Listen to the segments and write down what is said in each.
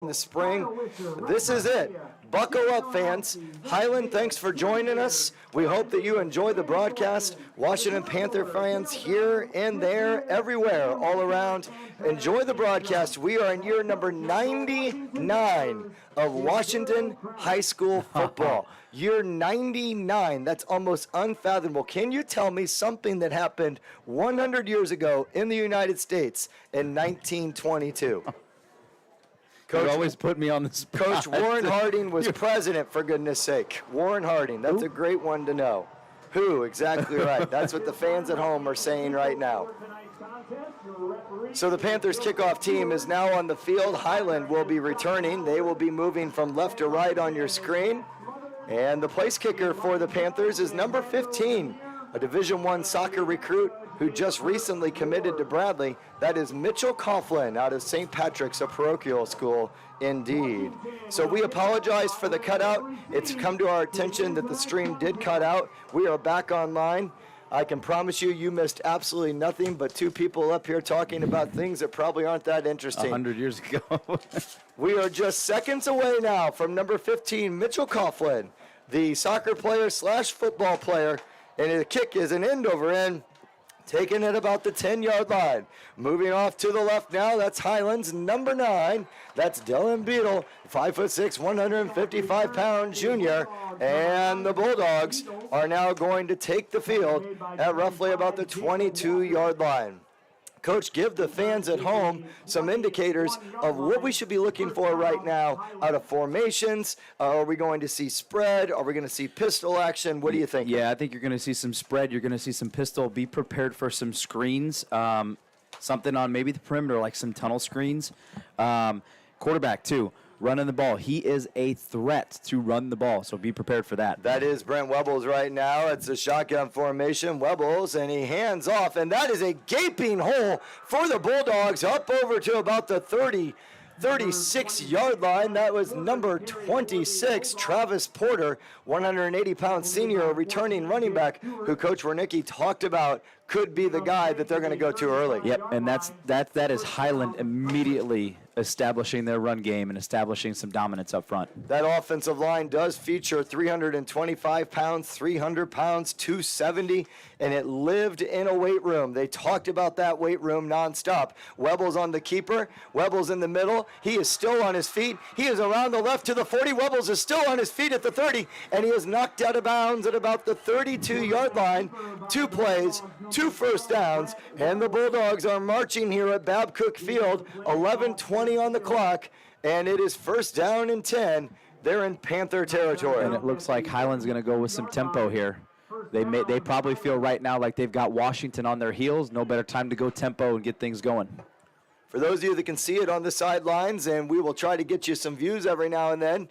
in the spring. This is it. Buckle up, fans. Highland, thanks for joining us. We hope that you enjoy the broadcast. Washington Panther fans here and there, everywhere, all around. Enjoy the broadcast. We are in year number 99 of Washington high school football. Year 99. That's almost unfathomable. Can you tell me something that happened 100 years ago in the United States in 1922? Coach always put me on the spot. Coach Warren Harding was president, for goodness sake. Warren Harding, that's a great one to know. Who? Exactly right. That's what the fans at home are saying right now. So the Panthers kickoff team is now on the field. Highland will be returning. They will be moving from left to right on your screen. And the place kicker for the Panthers is number 15, a Division I soccer recruit who just recently committed to Bradley. That is Mitchell Coughlin out of St. Patrick's, a parochial school indeed. So we apologize for the cutout. It's come to our attention that the stream did cut out. We are back online. I can promise you, you missed absolutely nothing but two people up here talking about things that probably aren't that interesting. 100 years ago. We are just seconds away now from number 15, Mitchell Coughlin, the soccer player / football player. And the kick is an end over end, taking it about the 10-yard line. Moving off to the left now, that's Highland's number 9. That's Dylan Beadle, 5'6", 155-pound junior. And the Bulldogs are now going to take the field at roughly about the 22-yard line. Coach, give the fans at home some indicators of what we should be looking for right now out of formations. Are we going to see spread? Are we going to see pistol action? What do you think? Yeah, I think you're going to see some spread. You're going to see some pistol. Be prepared for some screens, something on maybe the perimeter, like some tunnel screens. Quarterback, too. Running the ball. He is a threat to run the ball, so be prepared for that. That is Brent Webbles right now. It's a shotgun formation. Webbles, and he hands off, and that is a gaping hole for the Bulldogs up over to about the 36-yard line. That was number 26, Travis Porter, 180-pound senior, a returning running back who Coach Wernicke talked about could be the guy that they're going to go to early. Yep, and that is Highland immediately establishing their run game and establishing some dominance up front. That offensive line does feature 325 pounds, 300 pounds, 270, and it lived in a weight room. They talked about that weight room nonstop. Webbles on the keeper. Webbles in the middle. He is still on his feet. He is around the left to the 40. Webbles is still on his feet at the 30, and he is knocked out of bounds at about the 32-yard line. 2 plays, 2 first downs, and the Bulldogs are marching here at Babcock Field. 11:20 on the clock, and it is first down and 10. They're in Panther territory. And it looks like Highland's going to go with some tempo here. They probably feel right now like they've got Washington on their heels. No better time to go tempo and get things going. For those of you that can see it on the sidelines, and we will try to get you some views every now and then,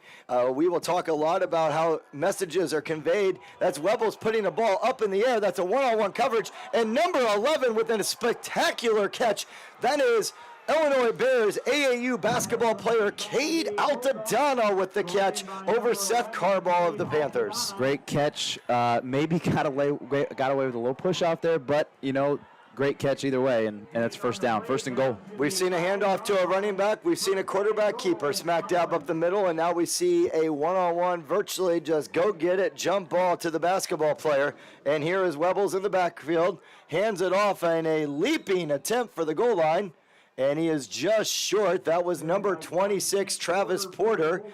we will talk a lot about how messages are conveyed. That's Webbles putting a ball up in the air. That's a one-on-one coverage. And number 11 within a spectacular catch. That is Illinois Bears AAU basketball player Cade Altadonna with the catch over Seth Carball of the Panthers. Great catch. Maybe got away with a little push out there, but, you know, great catch either way, and it's first down, first and goal. We've seen a handoff to a running back. We've seen a quarterback keeper smack dab up the middle, and now we see a one-on-one virtually just go-get-it jump ball to the basketball player. And here is Webbles in the backfield, hands it off in a leaping attempt for the goal line. And he is just short. That was number 26, Travis Porter.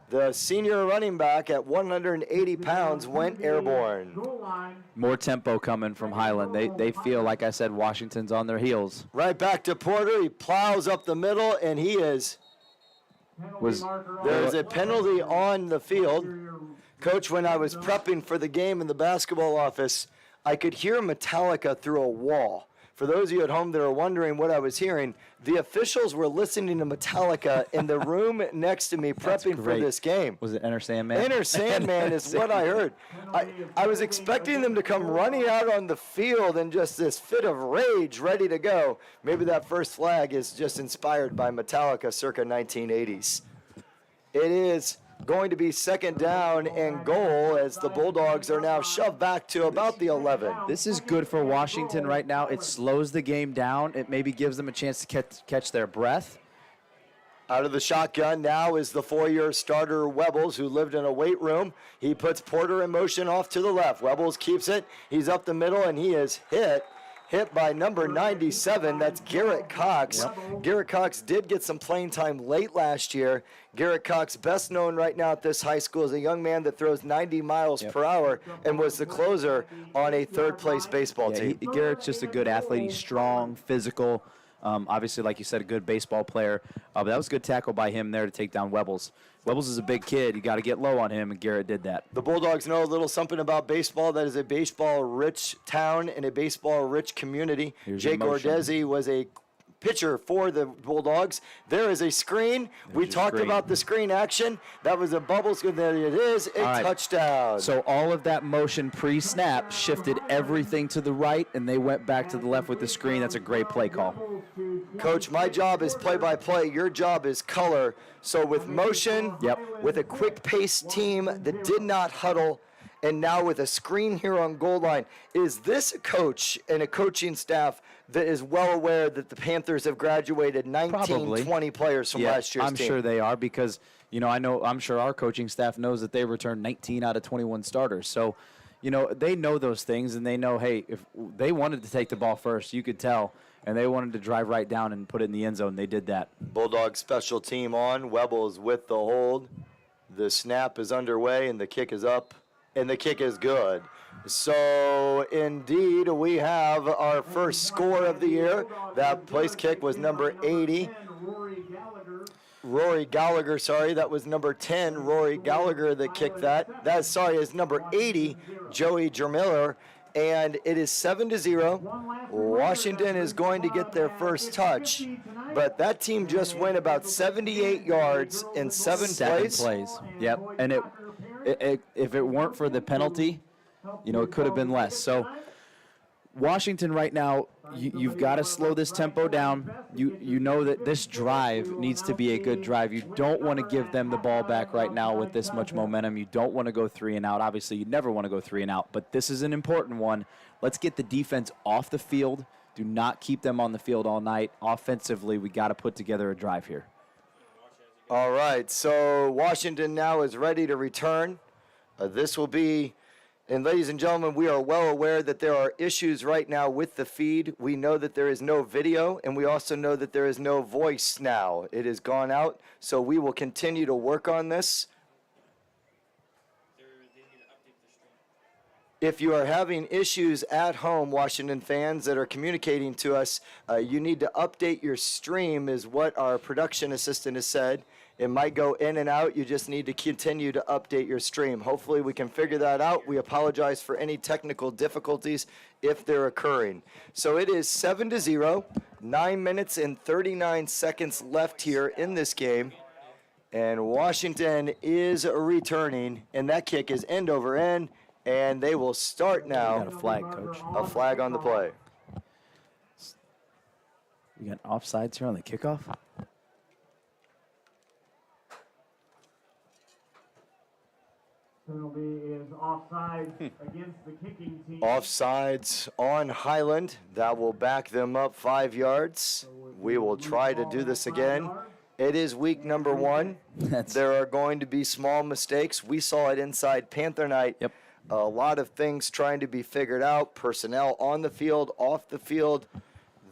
The senior running back at 180 pounds went airborne. More tempo coming from Highland. They feel, like I said, Washington's on their heels. Right back to Porter. He plows up the middle, and there's a penalty on the field. Coach, when I was prepping for the game in the basketball office, I could hear Metallica through a wall. For those of you at home that are wondering what I was hearing, the officials were listening to Metallica in the room next to me prepping for this game. Was it Enter Sandman? Enter Sandman is what I heard. I was expecting them to come running out on the field in just this fit of rage, ready to go. Maybe that first flag is just inspired by Metallica circa 1980s. It is going to be second down and goal as the Bulldogs are now shoved back to about the 11. This is good for Washington right now. It slows the game down. It maybe gives them a chance to catch their breath. Out of the shotgun now is the 4-year starter Webbles, who lived in a weight room. He puts Porter in motion off to the left. Webbles keeps it. He's up the middle, and he is hit by number 97. That's Garrett Cox. Yep. Garrett Cox did get some playing time late last year. Garrett Cox, best known right now at this high school, is a young man that throws 90 miles per hour and was the closer on a third-place baseball team. Garrett's just a good athlete. He's strong, physical. Obviously, like you said, a good baseball player. But that was a good tackle by him there to take down Webbles. Webbles is a big kid. You got to get low on him, and Garrett did that. The Bulldogs know a little something about baseball. That is a baseball-rich town and a baseball-rich community. Jake Ordezi was a pitcher for the Bulldogs. There is a screen. We talked about the screen action. That was a Bubbles. There it is, a touchdown. So all of that motion pre-snap shifted everything to the right, and they went back to the left with the screen. That's a great play call. Coach, my job is play-by-play. Your job is color. So with motion, with a quick-paced team that did not huddle, and now with a screen here on goal line, is this a coach and a coaching staff that is well aware that the Panthers have graduated 20 players from last year's team? I'm sure they are, because I'm sure our coaching staff knows that they returned 19 out of 21 starters. So, they know those things, and they know, hey, if they wanted to take the ball first, you could tell, and they wanted to drive right down and put it in the end zone. They did that. Bulldog special team on. Webbles with the hold. The snap is underway, and the kick is up, and the kick is good. So, indeed, we have our first score of the year. That place kick was number 80. Rory Gallagher, that was number 10, Rory Gallagher that kicked that. Is number 80, Joey Jermiller. And it is 7-0. Washington is going to get their first touch. But that team just went about 78 yards in seven plays. Yep. And if it weren't for the penalty, it could have been less. So Washington right now, you've got to slow this tempo down. You know that this drive needs to be a good drive. You don't want to give them the ball back right now with this much momentum. You don't want to go 3 and out. Obviously, you never want to go 3 and out, but this is an important one. Let's get the defense off the field. Do not keep them on the field all night. Offensively, we got to put together a drive here. All right, so Washington now is ready to return. This will be... And ladies and gentlemen, we are well aware that there are issues right now with the feed. We know that there is no video, and we also know that there is no voice now. It has gone out, so we will continue to work on this. If you are having issues at home, Washington fans that are communicating to us, you need to update your stream, is what our production assistant has said. It might go in and out. You just need to continue to update your stream. Hopefully we can figure that out. We apologize for any technical difficulties if they're occurring. So it is 7-0, 9 minutes and 39 seconds left here in this game. And Washington is returning, and that kick is end over end, and they will start now. We got a flag, Coach. A flag on the play. We got offsides here on the kickoff. Penalty is offside against the kicking team. Offsides on Highland. That will back them up 5 yards. We will try to do this again. It is week number 1. There are going to be small mistakes. We saw it inside Panther Night. Yep. A lot of things trying to be figured out. Personnel on the field, off the field.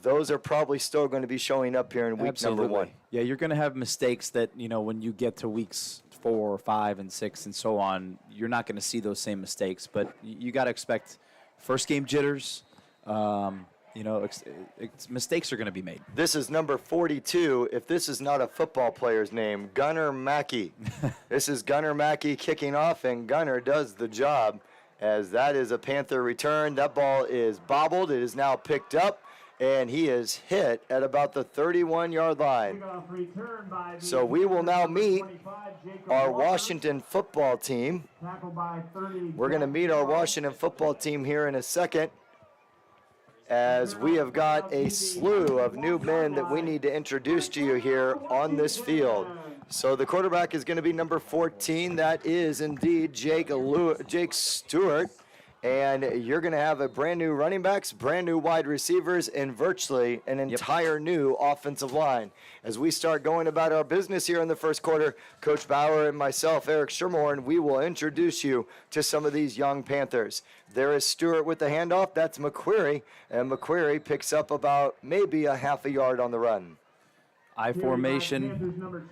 Those are probably still going to be showing up here in week number 1. Yeah, you're going to have mistakes that, when you get to weeks 4, 5, and 6, and so on, you're not going to see those same mistakes. But you got to expect first game jitters. Mistakes are going to be made. This is number 42. If this is not a football player's name, Gunnar Mackey. This is Gunnar Mackey kicking off, and Gunnar does the job, as that is a Panther return. That ball is bobbled. It is now picked up, and he is hit at about the 31-yard line. So we will now meet our Washington football team. We're going to meet our Washington football team here in a second, as we have got a slew of new men that we need to introduce to you here on this field. So the quarterback is going to be number 14. That is indeed Jake Stewart. And you're going to have a brand new running backs, brand new wide receivers, and virtually an entire new offensive line. As we start going about our business here in the first quarter, Coach Bauer and myself, Eric Schermorn, we will introduce you to some of these young Panthers. There is Stewart with the handoff. That's McQuarrie. And McQuarrie picks up about maybe a half a yard on the run. I formation,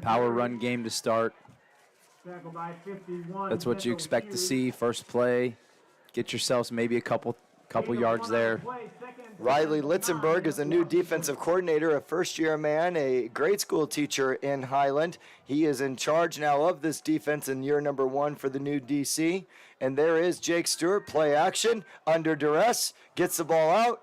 power run game to start. That's what you expect to see. First play. Get yourselves maybe a couple yards there. Riley Litzenberg is the new defensive coordinator, a first-year man, a grade school teacher in Highland. He is in charge now of this defense in year number 1 for the new DC. And there is Jake Stewart, play action, under duress, gets the ball out,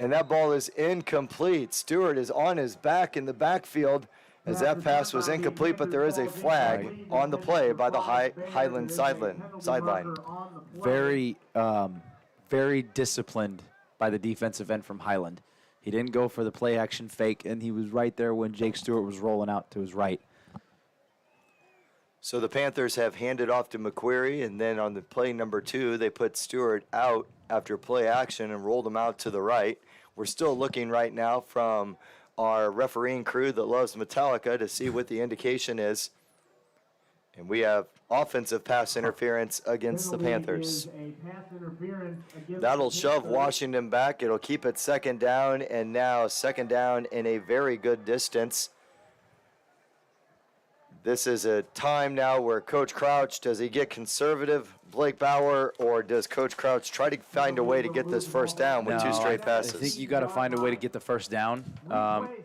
and that ball is incomplete. Stewart is on his back in the backfield as that pass was incomplete, but there is a flag on the play by the Highland sideline. Very, very disciplined by the defensive end from Highland. He didn't go for the play action fake, and he was right there when Jake Stewart was rolling out to his right. So the Panthers have handed off to McQuarrie, and then on the play number 2, they put Stewart out after play action and rolled him out to the right. We're still looking right now from our refereeing crew that loves Metallica to see what the indication is. And we have offensive pass interference against the Panthers. That'll shove Washington back. It'll keep it second down, and now second down in a very good distance. This is a time now where Coach Crouch, does he get conservative, Blake Bauer, or does Coach Crouch try to find a way to get this first down with 2 straight passes? I think you got to find a way to get the first down.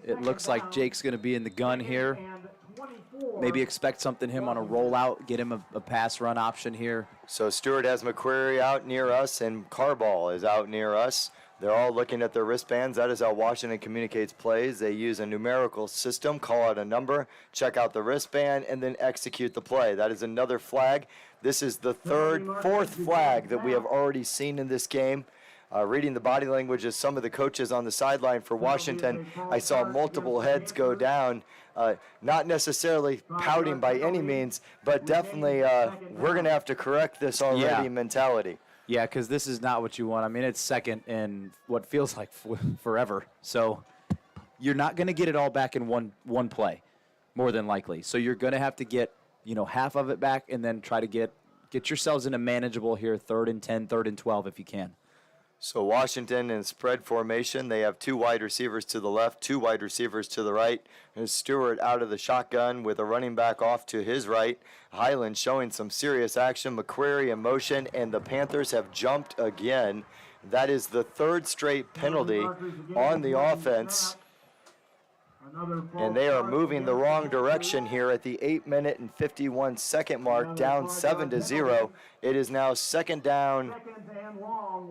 It looks like Jake's going to be in the gun here. Maybe expect something him on a rollout, get him a pass run option here. So Stewart has McQuarrie out near us, and Carball is out near us. They're all looking at their wristbands. That is how Washington communicates plays. They use a numerical system, call out a number, check out the wristband, and then execute the play. That is another flag. This is the fourth flag that we have already seen in this game. Reading the body language of some of the coaches on the sideline for Washington, I saw multiple heads go down. Not necessarily pouting by any means, but definitely we're going to have to correct this already mentality. Yeah, because this is not what you want. I mean, it's second in what feels like forever. So you're not going to get it all back in one play, more than likely. So you're going to have to get, half of it back and then try to get yourselves in a manageable here, 3rd and 10, 3rd and 12 if you can. So Washington in spread formation, they have 2 wide receivers to the left, 2 wide receivers to the right. And Stewart out of the shotgun with a running back off to his right. Highland showing some serious action. McQuarrie in motion, and the Panthers have jumped again. That is the 3rd straight penalty on the offense. And they are moving the wrong direction here at the 8-minute and 51-second mark, down 7-0. It is now second down,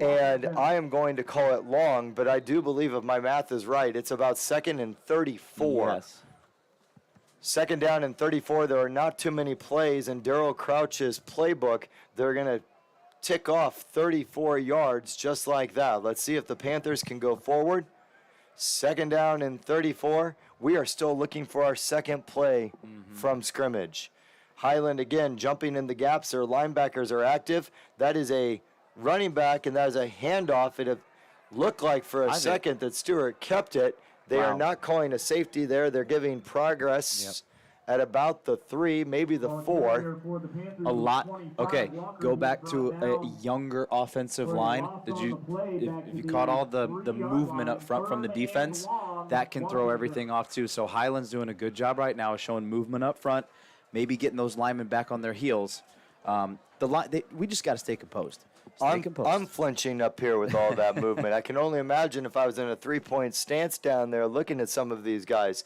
and I am going to call it long, but I do believe if my math is right, it's about 2nd and 34. Yes. Second down and 34. There are not too many plays in Darryl Crouch's playbook. They're going to tick off 34 yards just like that. Let's see if the Panthers can go forward. Second down and 34. We are still looking for our second play from scrimmage. Highland again jumping in the gaps. Their linebackers are active. That is a running back, and that is a handoff. It looked like for a second that Stewart kept it. They are not calling a safety there. They're giving progress at about the 3, maybe the 4. A lot. Okay, go back to a younger offensive line. If you caught all the movement up front from the defense, that can throw everything off too. So Highland's doing a good job right now, showing movement up front, maybe getting those linemen back on their heels. We just got to stay composed. I'm flinching up here with all that movement. I can only imagine if I was in a 3-point stance down there looking at some of these guys.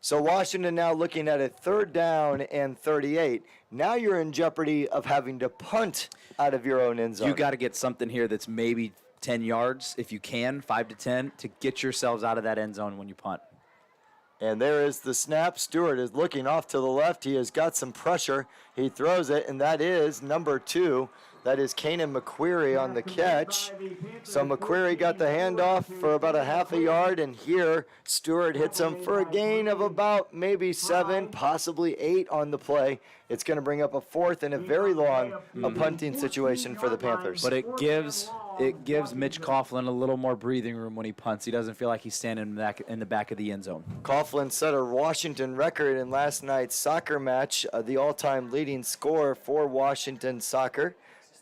So Washington now looking at a 3rd down and 38. Now you're in jeopardy of having to punt out of your own end zone. You got to get something here that's maybe 10 yards, if you can, 5 to 10, to get yourselves out of that end zone when you punt. And there is the snap. Stewart is looking off to the left. He has got some pressure. He throws it, and that is number 2. That is Kanan McQuarrie on the catch. So McQuarrie got the handoff for about a half a yard, and here Stewart hits him for a gain of about maybe 7, possibly 8 on the play. It's going to bring up a 4th and a very long punting situation for the Panthers. But it gives Mitch Coughlin a little more breathing room when he punts. He doesn't feel like he's standing in the back of the end zone. Coughlin set a Washington record in last night's soccer match, the all-time leading scorer for Washington soccer.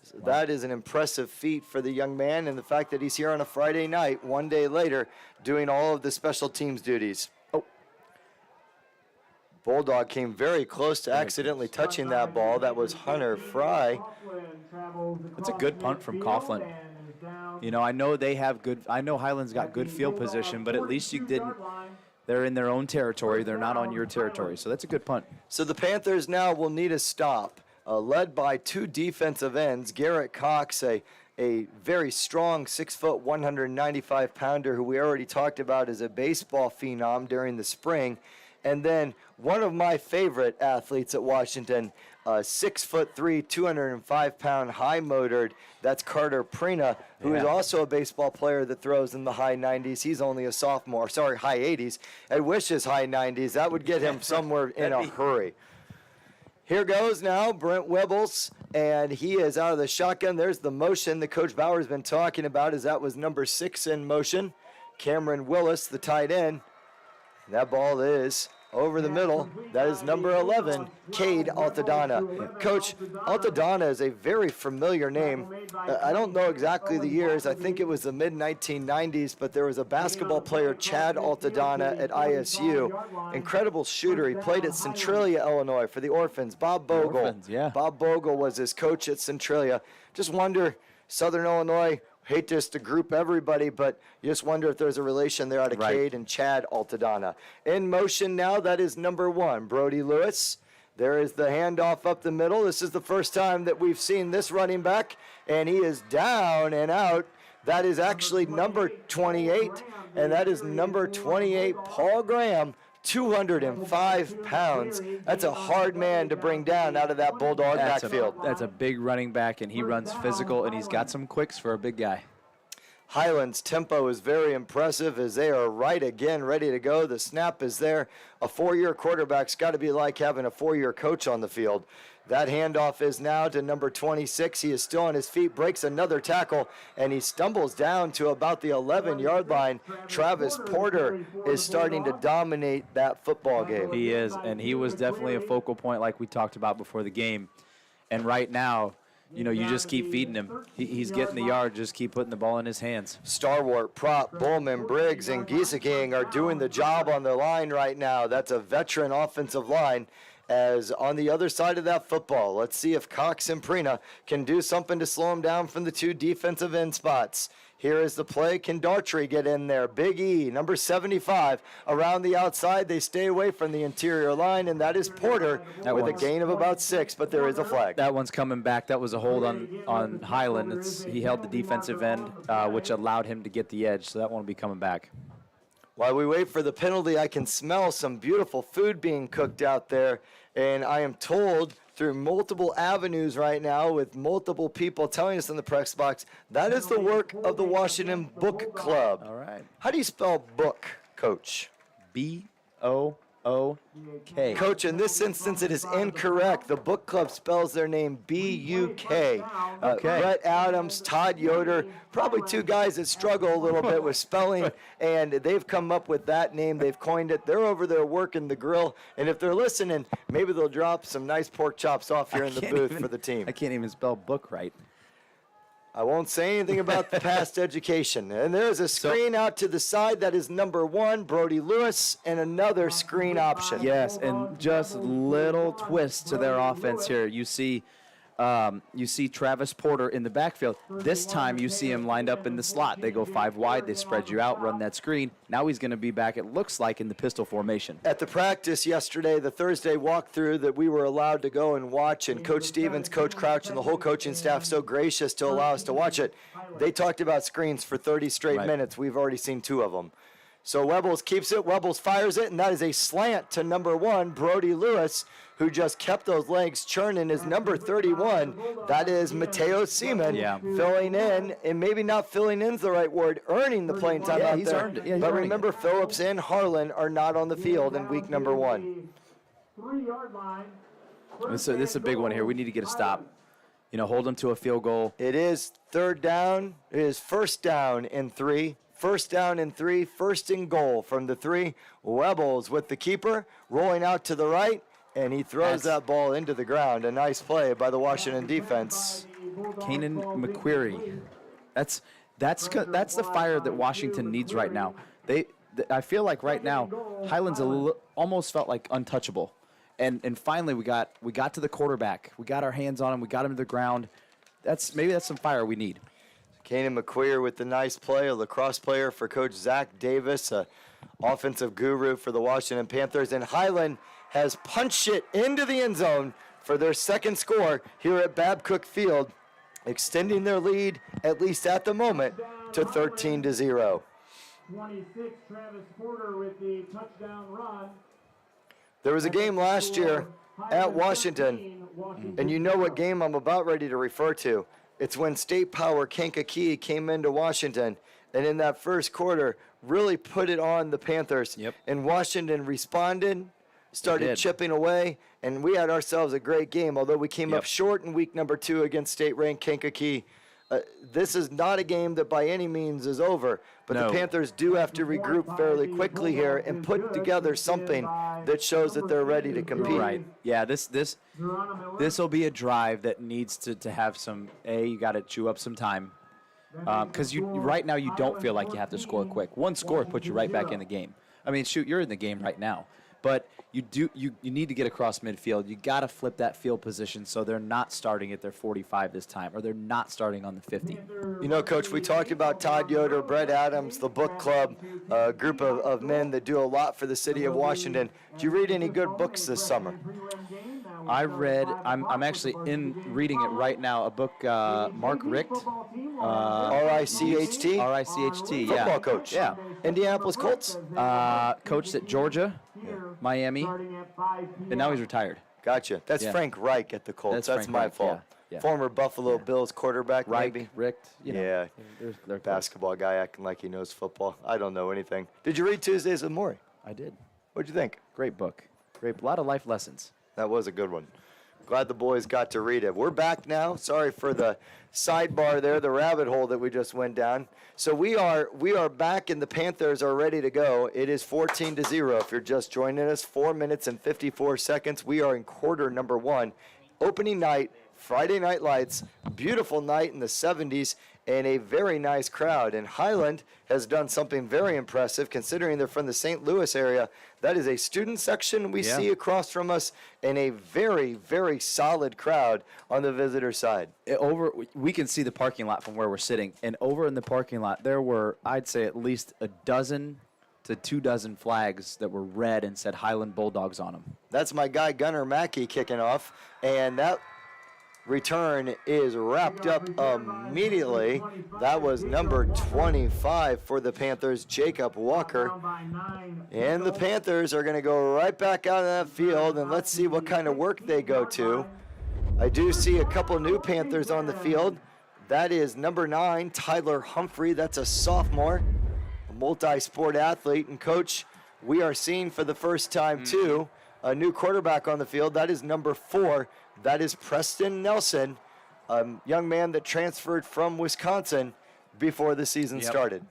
So that is an impressive feat for the young man, and the fact that he's here on a Friday night, one day later, doing all of the special teams duties. Oh. Bulldog came very close to accidentally touching that ball. That was Hunter Fry. That's a good punt from Coughlin. You know, I know Highland's got good field position, but at least you didn't. They're in their own territory. They're not on your territory, so that's a good punt. So the Panthers now will need a stop. Led by 2 defensive ends, Garrett Cox, a very strong 6', 195-pounder who we already talked about as a baseball phenom during the spring. And then one of my favorite athletes at Washington, 6'3", 205-pound, high-motored. That's Carter Prina, who is also a baseball player that throws in the high 90s. He's only a sophomore. Sorry, high 80s. I wish his high 90s. That would get him somewhere in a hurry. Here goes now Brent Wibbles, and he is out of the shotgun. There's the motion that Coach Bauer's been talking about, as that was number 6 in motion. Cameron Willis, the tight end. That ball is over the middle. That is number 11, Cade Altadonna. Coach, Altadonna is a very familiar name. I don't know exactly the years. I think it was the mid-1990s, but there was a basketball player, Chad Altadonna, at ISU. Incredible shooter. He played at Centralia, Illinois for the Orphans. Bob Bogle. Orphans, yeah. Bob Bogle was his coach at Centralia. Just wonder, Southern Illinois, hate just to group everybody, but you just wonder if there's a relation there out of Cade and Chad Altadonna. In motion now, that is number 1, Brody Lewis. There is the handoff up the middle. This is the first time that we've seen this running back, and he is down and out. That is actually number 28, and that is number 28, Paul Graham, 205 pounds. That's a hard man to bring down out of that Bulldog backfield. That's a big running back, and he runs physical, and he's got some quicks for a big guy. Highland's tempo is very impressive as they are right again, ready to go. The snap is there. A 4-year quarterback's got to be like having a 4-year coach on the field. That handoff is now to number 26. He is still on his feet, breaks another tackle, and he stumbles down to about the 11-yard line. Travis Porter is starting to dominate that football game. He is, and he was definitely a focal point like we talked about before the game. And right now, you know, you just keep feeding him. He's getting the yard. Just keep putting the ball in his hands. Starwart, Prop, Bowman, Briggs, and Gieseking are doing the job on the line right now. That's a veteran offensive line. As on the other side of that football, let's see if Cox and Prina can do something to slow him down from the 2 defensive end spots. Here is the play. Can Dartry get in there? Big E, number 75, around the outside. They stay away from the interior line, and that is Porter with a gain of about 6, but there is a flag. That one's coming back. That was a hold on Highland. He held the defensive end, which allowed him to get the edge, so that one will be coming back. While we wait for the penalty, I can smell some beautiful food being cooked out there, and I am told through multiple avenues right now with multiple people telling us in the press box, that is the work of the Washington Book Club. All right. How do you spell book, Coach? B-O-O-K. Coach, in this instance, it is incorrect. The book club spells their name B-U-K. Brett Adams, Todd Yoder, probably 2 guys that struggle a little bit with spelling, and they've come up with that name. They've coined it. They're over there working the grill, and if they're listening, maybe they'll drop some nice pork chops off here in the booth for the team. I can't even spell book right. I won't say anything about the past education. And there's a screen out to the side. That is number 1, Brody Lewis, and another screen option. Yes, and just little twists to their offense here. You see Travis Porter in the backfield. This time you see him lined up in the slot. They go 5 wide. They spread you out, run that screen. Now he's going to be back, it looks like, in the pistol formation. At the practice yesterday, the Thursday walkthrough that we were allowed to go and watch, and Coach Stevens, Coach Crouch, and the whole coaching staff so gracious to allow us to watch it, they talked about screens for 30 straight minutes. We've already seen 2 of them. So Webbles keeps it. Webbles fires it, and that is a slant to number 1, Brody Lewis, who just kept those legs churning, is number 31. That is Mateo Seaman filling in, and maybe not filling in is the right word, earning the playing time out he's there. earned it. Yeah, he's but earning remember, it. Phillips and Harlan are not on the field in week number 1. 3-yard line. This is a big one here. We need to get a stop. Hold them to a field goal. It is third down. It is first down and 3. First down and 3. First and goal from the 3. Webbles with the keeper, rolling out to the right, and he throws that ball into the ground. A nice play by the Washington defense. Kanan McQuarrie. That's the fire that Washington needs right now. I feel like right now, Highland's almost felt like untouchable. And finally we got to the quarterback. We got our hands on him. We got him to the ground. Maybe that's some fire we need. Kanan McQuarrie with the nice play, a lacrosse player for Coach Zach Davis, a offensive guru for the Washington Panthers. And Highland has punched it into the end zone for their second score here at Babcock Field, extending their lead, at least at the moment, to 13-0. 26, Travis Porter with the touchdown run. There was a game last year at Washington, and you know what game I'm about ready to refer to. It's when State Power Kankakee came into Washington, and in that first quarter really put it on the Panthers. Yep. And Washington responded, started chipping away, and we had ourselves a great game, although we came up short in week number 2 against state-ranked Kankakee. This is not a game that by any means is over, but the Panthers do have to regroup fairly quickly here and put together something that shows that they're ready to compete. Right. Yeah, this will be a drive that needs to have some, you got to chew up some time. Because right now you don't feel like you have to score quick. One score puts you right back in the game. I mean, shoot, you're in the game right now. But you need to get across midfield. You got to flip that field position so they're not starting at their 45 this time, or they're not starting on the 50. You know, Coach, we talked about Todd Yoder, Brett Adams, the book club, a group of men that do a lot for the city of Washington. Did you read any good books this summer? I read, I'm actually reading it right now, a book, Mark Richt. R-I-C-H-T? R-I-C-H-T, yeah. Football coach. Yeah. Indianapolis Colts? Coached at Georgia, Miami, and now he's retired. Gotcha. That's Frank Reich at the Colts. That's Frank my Reich, fault. yeah. Former Buffalo Bills quarterback, Reich, maybe? Richt, Yeah. They're Basketball guy acting like he knows football. I don't know anything. Did you read Tuesdays with Maury? I did. What'd you think? Great book. A lot of life lessons. That was a good one. Glad the boys got to read it. We're back now. Sorry for the sidebar there, the rabbit hole that we just went down. So we are back, and the Panthers are ready to go. It is 14-0. If you're just joining us, 4 minutes and 54 seconds. We are in quarter number 1. Opening night, Friday Night Lights, beautiful night in the 70s, and a very nice crowd. And Highland has done something very impressive, considering they're from the St. Louis area. That is a student section we see across from us, and a very, very solid crowd on the visitor side. We can see the parking lot from where we're sitting, and over in the parking lot, there were, I'd say, at least a dozen to 24 flags that were red and said Highland Bulldogs on them. That's my guy Gunnar Mackey kicking off, and that return is wrapped up immediately. That was number 25 for the Panthers, Jacob Walker. And the Panthers are going to go right back out of that field, and let's see what kind of work they go to. I do see a couple new Panthers on the field. That is number 9, Tyler Humphrey. That's a sophomore, a multi-sport athlete. And, Coach, we are seeing for the first time, too, a new quarterback on the field. That is number 4. That is Preston Nelson, a young man that transferred from Wisconsin before the season started.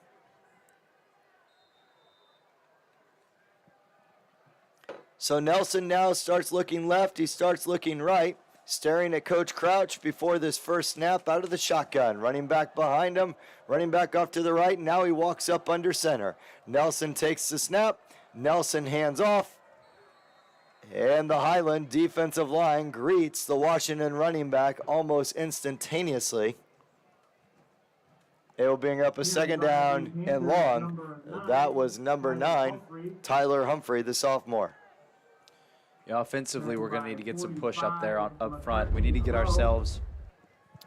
So Nelson now starts looking left. He starts looking right, staring at Coach Crouch before this first snap out of the shotgun. Running back behind him, running back off to the right. And now he walks up under center. Nelson takes the snap. Nelson hands off. And the Highland defensive line greets the Washington running back almost instantaneously. It will bring up a second down and long. That was number 9, Tyler Humphrey, the sophomore. Yeah, offensively, we're going to need to get some push up there up front. We need to get ourselves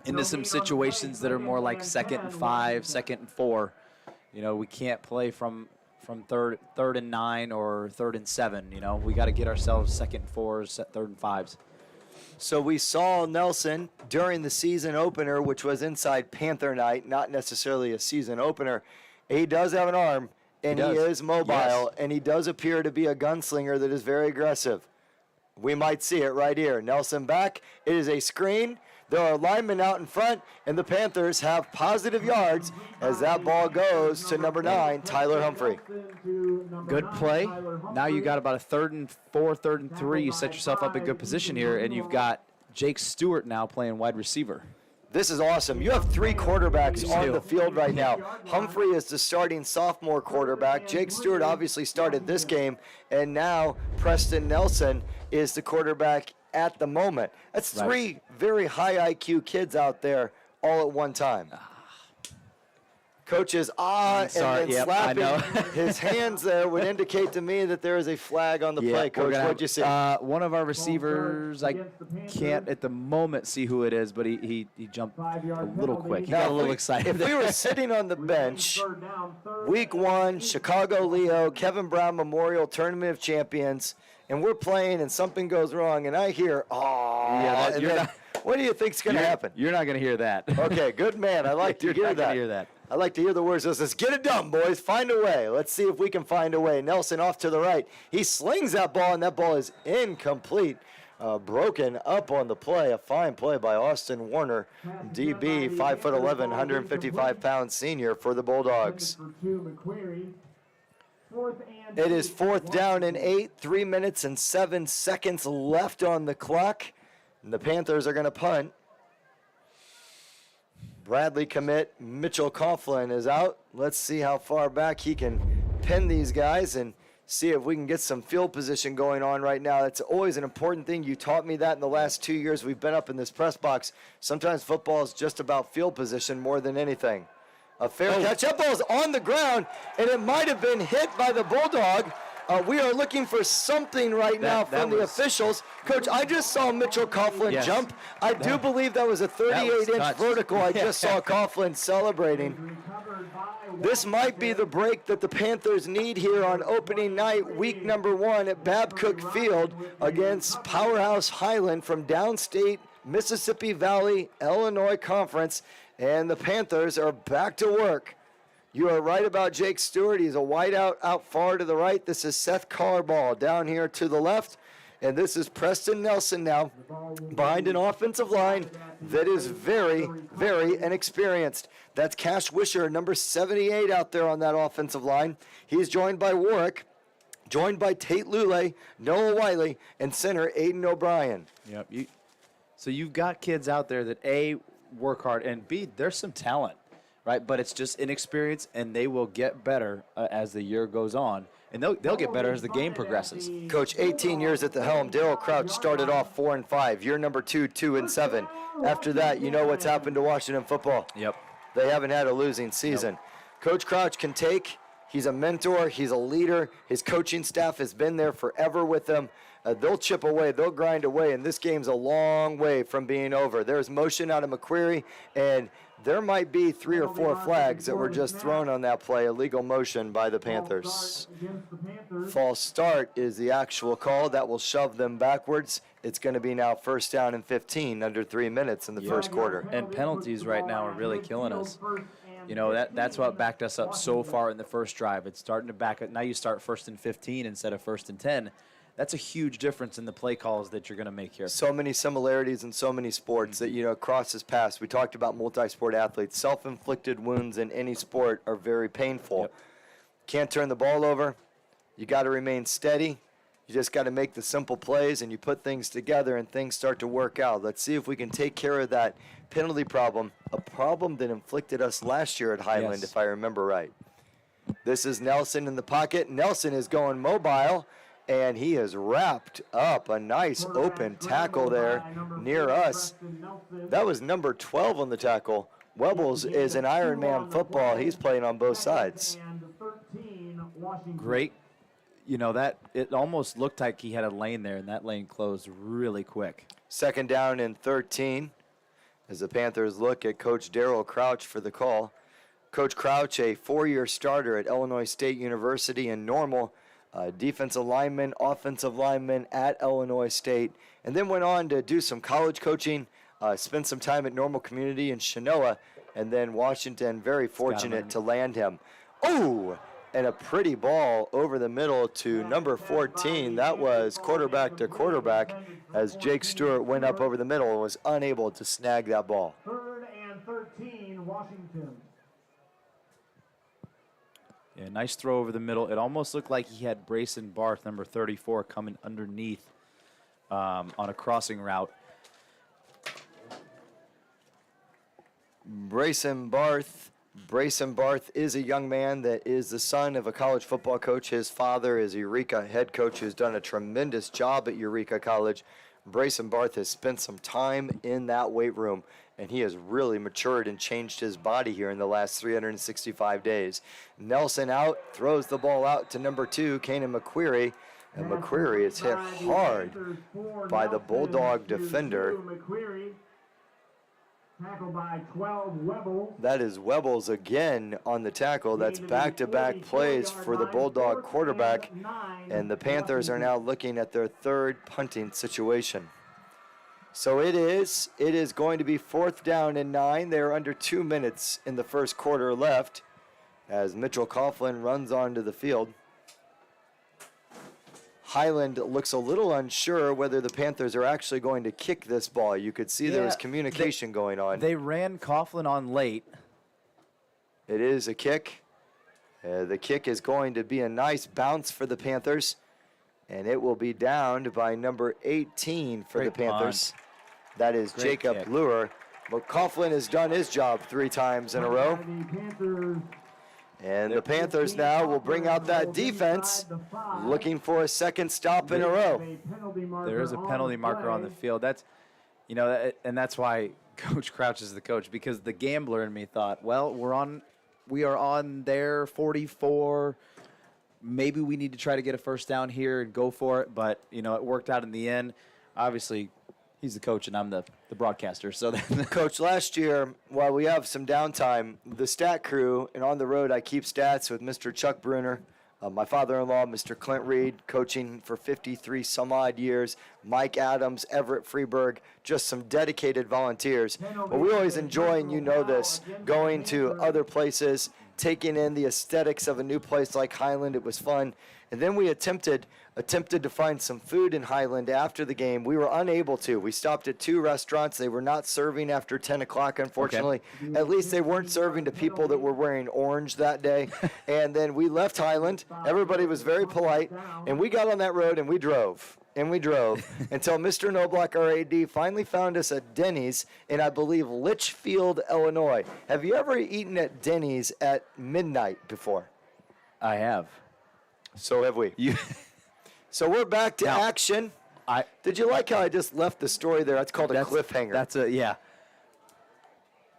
into some situations that are more like 2nd and 5, 2nd and 4. You know, we can't play from from third and 9 or 3rd and 7. You know, we got to get ourselves 2nd and 4s, 3rd and 5s. So we saw Nelson during the season opener, which was inside Panther night, not necessarily a season opener. He does have an arm, and he is mobile, Yes. and he does appear to be a gunslinger that is very aggressive. We might see it right here. Nelson back. It is a screen. There are linemen out in front, and the Panthers have positive yards as that ball goes to number 9, Tyler Humphrey. Good play. Now you got about a 3rd and 4, 3rd and 3. You set yourself up in good position here, and you've got Jake Stewart now playing wide receiver. This is awesome. You have 3 quarterbacks You on do. the field right now. Humphrey is the starting sophomore quarterback. Jake Stewart obviously started this game, and now Preston Nelson is the quarterback at the moment. That's 3 very high IQ kids out there all at one time. Coach is and Sorry, then yep, I slapping know. his hands there would indicate to me that there is a flag on the play. Coach, what'd you see? One of our receivers, I can't at the moment see who it is, but he jumped a little quick. He got a little excited. If we were sitting on the bench, Week 1, Chicago Leo, Kevin Brown Memorial Tournament of Champions, and we're playing and something goes wrong, and I hear, and then, what do you think's going to happen? You're not going to hear that. Okay, good man. I like to You're hear not that. gonna hear that. I like to hear the words. It says, get it done, boys. Find a way. Let's see if we can find a way. Nelson off to the right. He slings that ball, and that ball is incomplete. Broken up on the play. A fine play by Austin Warner, DB, 5'11", 155-pound senior for the Bulldogs. It is 4th down and 8, 3 minutes and 7 seconds left on the clock. And the Panthers are going to punt. Bradley commit Mitchell Coughlin is out. Let's see how far back he can pin these guys and see if we can get some field position going on right now. That's always an important thing. You taught me that in the last 2 years we've been up in this press box. Sometimes football is just about field position more than anything. A fair catch. That ball is on the ground, and it might have been hit by the Bulldog. We are looking for something right now from the officials. Coach, I just saw Mitchell Coughlin jump. I do believe that was a 38-inch vertical. I just saw Coughlin celebrating. This might be the break that the Panthers need here on opening night, week number 1 at Babcock Field against Powerhouse Highland from downstate Mississippi Valley, Illinois Conference. And the Panthers are back to work. You are right about Jake Stewart. He's a wideout out far to the right. This is Seth Carball down here to the left. And this is Preston Nelson now behind an offensive line that is very, very inexperienced. That's Cash Wisher, number 78 out there on that offensive line. He's joined by Warwick, joined by Tate Lule, Noah Wiley, and center Aiden O'Brien. Yep. So you've got kids out there that, A, work hard, and B, there's some talent. Right, but it's just inexperience, and they will get better as the year goes on, and they'll get better as the game progresses. Coach, 18 years at the helm. Daryl Crouch started off 4-5. Year number 2, 2-7. After that, you know what's happened to Washington football. Yep. They haven't had a losing season. Coach Crouch can take. He's a mentor. He's a leader. His coaching staff has been there forever with him. They'll chip away. They'll grind away, and this game's a long way from being over. There's motion out of McQuarrie, and there might be 3 or 4 flags that were just thrown on that play, illegal motion by the Panthers. False start is the actual call. That will shove them backwards. It's going to be now 1st down and 15 under 3 minutes in the first quarter. And penalties right now are really killing us. You know, that's what backed us up so far in the first drive. It's starting to back up. Now you start 1st and 15 instead of 1st and 10. That's a huge difference in the play calls that you're going to make here. So many similarities in so many sports that, you know, crosses paths. We talked about multi-sport athletes. Self-inflicted wounds in any sport are very painful. Yep. Can't turn the ball over. You got to remain steady. You just got to make the simple plays, and you put things together, and things start to work out. Let's see if we can take care of that penalty problem, a problem that inflicted us last year at Highland, if I remember right. This is Nelson in the pocket. Nelson is going mobile. And he has wrapped up a nice open tackle there near us. That was number 12 on the tackle. Webbles is an Ironman football. He's playing on both sides. Great. You know, that it almost looked like he had a lane there, and that lane closed really quick. 2nd down and 13 as the Panthers look at Coach Daryl Crouch for the call. Coach Crouch, a 4-year starter at Illinois State University in Normal, defensive lineman, offensive lineman at Illinois State, and then went on to do some college coaching, spent some time at Normal Community in Chenoa, and then Washington, very fortunate to land him. Oh, and a pretty ball over the middle to number 14. That was quarterback to quarterback as Jake Stewart went up over the middle and was unable to snag that ball. 3rd and 13, Washington. Yeah, nice throw over the middle. It almost looked like he had Brayson Barth, number 34, coming underneath on a crossing route. Brayson Barth is a young man that is the son of a college football coach. His father is Eureka head coach who's done a tremendous job at Eureka College. Brayson Barth has spent some time in that weight room, and he has really matured and changed his body here in the last 365 days. Nelson out, throws the ball out to number 2, Kanan McQuarrie, and McQuarrie is hit hard by the Bulldog defender. Tackled by 12, Webbles. That is Webbles again on the tackle. That's back-to-back plays for the Bulldog quarterback, and the Panthers are now looking at their 3rd punting situation. So it is going to be 4th down and 9. They are under 2 minutes in the first quarter left as Mitchell Coughlin runs onto the field. Highland looks a little unsure whether the Panthers are actually going to kick this ball. You could see there was communication going on. They ran Coughlin on late. It is a kick. The kick is going to be a nice bounce for the Panthers, and it will be downed by number 18 for the Panthers. That is Jacob Luer. But Coughlin has done his job 3 times in a row. And the Panthers now will bring out that defense, looking for a second stop in a row. There is a penalty marker on the field. That's, and that's why Coach Crouch is the coach, because the gambler in me thought, well, we are on their 44. Maybe we need to try to get a first down here and go for it. But, it worked out in the end. Obviously, he's the coach and I'm the broadcaster. So Coach, last year, while we have some downtime, the stat crew, and on the road I keep stats with Mr. Chuck Bruner, my father-in-law, Mr. Clint Reed, coaching for 53 some odd years, Mike Adams, Everett Freeberg, just some dedicated volunteers. But we always enjoy, and you know this, going to other places, taking in the aesthetics of a new place like Highland. It was fun. And then we attempted to find some food in Highland after the game. We were unable to. We stopped at 2 restaurants. They were not serving after 10 o'clock, unfortunately. Okay. At least they weren't serving to people that were wearing orange that day. And then we left Highland. Everybody was very polite. And we got on that road and we drove. Until Mr. Noblock, our AD, finally found us at Denny's in, I believe, Litchfield, Illinois. Have you ever eaten at Denny's at midnight before? I have. So have we. So we're back to action. Did you like how I just left the story there? That's called a cliffhanger. Yeah.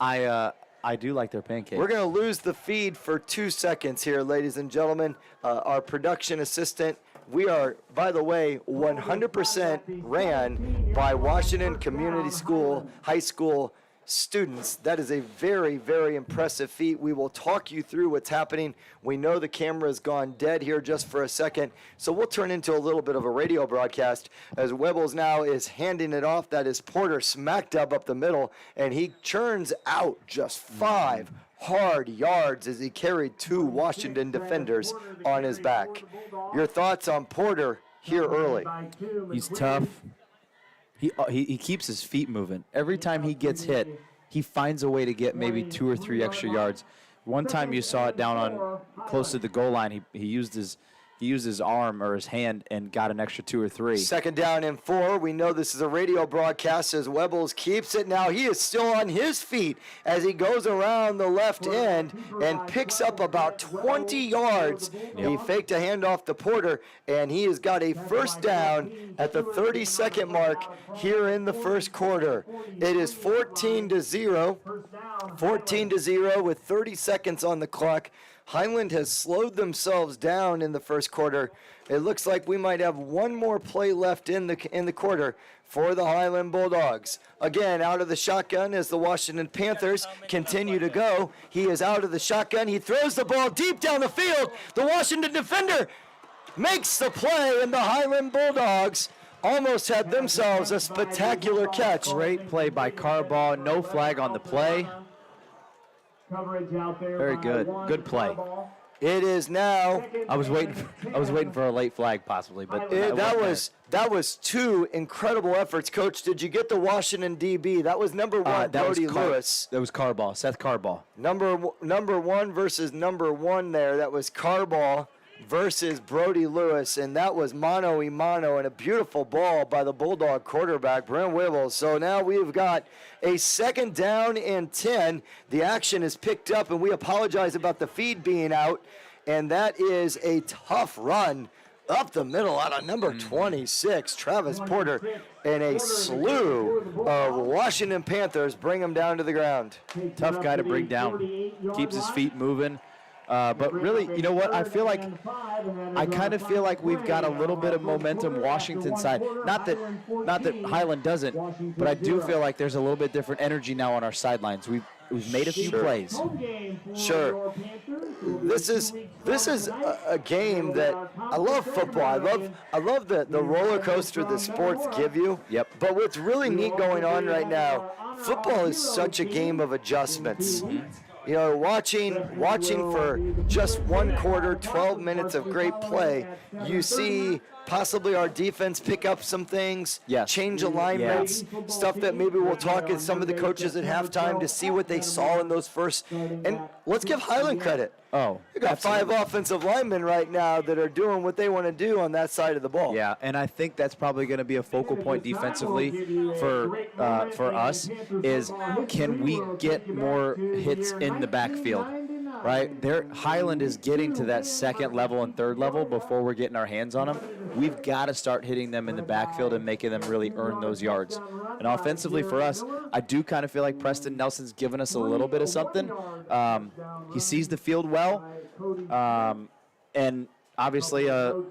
I do like their pancakes. We're going to lose the feed for 2 seconds here, ladies and gentlemen. Our production assistant, we are, by the way, 100% ran by Washington Community School, high school students. That is a very, very impressive feat. We will talk you through what's happening. We know the camera has gone dead here just for a second, so we'll turn into a little bit of a radio broadcast as Webbles now is handing it off. That is Porter smack dab up the middle, and he churns out just 5 hard yards as he carried 2 Washington defenders on his back. Your thoughts on Porter here early? He's tough. He keeps his feet moving. Every time he gets hit, he finds a way to get maybe 2 or 3 extra yards. One time you saw it down on close to the goal line. He used his arm or his hand and got an extra 2 or 3. Second down and 4. We know this is a radio broadcast as Webbles keeps it. Now he is still on his feet as he goes around the left end and picks up about 20 yards. Yep. He faked a handoff to Porter, and he has got a first down at the 30-second mark here in the first quarter. It is 14-0. 14-0 with 30 seconds on the clock. Highland has slowed themselves down in the first quarter. It looks like we might have one more play left in the quarter for the Highland Bulldogs. Again, out of the shotgun as the Washington Panthers continue to go. He is out of the shotgun. He throws the ball deep down the field. The Washington defender makes the play, and the Highland Bulldogs almost had themselves a spectacular catch. Great play by Carbaugh. No flag on the play. Very good. Good play. It is now. I was waiting for a late flag possibly, but That was two incredible efforts. Coach, did you get the Washington DB? That was number one, Brody Lewis. That was Carbaugh, Seth Carbaugh. Number one versus number one there. That was Carbaugh versus Brody Lewis, and that was mano-a-mano, and a beautiful ball by the Bulldog quarterback, Brent Wibbles. So now we've got a 2nd down and 10. The action is picked up, and we apologize about the feed being out, and that is a tough run up the middle out of number 26, Travis Porter, and a slew of Washington Panthers bring him down to the ground. Tough guy to bring down. Keeps his feet moving. But really, you know what? I kind of feel like we've got a little bit of momentum Washington side. Not that Highland doesn't, but I do feel like there's a little bit different energy now on our sidelines. We've made a few plays. Sure. This is a game that I love football. I love the roller coaster that sports give you. Yep. But what's really neat going on right now, football is such a game of adjustments. You know, watching for just one quarter, 12 minutes of great play, you see possibly our defense pick up some things, change alignments, stuff that maybe we'll talk to some of the coaches at halftime to see what they saw in those first. And let's give Highland credit. Oh, we got absolutely. 5 offensive linemen right now that are doing what they want to do on that side of the ball. Yeah, and I think that's probably going to be a focal point defensively for us is can we get more hits in the backfield, right? Highland is getting to that 2nd level and 3rd level before we're getting our hands on them. We've got to start hitting them in the backfield and making them really earn those yards. And offensively for us, I do kind of feel like Preston Nelson's given us a little bit of something. He sees the field well, and obviously a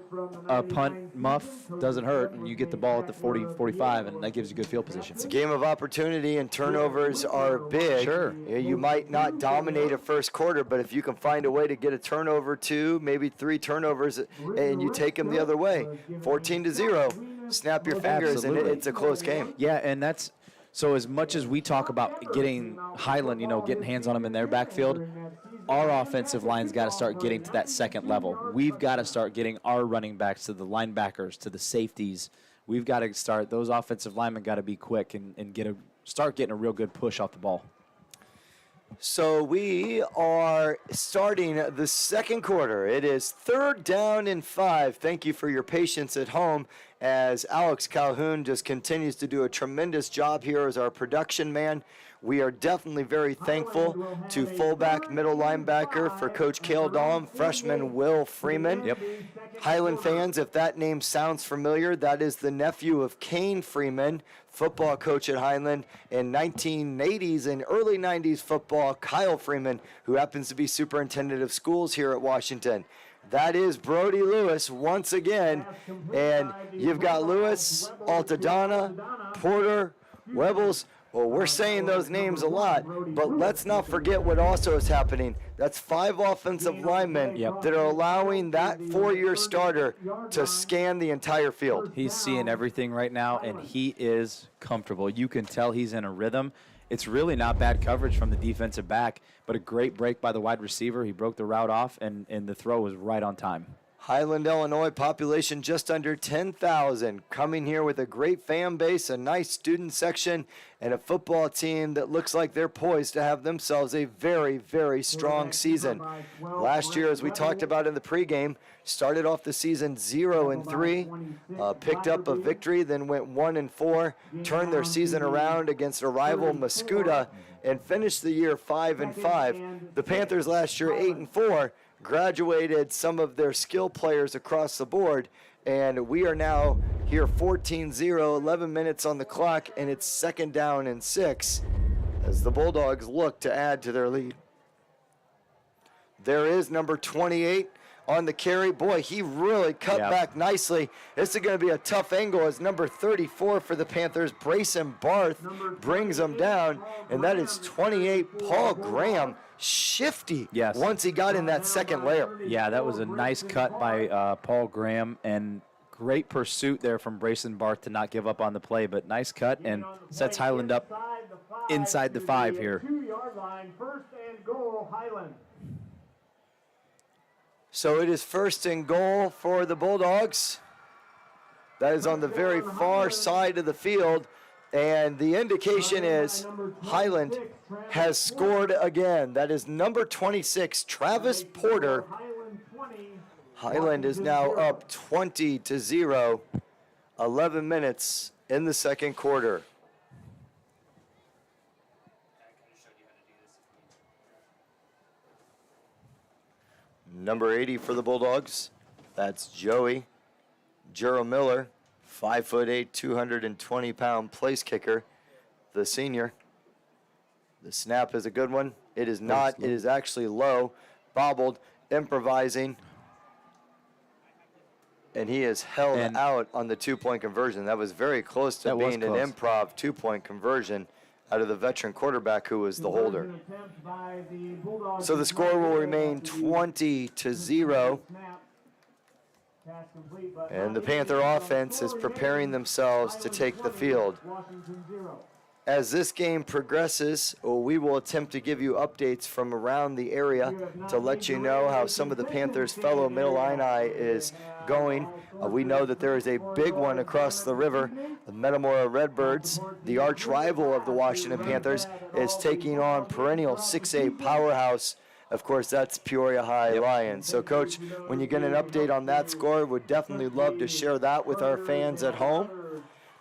punt muff doesn't hurt, and you get the ball at the 40, 45, and that gives you good field position. It's a game of opportunity, and turnovers are big. Sure. You might not dominate a first quarter, but if you can find a way to get a turnover, 2, maybe 3 turnovers, and you take them the other way, 14-0, snap your fingers, Absolutely. and it's a close game. Yeah, and that's so as much as we talk about getting Highland, getting hands on them in their backfield, our offensive line's got to start getting to that 2nd level. We've got to start getting our running backs to the linebackers, to the safeties. We've got to start, those offensive linemen got to be quick and start getting a real good push off the ball. So we are starting the 2nd quarter. It is 3rd down and 5. Thank you for your patience at home as Alex Calhoun just continues to do a tremendous job here as our production man. We are definitely very thankful to fullback, middle linebacker for Coach Cale Dahlem, freshman Will Freeman. Yep. Highland fans, if that name sounds familiar, that is the nephew of Kane Freeman, football coach at Highland, and 1980s and early 90s football, Kyle Freeman, who happens to be superintendent of schools here at Washington. That is Brody Lewis once again, and you've got Lewis, Altadonna, Porter, Webbles. Well, we're saying those names a lot, but let's not forget what also is happening. That's 5 offensive linemen that are allowing that 4-year starter to scan the entire field. He's seeing everything right now, and he is comfortable. You can tell he's in a rhythm. It's really not bad coverage from the defensive back, but a great break by the wide receiver. He broke the route off, and the throw was right on time. Highland, Illinois, population just under 10,000, coming here with a great fan base, a nice student section, and a football team that looks like they're poised to have themselves a very, very strong season. Last year, as we talked about in the pregame, started off the season 0-3, picked up a victory, then went 1-4, turned their season around against a rival, Mascoutah, and finished the year 5-5. The Panthers last year 8-4. Graduated some of their skill players across the board, and we are now here 14-0, 11 minutes on the clock, and it's 2nd down and 6. as the Bulldogs look to add to their lead. There is number 28 on the carry. Boy, he really cut back nicely. This is going to be a tough angle as number 34 for the Panthers, Brayson Barth, brings him down, and that is 28, Paul Graham. Shifty once he got in that second layer. Yeah, that was a nice cut by Paul Graham, and great pursuit there from Brayson Barth to not give up on the play, but nice cut and sets Highland up inside the 5 here. 2-yard line, first and goal, Highland. So it is first and goal for the Bulldogs. That is on the very far side of the field. And the indication is Highland has scored again. That is number 26, Travis Porter. Highland is now up 20-0, 11 minutes in the second quarter. Number 80 for the Bulldogs, that's Joey Jero Miller, 5'8", 220-pound place kicker, the senior. The snap is a good one. It is not. It is actually low, bobbled, improvising, and he is held out on the 2-point conversion. That was very close to being an improv 2-point conversion out of the veteran quarterback who was the holder. So the score will remain 20-0. And the Panther offense is preparing themselves to take the field. As this game progresses, we will attempt to give you updates from around the area to let you know how some of the Panthers' fellow Middle Illini is going. We know that there is a big one across the river. The Metamora Redbirds, the arch rival of the Washington Panthers, is taking on perennial 6A powerhouse. Of course, that's Peoria High Lions. So, Coach, when you get an update on that score, would definitely love to share that with our fans at home.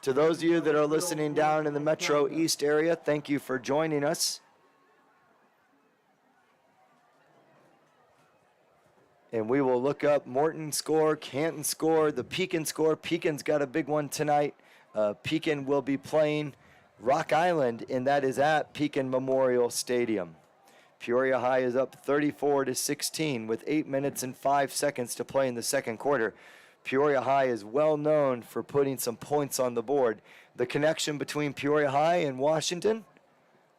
To those of you that are listening down in the Metro East area, thank you for joining us. And we will look up Morton score, Canton score, the Pekin score. Pekin's got a big one tonight. Pekin will be playing Rock Island, and that is at Pekin Memorial Stadium. Peoria High is up 34-16 with 8 minutes and 5 seconds to play in the second quarter. Peoria High is well known for putting some points on the board. The connection between Peoria High and Washington,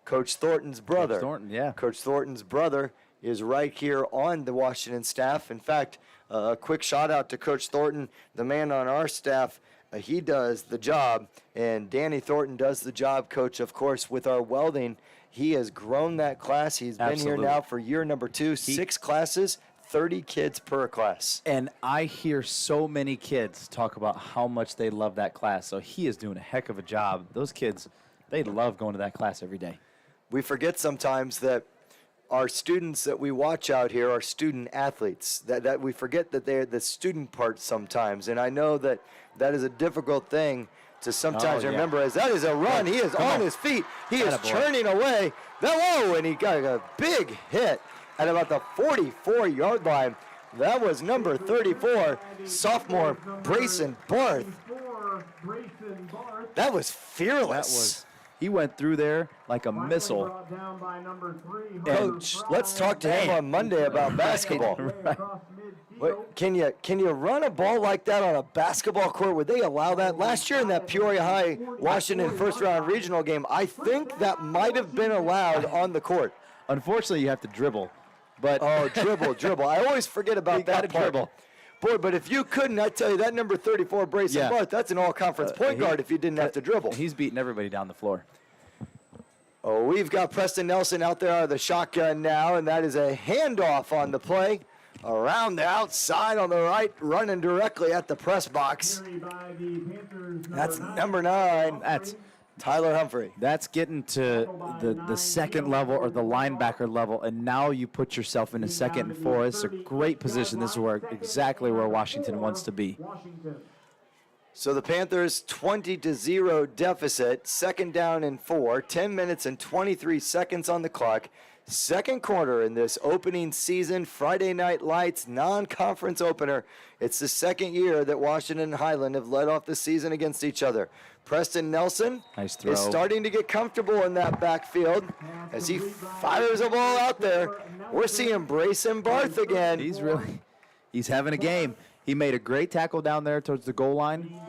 Coach Thornton's brother. Coach Thornton, yeah. Coach Thornton's brother is right here on the Washington staff. In fact, a quick shout out to Coach Thornton, the man on our staff. He does the job, and Danny Thornton does the job, Coach, of course, with our welding. He has grown that class. He's been here now for year number 2, 6 classes, 30 kids per class. And I hear so many kids talk about how much they love that class. So he is doing a heck of a job. Those kids, they love going to that class every day. We forget sometimes that our students that we watch out here are student athletes, that we forget that they're the student part sometimes. And I know that that is a difficult thing to sometimes remember, as that is a run. He is on his feet. He is churning away. And he got a big hit at about the 44-yard line. That was number 34, sophomore Brayson Barth. That was fearless. He went through there like a missile. Coach, let's talk to him on Monday about basketball. What, can you run a ball like that on a basketball court? Would they allow that? Last year in that Peoria High Washington first-round regional game, I think that might have been allowed on the court. Unfortunately, you have to dribble. But dribble. I always forget about that part. Dribble. Boy, but if you couldn't, I tell you, that number 34, Brayson Barth, that's an all-conference point guard if you didn't have to dribble. He's beating everybody down the floor. Oh, we've got Preston Nelson out there out of the shotgun now, and that is a handoff on the play. Around the outside on the right, running directly at the press box. That's number 9. That's Tyler Humphrey. That's getting to the second level or the linebacker level, and now you put yourself in a 2nd and 4. It's a great position. This is exactly where Washington wants to be. So the Panthers 20-0 deficit, 2nd down and 4, 10 minutes and 23 seconds on the clock. second quarter in this opening season Friday Night Lights non-conference opener. It's the second year that Washington and Highland have led off the season against each other. Preston Nelson Nice throw. is starting to get comfortable in that backfield as he fires a ball out there. We're seeing Brayson Barth again. He's having a game. He made a great tackle down there towards the goal line.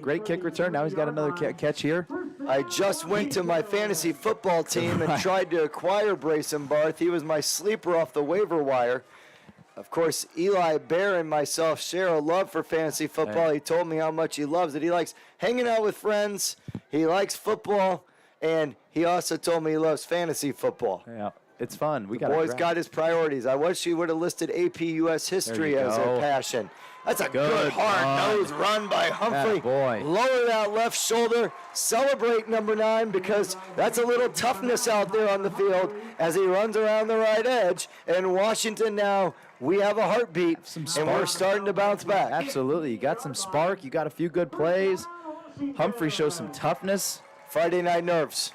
Great kick return. Now he's got another catch here. I just went to my fantasy football team and tried to acquire Brayson Barth. He was my sleeper off the waiver wire. Of course, Eli Bear and myself share a love for fantasy football. He told me how much he loves it. He likes hanging out with friends. He likes football. And he also told me he loves fantasy football. Yeah, it's fun. The boy's got his priorities. I wish he would have listed AP US history as a passion. That's a good hard nose run by Humphrey. Boy. Lower that left shoulder. Celebrate number 9 because that's a little toughness out there on the field as he runs around the right edge. And Washington now, we have a heartbeat, and we're starting to bounce back. Absolutely. You got some spark. You got a few good plays. Humphrey shows some toughness. Friday night nerves.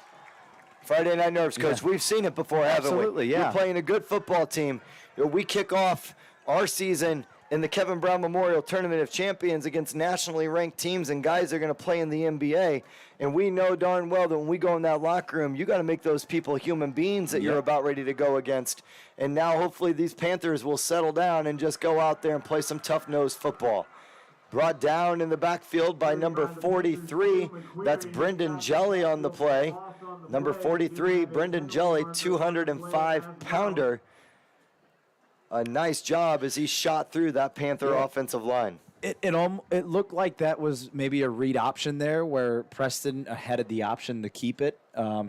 Friday night nerves, Coach. Yeah. We've seen it before, haven't we? Absolutely, yeah. We're playing a good football team. We kick off our season in the Kevin Brown Memorial Tournament of Champions against nationally ranked teams and guys that are going to play in the NBA. And we know darn well that when we go in that locker room, you got to make those people human beings that you're about ready to go against. And now hopefully these Panthers will settle down and just go out there and play some tough-nosed football. Brought down in the backfield by number 43. That's Brendan Jelly on the play. Number 43, Brendan Jelly, 205-pounder. A nice job as he shot through that Panther offensive line. It looked like that was maybe a read option there where Preston had the option to keep it.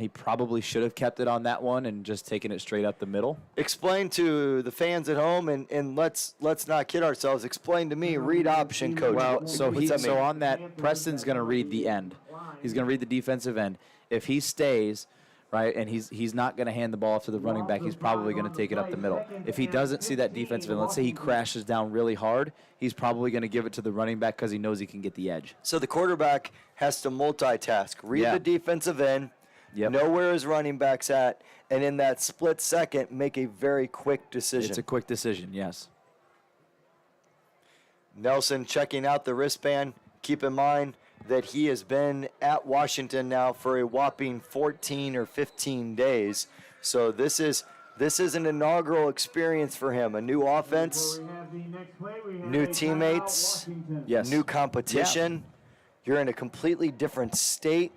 He probably should have kept it on that one and just taken it straight up the middle. Explain to the fans at home, and let's not kid ourselves. Explain to me read option, Coach. Well, so What's that mean? on that, Preston's going to read the end. He's going to read the defensive end. If he stays, right, and he's not going to hand the ball off to the running back, he's probably going to take it up the middle. If he doesn't see that defensive end, let's say he crashes down really hard, he's probably going to give it to the running back because he knows he can get the edge. So the quarterback has to multitask, read the defensive end, know where his running back's at, and in that split second, make a very quick decision. It's a quick decision, yes. Nelson checking out the wristband. Keep in mind that he has been at Washington now for a whopping 14 or 15 days. So this is an inaugural experience for him. A new offense, new teammates, new competition. You're in a completely different state.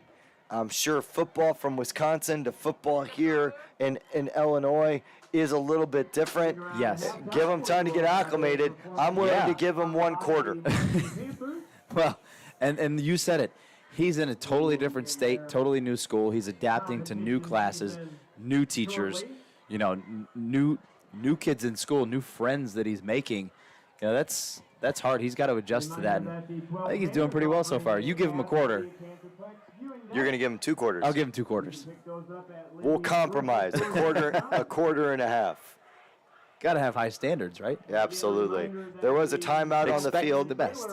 I'm sure football from Wisconsin to football here in Illinois is a little bit different. Yes. Give him time to get acclimated. I'm willing to give him 1 quarter. Well, and you said it. He's in a totally different state, totally new school. He's adapting to new classes, new teachers, new kids in school, new friends that he's making. That's hard. He's got to adjust to that. And I think he's doing pretty well so far. You give him a quarter. You're going to give him 2 quarters. I'll give him 2 quarters. We'll compromise. A quarter and a half. Got to have high standards, right? Absolutely. There was a timeout on the field. The best.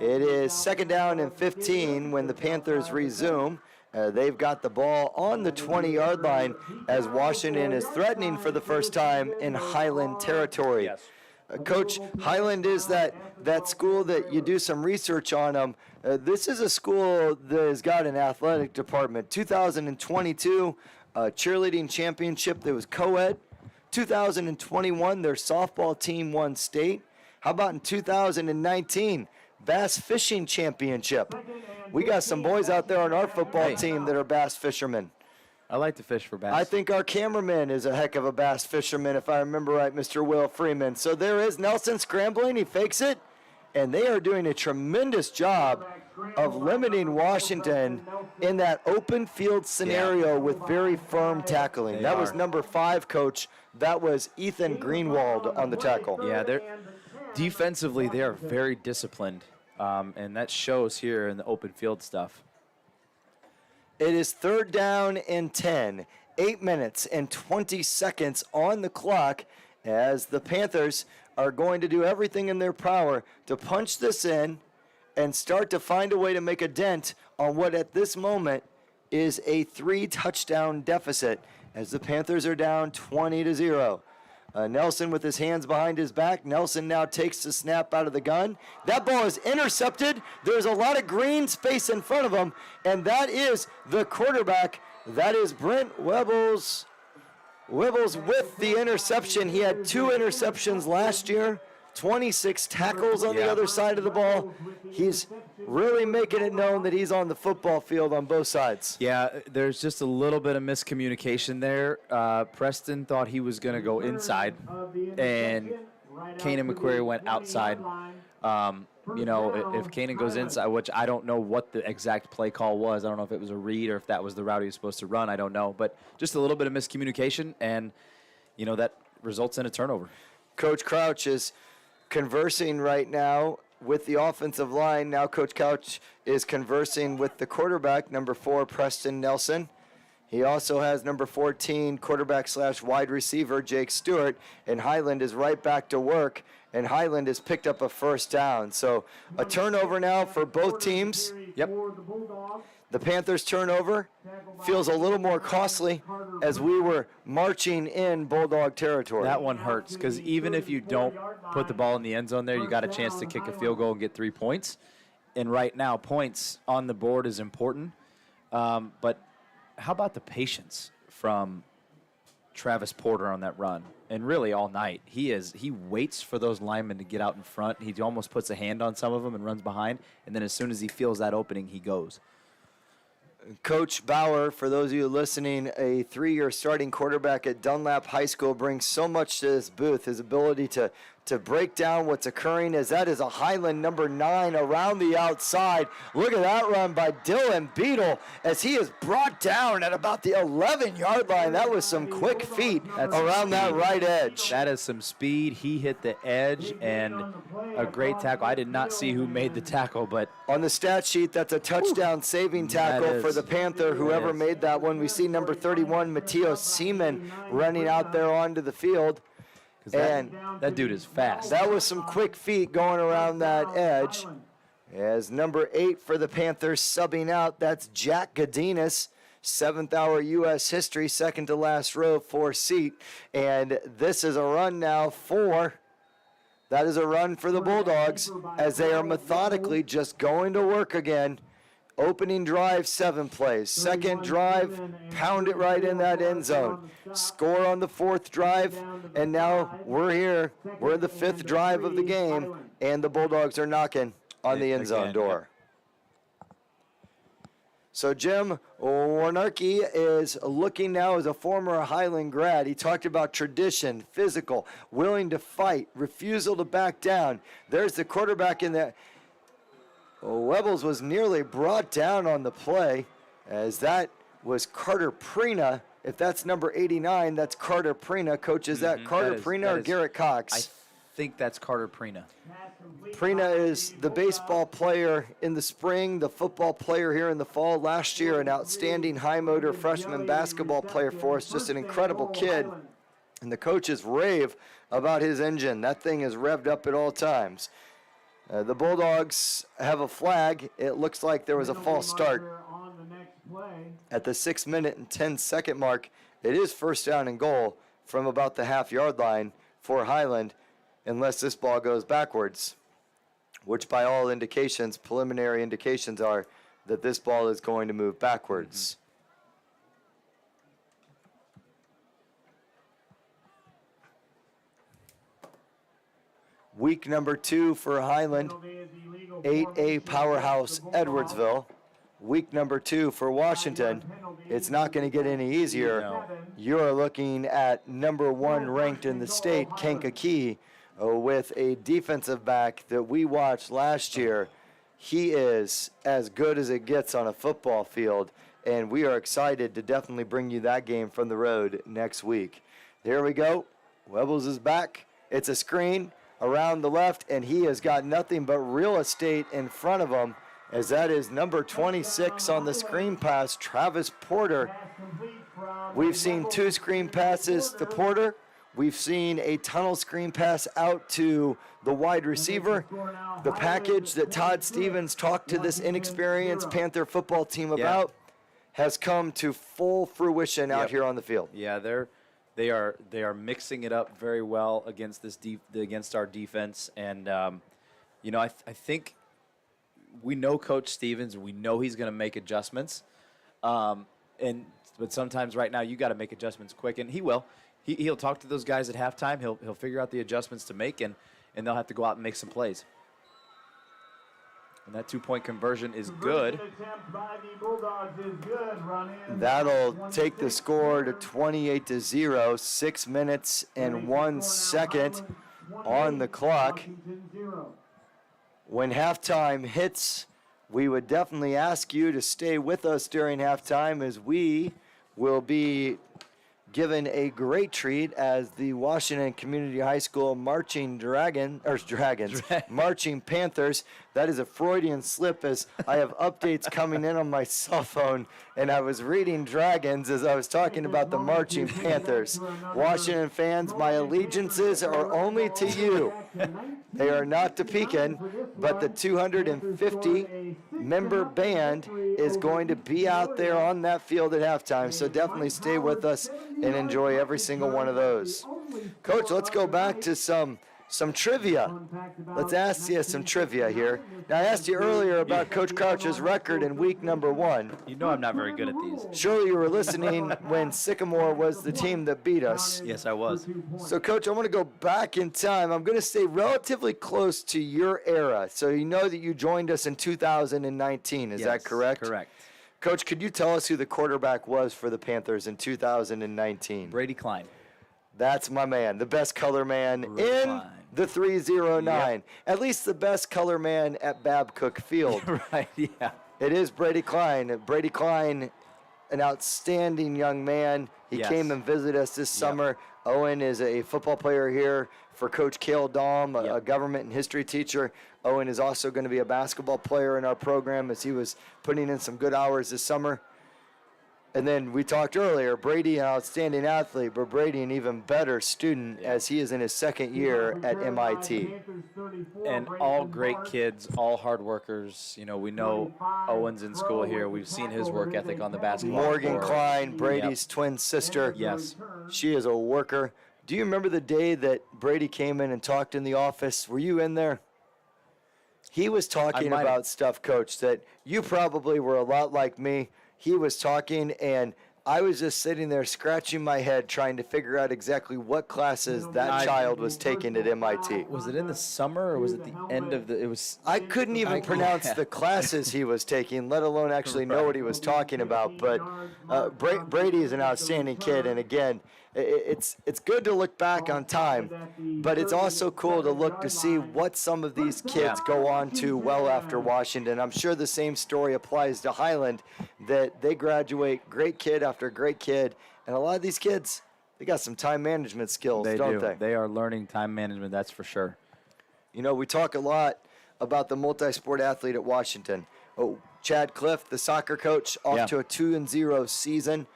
It is 2nd down and 15 when the Panthers resume. They've got the ball on the 20-yard line as Washington is threatening for the first time in Highland territory. Yes. Coach, Highland is that school that you do some research on them. This is a school that has got an athletic department. 2022 cheerleading championship that was co-ed. 2021, their softball team won state. How about in 2019, bass fishing championship? We got some boys out there on our football team that are bass fishermen. I like to fish for bass. I think our cameraman is a heck of a bass fisherman, if I remember right, Mr. Will Freeman. So there is Nelson scrambling. He fakes it, and they are doing a tremendous job of limiting Washington in that open field scenario with very firm tackling. That was number 5, Coach. That was Ethan Greenwald on the tackle. Yeah, defensively, they are very disciplined, and that shows here in the open field stuff. It is 3rd down and 10. 8 minutes and 20 seconds on the clock as the Panthers are going to do everything in their power to punch this in and start to find a way to make a dent on what at this moment is a 3-touchdown deficit as the Panthers are down 20-0. Nelson with his hands behind his back. Nelson now takes the snap out of the gun. That ball is intercepted. There's a lot of green space in front of him, and that is the quarterback. That is Brent Webbles. Webbles with the interception. He had 2 interceptions last year, 26 tackles on the other side of the ball. He's really making it known that he's on the football field on both sides. Yeah, there's just a little bit of miscommunication there. Preston thought he was going to go inside, and Kanan McQuarrie went outside. If Kanan goes inside, which I don't know what the exact play call was. I don't know if it was a read or if that was the route he was supposed to run. I don't know. But just a little bit of miscommunication, and, that results in a turnover. Coach Crouch is conversing right now with the offensive line. Now Coach Couch is conversing with the quarterback, number 4, Preston Nelson. He also has number 14, quarterback/wide receiver, Jake Stewart. And Highland is right back to work, and Highland has picked up a first down. So a turnover now for both teams. Yep. The Panthers' turnover feels a little more costly as we were marching in Bulldog territory. That one hurts because even if you don't put the ball in the end zone there, you got a chance to kick a field goal and get 3 points. And right now, points on the board is important. But how about the patience from Travis Porter on that run? And really all night, he waits for those linemen to get out in front. He almost puts a hand on some of them and runs behind. And then as soon as he feels that opening, he goes. Coach Bauer, for those of you listening, a 3-year starting quarterback at Dunlap High School, brings so much to this booth. His ability to break down what's occurring, as that is a Highland number 9 around the outside. Look at that run by Dylan Beadle as he is brought down at about the 11-yard line. That was some quick feet around that right edge. That is some speed. He hit the edge and a great tackle. I did not see who made the tackle, but on the stat sheet, that's a touchdown saving tackle for the Panther, whoever made that one. We see number 31, Matteo Seaman, running out there onto the field. And that dude is fast. That was some quick feet going around that edge. As number 8 for the Panthers subbing out, that's Jack Godinez, 7th hour U.S. history, second to last row, 4 seat. And this is a run now that is a run for the Bulldogs as they are methodically just going to work again. Opening drive, 7 plays. Second drive, pound it right in that end zone. Score on the 4th drive, and now we're here. We're in the 5th drive of the game, and the Bulldogs are knocking on the end zone door. So Jim Warnarki is looking now as a former Highland grad. He talked about tradition, physical, willing to fight, refusal to back down. There's the quarterback in there. Webbles was nearly brought down on the play, as that was Carter Prina. If that's number 89, that's Carter Prina. Coach, is that Carter Prina or Garrett Cox? I think that's Carter Prina. Prina is the baseball player in the spring, the football player here in the fall. Last year, an outstanding high-motor freshman basketball player for us. Just an incredible kid. And the coaches rave about his engine. That thing is revved up at all times. The Bulldogs have a flag. It looks like there was a false start. At the 6-minute and 10-second mark, it is first down and goal from about the half-yard line for Highland, unless this ball goes backwards, which by all indications, preliminary indications are that this ball is going to move backwards. Week number 2 for Highland, 8A powerhouse Edwardsville. Week number 2 for Washington. It's not going to get any easier. No. You're looking at number 1 ranked in the state, Kankakee, with a defensive back that we watched last year. He is as good as it gets on a football field, and we are excited to definitely bring you that game from the road next week. Here we go. Webbles is back. It's a screen around the left, and he has got nothing but real estate in front of him, as that is number 26 on the screen pass, Travis Porter. We've seen 2 screen passes to Porter. We've seen a tunnel screen pass out to the wide receiver. The package that Todd Stevens talked to this inexperienced Panther football team about has come to full fruition out Yep. here on the field. Yeah, they are mixing it up very well against against our defense, and I think we know Coach Stevens, and we know he's going to make adjustments, but sometimes right now you got to make adjustments quick, and he will. He'll talk to those guys at halftime. He'll figure out the adjustments to make, and they'll have to go out and make some plays. And that 2-point conversion is good. Attempt by the Bulldogs is good. Run in. That'll take the score to 28-0. 6 minutes and 1 second on the clock. Washington 0. When halftime hits, we would definitely ask you to stay with us during halftime, as we will be given a great treat as the Washington Community High School Marching Marching Panthers. That is a Freudian slip, as I have updates coming in on my cell phone, and I was reading Dragons as I was talking about the Marching Panthers. Washington fans, my allegiances are only to you. They are not to Pekin, but the 250-member band is going to be out there on that field at halftime, so definitely stay with us and enjoy every single one of those. Coach, let's go back to some trivia. Let's ask you some trivia here. Now, I asked you earlier about Coach Crouch's record in week number 1. You know I'm not very good at these. Surely you were listening when Sycamore was the team that beat us. Yes, I was. So, Coach, I'm going to go back in time. I'm going to stay relatively close to your era. So you know that you joined us in 2019. Is that correct? Correct. Coach, could you tell us who the quarterback was for the Panthers in 2019? Brady Klein. That's my man, the best color man Brady in Klein. the 309. Yep. At least the best color man at Babcock Field. Right, yeah. It is Brady Klein. Brady Klein, an outstanding young man. He Yes. came and visited us this summer. Owen is a football player here for Coach Cale Dahm, a government and history teacher. Owen is also going to be a basketball player in our program, as he was putting in some good hours this summer. And then we talked earlier, Brady, an outstanding athlete, but Brady, an even better student, as he is in his second year at MIT. And all great kids, all hard workers. You know, we know Owen's in school here. We've seen his work ethic on the basketball Morgan court. Klein, Brady's twin sister. Yes. She is a worker. Do you remember the day that Brady came in and talked in the office? Were you in there? He was talking might have. about stuff, Coach, that you probably were a lot like me. He was talking, and I was just sitting there scratching my head trying to figure out exactly what classes that child was taking at MIT. Was it in the summer or was it the end of the? It was. I couldn't even pronounce the classes he was taking, let alone actually know what he was talking about. But Brady is an outstanding kid, and again, it's good to look back on time, but it's also cool to look to see what some of these kids go on to well after Washington. I'm sure the same story applies to Highland, that they graduate great kid after great kid, and a lot of these kids, they got some time management skills, don't they? They are learning time management, that's for sure. You know, we talk a lot about the multi-sport athlete at Washington. Oh, Chad Cliff, the soccer coach, off to a 2-0 season.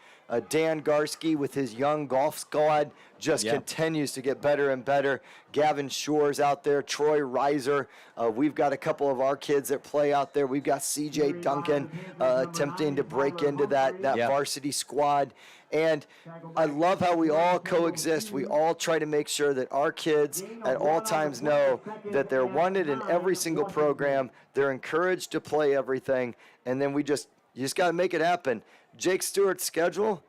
Dan Garski with his young golf squad just continues to get better and better. Gavin Shore's out there, Troy Reiser. We've got a couple of our kids that play out there. We've got CJ Duncan attempting to break into that varsity squad. And I love how we all coexist. We all try to make sure that our kids at all times know that they're wanted in every single program. They're encouraged to play everything. And then you just got to make it happen. Jake Stewart's schedule,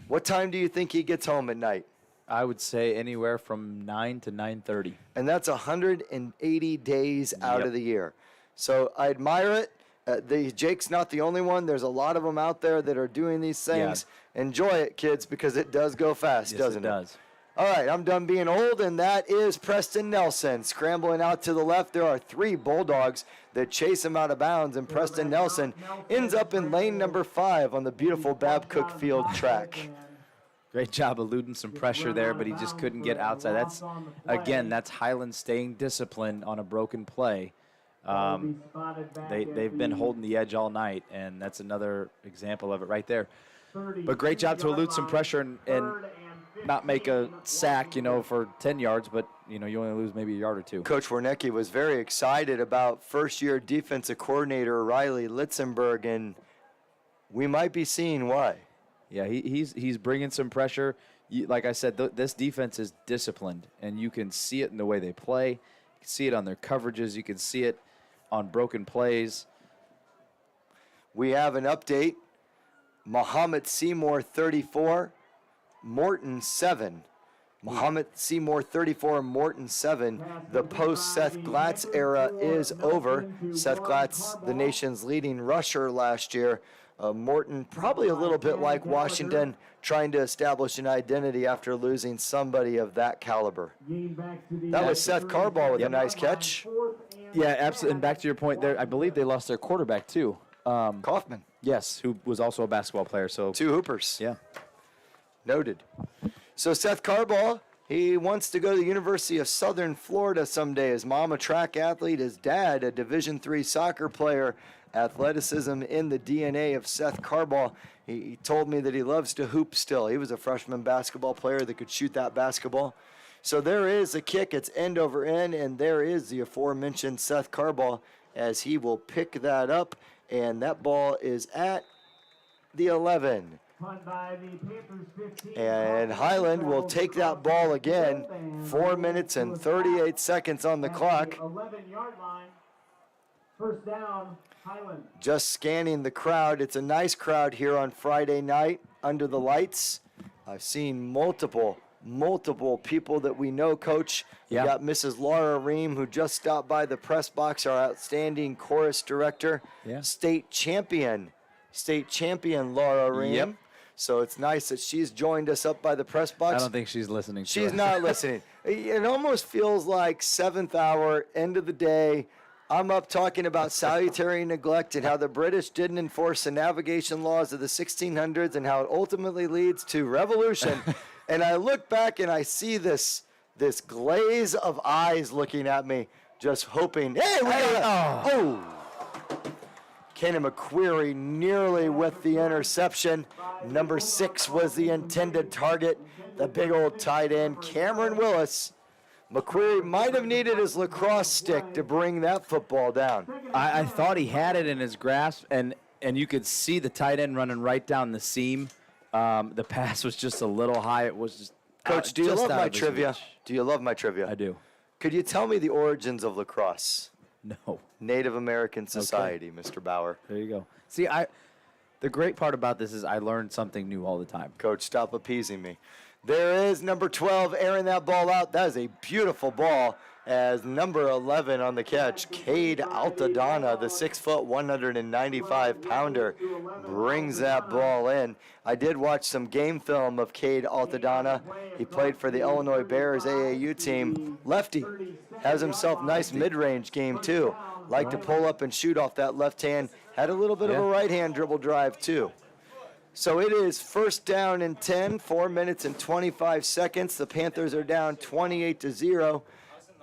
what time do you think he gets home at night? I would say anywhere from 9 to 9:30. And that's 180 days out of the year. So I admire it. Jake's not the only one. There's a lot of them out there that are doing these things. Enjoy it, kids, because it does go fast, doesn't it? It does. All right, I'm done being old, and that is Preston Nelson. Scrambling out to the left, there are 3 Bulldogs that chase him out of bounds, and Preston Nelson ends up in lane number 5 on the beautiful Babcock Field track. Great job eluding some pressure there, but he just couldn't get outside. That's Highland staying disciplined on a broken play. They've been holding the edge all night, and that's another example of it right there. But great job to elude some pressure and not make a sack, for 10 yards, but, you only lose maybe a yard or 2. Coach Warnecki was very excited about first-year defensive coordinator Riley Litzenberg, and we might be seeing why. Yeah, he's bringing some pressure. Like I said, this defense is disciplined, and you can see it in the way they play. You can see it on their coverages. You can see it on broken plays. We have an update. Muhammad Seymour, 34, Morton, 7. Muhammad Seymour, 34, Morton, 7. The post-Seth Glatz era is over. Seth Glatz, the nation's leading rusher last year. Morton, probably a little bit like Washington, trying to establish an identity after losing somebody of that caliber. That was Seth Carball with a nice catch. Yeah, absolutely. And back to your point there, I believe they lost their quarterback too. Kaufman. Yes, who was also a basketball player. So 2 hoopers. yeah. Noted. So Seth Carball, he wants to go to the University of Southern Florida someday. His mom, a track athlete. His dad, a Division III soccer player. Athleticism in the DNA of Seth Carball. He told me that he loves to hoop still. He was a freshman basketball player that could shoot that basketball. So there is a kick. It's end over end, and there is the aforementioned Seth Carball as he will pick that up, and that ball is at the 11. And Highland will take that ball again. 4 minutes and 38 seconds on the clock. 11-yard line. First down, Highland. Just scanning the crowd. It's a nice crowd here on Friday night under the lights. I've seen multiple people that we know, Coach. Yeah. We got Mrs. Laura Ream, who just stopped by the press box, our outstanding chorus director. Yeah. State champion Laura Ream. Yep. So it's nice that she's joined us up by the press box. I don't think she's listening to She's us. not listening. It almost feels like 7th hour, end of the day. I'm up talking about salutary neglect and how the British didn't enforce the navigation laws of the 1600s and how it ultimately leads to revolution. And I look back and I see this glaze of eyes looking at me, just hoping, hey, we got it. Oh. Kenny McQuarrie nearly with the interception. Number 6 was the intended target. The big old tight end, Cameron Willis. McQuarrie might have needed his lacrosse stick to bring that football down. I thought he had it in his grasp, and you could see the tight end running right down the seam. The pass was just a little high. It was just Coach, do you just love out my of his trivia? reach. Do you love my trivia? I do. Could you tell me the origins of lacrosse? No. Native American Society, Mr. Bauer. There you go. See, the great part about this is I learn something new all the time. Coach, stop appeasing me. There is number 12 airing that ball out. That is a beautiful ball as number 11 on the catch, Cade Altadonna, the 6-foot, 195-pounder, brings that ball in. I did watch some game film of Cade Altadonna. He played for the Illinois Bears AAU team. Lefty, has himself nice mid-range game too. Like to pull up and shoot off that left hand. Had a little bit of a right hand dribble drive too. So it is first down and 10, 4 minutes and 25 seconds. The Panthers are down 28-0.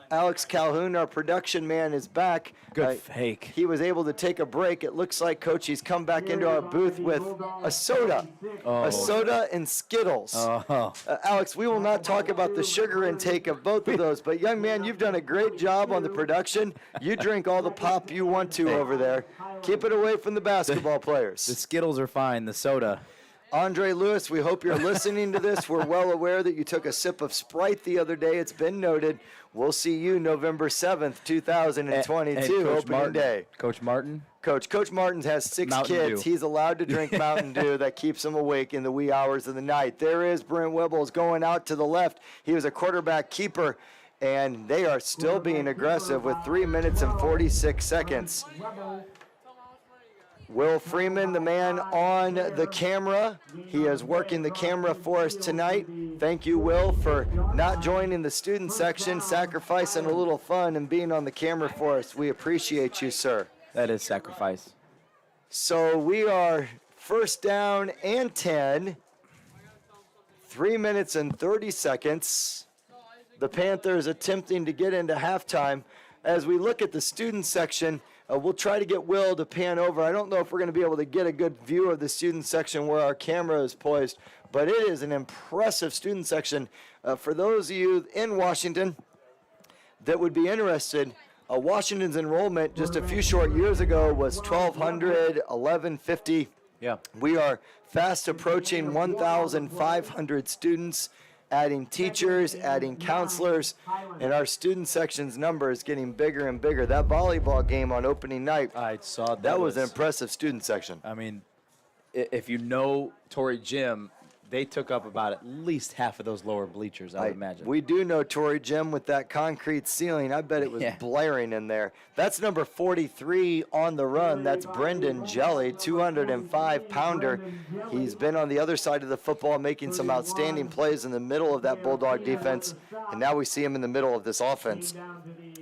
Alex Calhoun, our production man, is back. Good fake. He was able to take a break. It looks like, Coach, he's come back into our booth with a soda. A soda and Skittles. Alex, we will not talk about the sugar intake of both of those, but young man, you've done a great job on the production. You drink all the pop you want to over there. Keep it away from the basketball players. The Skittles are fine. The soda. Andre Lewis, we hope you're listening to this. We're well aware that you took a sip of Sprite the other day. It's been noted. We'll see you November 7th, 2022, Coach opening Martin. day. Coach Martin? Coach Martin has 6 Mountain kids. Dew. He's allowed to drink Mountain Dew. That keeps him awake in the wee hours of the night. There is Brent Wibbles going out to the left. He was a quarterback keeper, and they are still being aggressive with 3 minutes and 46 seconds. Will Freeman, the man on the camera. He is working the camera for us tonight. Thank you, Will, for not joining the student section, sacrificing a little fun and being on the camera for us. We appreciate you, sir. That is sacrifice. So we are first down and 10. 3 minutes and 30 seconds. The Panthers attempting to get into halftime. As we look at the student section, we'll try to get Will to pan over. I don't know if we're going to be able to get a good view of the student section where our camera is poised, but it is an impressive student section. For those of you in Washington that would be interested, Washington's enrollment just a few short years ago was 1,200, 1,150. Yeah. We are fast approaching 1,500 students, adding teachers, adding counselors, and our student section's number is getting bigger and bigger. That volleyball game on opening night, I saw that was an impressive student section. I mean, if you know Torrey Gym, they took up about at least half of those lower bleachers, I would imagine. We do know Torrey Gym with that concrete ceiling. I bet it was blaring in there. That's number 43 on the run. That's Brendan Jelly, 205-pounder. He's been on the other side of the football making some outstanding plays in the middle of that Bulldog defense, and now we see him in the middle of this offense.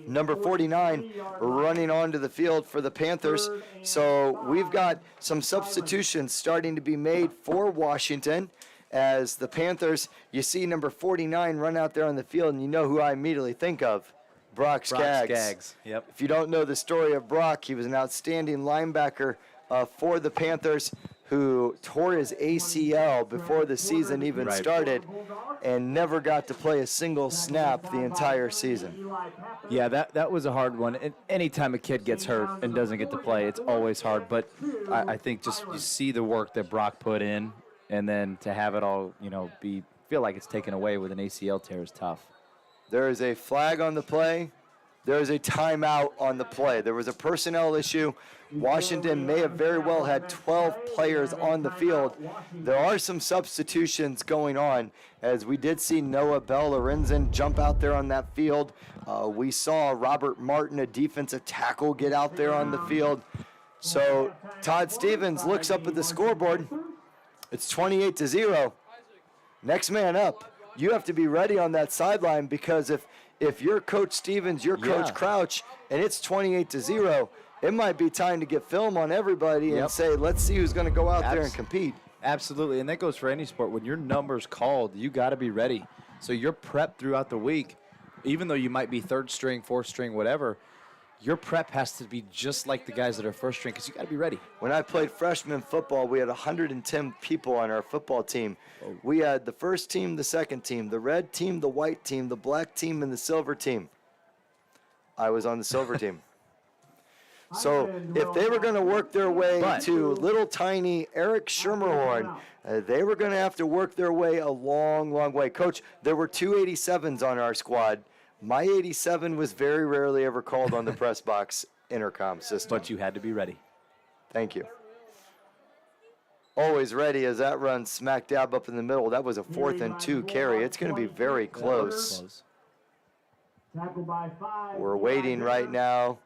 Number 49 running onto the field for the Panthers. So we've got some substitutions starting to be made for Washington. As the Panthers, you see number 49 run out there on the field, and you know who I immediately think of, Brock Skaggs. Yep. If you don't know the story of Brock, he was an outstanding linebacker for the Panthers who tore his ACL before the season even started and never got to play a single snap the entire season. Yeah, that was a hard one. And anytime a kid gets hurt and doesn't get to play, it's always hard. But I think just you see the work that Brock put in, and then to have it all, feel like it's taken away with an ACL tear is tough. There is a flag on the play. There is a timeout on the play. There was a personnel issue. Washington may have very well had 12 players on the field. There are some substitutions going on, as we did see Noah Bell-Lorenzen jump out there on that field. We saw Robert Martin, a defensive tackle, get out there on the field. So Todd Stevens looks up at the scoreboard. It's 28-0. Next man up. You have to be ready on that sideline, because if you're Coach Stevens, you're Coach Crouch, and it's 28-0, it might be time to get film on everybody and say, let's see who's going to go out there and compete. Absolutely, and that goes for any sport. When your number's called, you got to be ready. So you're prepped throughout the week, even though you might be third string, fourth string, whatever. Your prep has to be just like the guys that are first string, because you got to be ready. When I played freshman football, we had 110 people on our football team. We had the first team, the second team, the red team, the white team, the black team, and the silver team. I was on the silver team. So if they were going to work their way to little tiny Eric Schermerhorn, they were going to have to work their way a long, long way. Coach, there were 2 87s on our squad. My 87 was very rarely ever called on the press box intercom system. But you had to be ready. Thank you. Always ready as that runs smack dab up in the middle. That was a 4th and 2 carry. It's going to be very close. We're waiting right now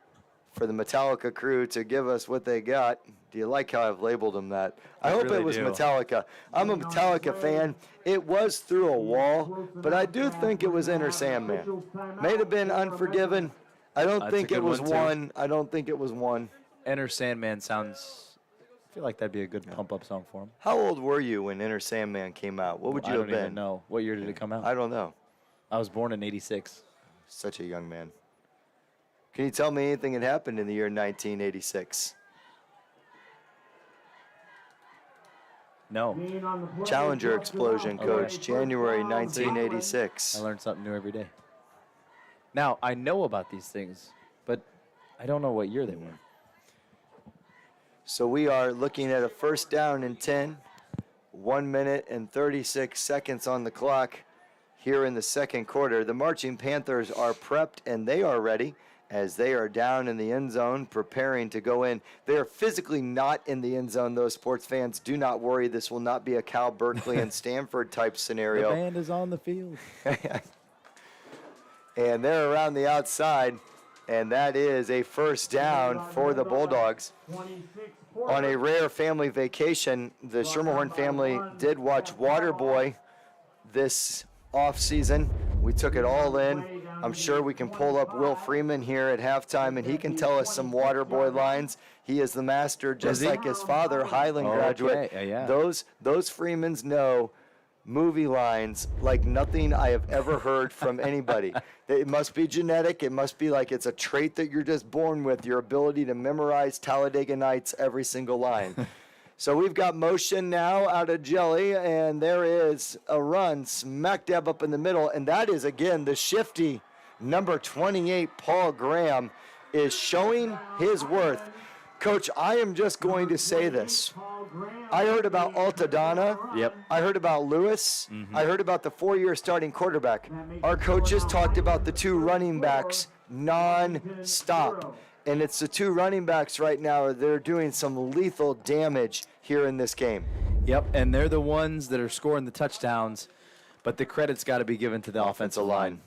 for the Metallica crew to give us what they got. Do you like how I've labeled them that? I hope it was Metallica. I'm a Metallica fan. It was Through a Wall, but I do think it was Enter Sandman. May have been Unforgiven. I don't think it was one. I don't think it was one. Enter Sandman sounds, I feel like that'd be a good pump-up song for him. How old were you when Enter Sandman came out? What would you have been? I don't even know. What year did it come out? I don't know. I was born in 86. Such a young man. Can you tell me anything that happened in the year 1986? No. Challenger explosion, Coach, January 1986. I learn something new every day. Now, I know about these things, but I don't know what year they were. So we are looking at a first down and 10, 1 minute and 36 seconds on the clock here in the second quarter. The Marching Panthers are prepped and they are ready, as they are down in the end zone preparing to go in. They are physically not in the end zone, though, sports fans. Do not worry. This will not be a Cal Berkeley and Stanford type scenario. The band is on the field. And they're around the outside, and that is a first down for the Bulldogs. On a rare family vacation, the Schermerhorn family did watch Waterboy this offseason. We took it all in. I'm sure we can pull up Will Freeman here at halftime, and he can tell us some Waterboy lines. He is the master, just like his father, Highland graduate. Yeah. Those Freemans know movie lines like nothing I have ever heard from anybody. It must be genetic. It must be like it's a trait that you're just born with, your ability to memorize Talladega Nights every single line. So we've got motion now out of Jelly, and there is a run smack dab up in the middle, and that is, again, the shifty number 28, Paul Graham, is showing his worth. Coach, I am just going to say this. I heard about Altadonna. Yep. I heard about Lewis. I heard about the 4-year starting quarterback. Our coaches talked about the 2 running backs non-stop. And it's the 2 running backs right now. They're doing some lethal damage here in this game. Yep, and they're the ones that are scoring the touchdowns, but the credit's got to be given to the offensive line.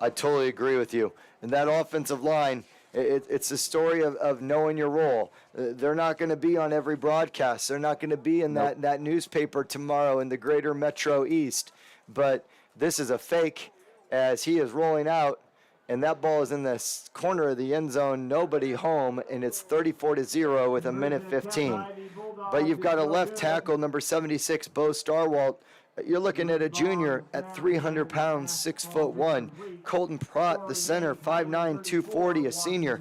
I totally agree with you. And that offensive line, it's a story of knowing your role. They're not going to be on every broadcast. They're not going to be in that newspaper tomorrow in the greater Metro East. But this is a fake as he is rolling out, and that ball is in the corner of the end zone, nobody home, and it's 34-0 with 1:15. But you've got a left tackle, number 76, Bo Starwalt. You're looking at a junior at 300 pounds, 6'1". Colton Pratt, the center, 5'9", 240, a senior.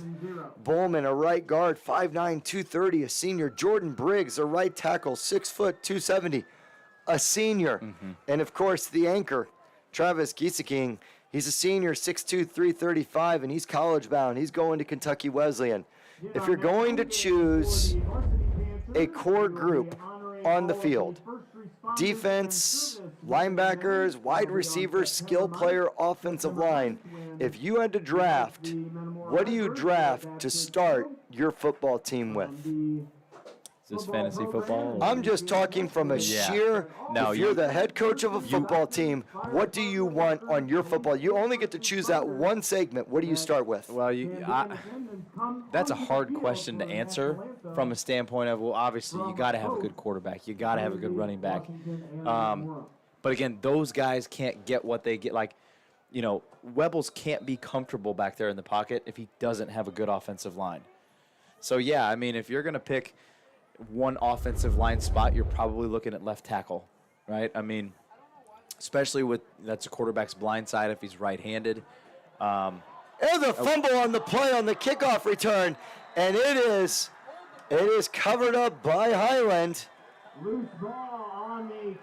Bowman, a right guard, 5'9", 230, a senior. Jordan Briggs, a right tackle, 6 foot, 270, a senior. And of course, the anchor, Travis Gieseking. He's a senior, 6'2", 335, and he's college bound. He's going to Kentucky Wesleyan. If you're going to choose a core group on the field, defense, linebackers, wide receivers, skill player, offensive line, if you had to draft, what do you draft to start your football team with? Is this fantasy football? I'm just talking from a sheer, No, if you're the head coach of a football team, what do you want on your football? You only get to choose that one segment. What do you start with? Well, that's a hard question to answer from a standpoint of, well, obviously you got to have a good quarterback. You got to have a good running back. But again, those guys can't get what they get. Like, Webbles can't be comfortable back there in the pocket if he doesn't have a good offensive line. So, yeah, I mean, if you're going to pick one offensive line spot, you're probably looking at left tackle, right? I mean, especially that's a quarterback's blind side if he's right-handed. And the fumble on the play on the kickoff return, and it is covered up by Highland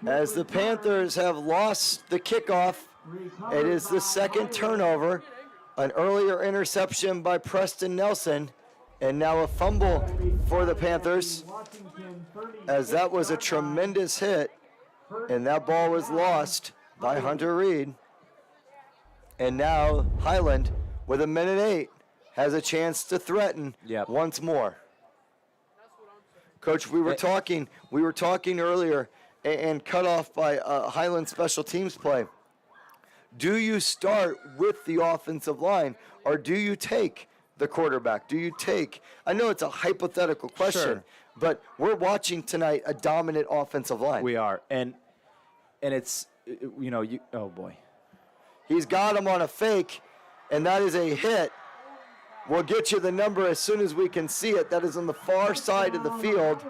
as the Panthers have lost the kickoff. It is the second turnover, an earlier interception by Preston Nelson, and now a fumble for the Panthers, as that was a tremendous hit, and that ball was lost by Hunter Reed. And now Highland, with 1:08, has a chance to threaten once more. Coach, we were talking earlier and cut off by Highland special teams play. Do you start with the offensive line, or do you take the quarterback? Do you take, I know it's a hypothetical question, but we're watching tonight a dominant offensive line. We are. And it's, oh boy. He's got him on a fake, and that is a hit. We'll get you the number as soon as we can see it. That is on the far side of the field.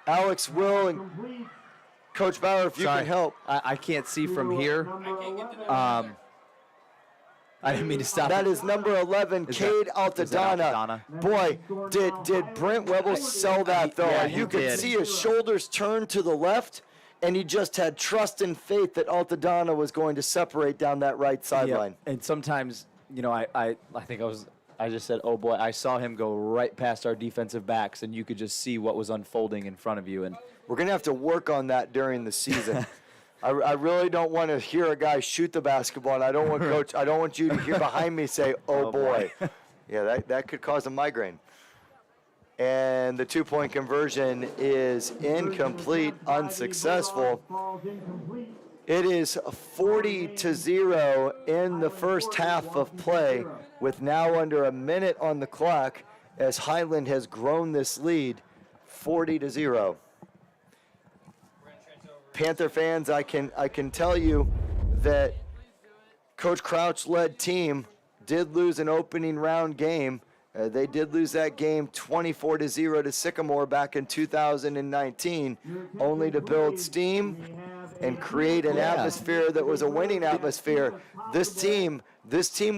Alex Will and Coach Bauer, if you can help. I can't see from here. I didn't mean to stop. That is number 11, Cade Altadonna. Boy, did Brent Webble sell that, though. Yeah, you could see his shoulders turn to the left, and he just had trust and faith that Altadonna was going to separate down that right sideline. Yeah. And sometimes, I think I just said, oh, boy, I saw him go right past our defensive backs, and you could just see what was unfolding in front of you. And we're going to have to work on that during the season. I really don't want to hear a guy shoot the basketball, and I don't want you to hear behind me say, oh boy. Yeah, that could cause a migraine. And the 2-point conversion is incomplete, unsuccessful. It is 40-0 in the first half of play, with now under a minute on the clock, as Highland has grown this lead 40-0. Panther fans, I can tell you that Coach Crouch-led team did lose an opening round game. They did lose that game 24-0 to Sycamore back in 2019, only to build steam and create an atmosphere that was a winning atmosphere. This team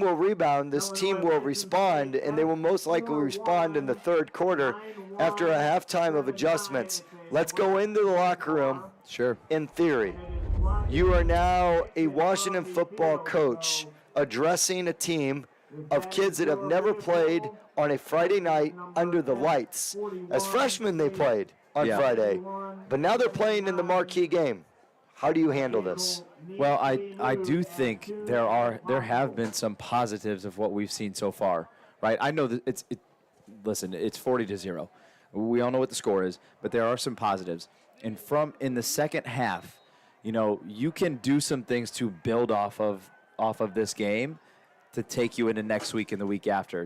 will rebound, this team will respond, and they will most likely respond in the third quarter after a halftime of adjustments. Let's go into the locker room. Sure. In theory, you are now a Washington football coach addressing a team of kids that have never played on a Friday night under the lights. As freshmen, they played on Friday, but now they're playing in the marquee game. How do you handle this? Well, I do think there have been some positives of what we've seen so far, right? I know that listen, it's 40-0. We all know what the score is, but there are some positives. And in the second half, you can do some things to build off of this game to take you into next week and the week after.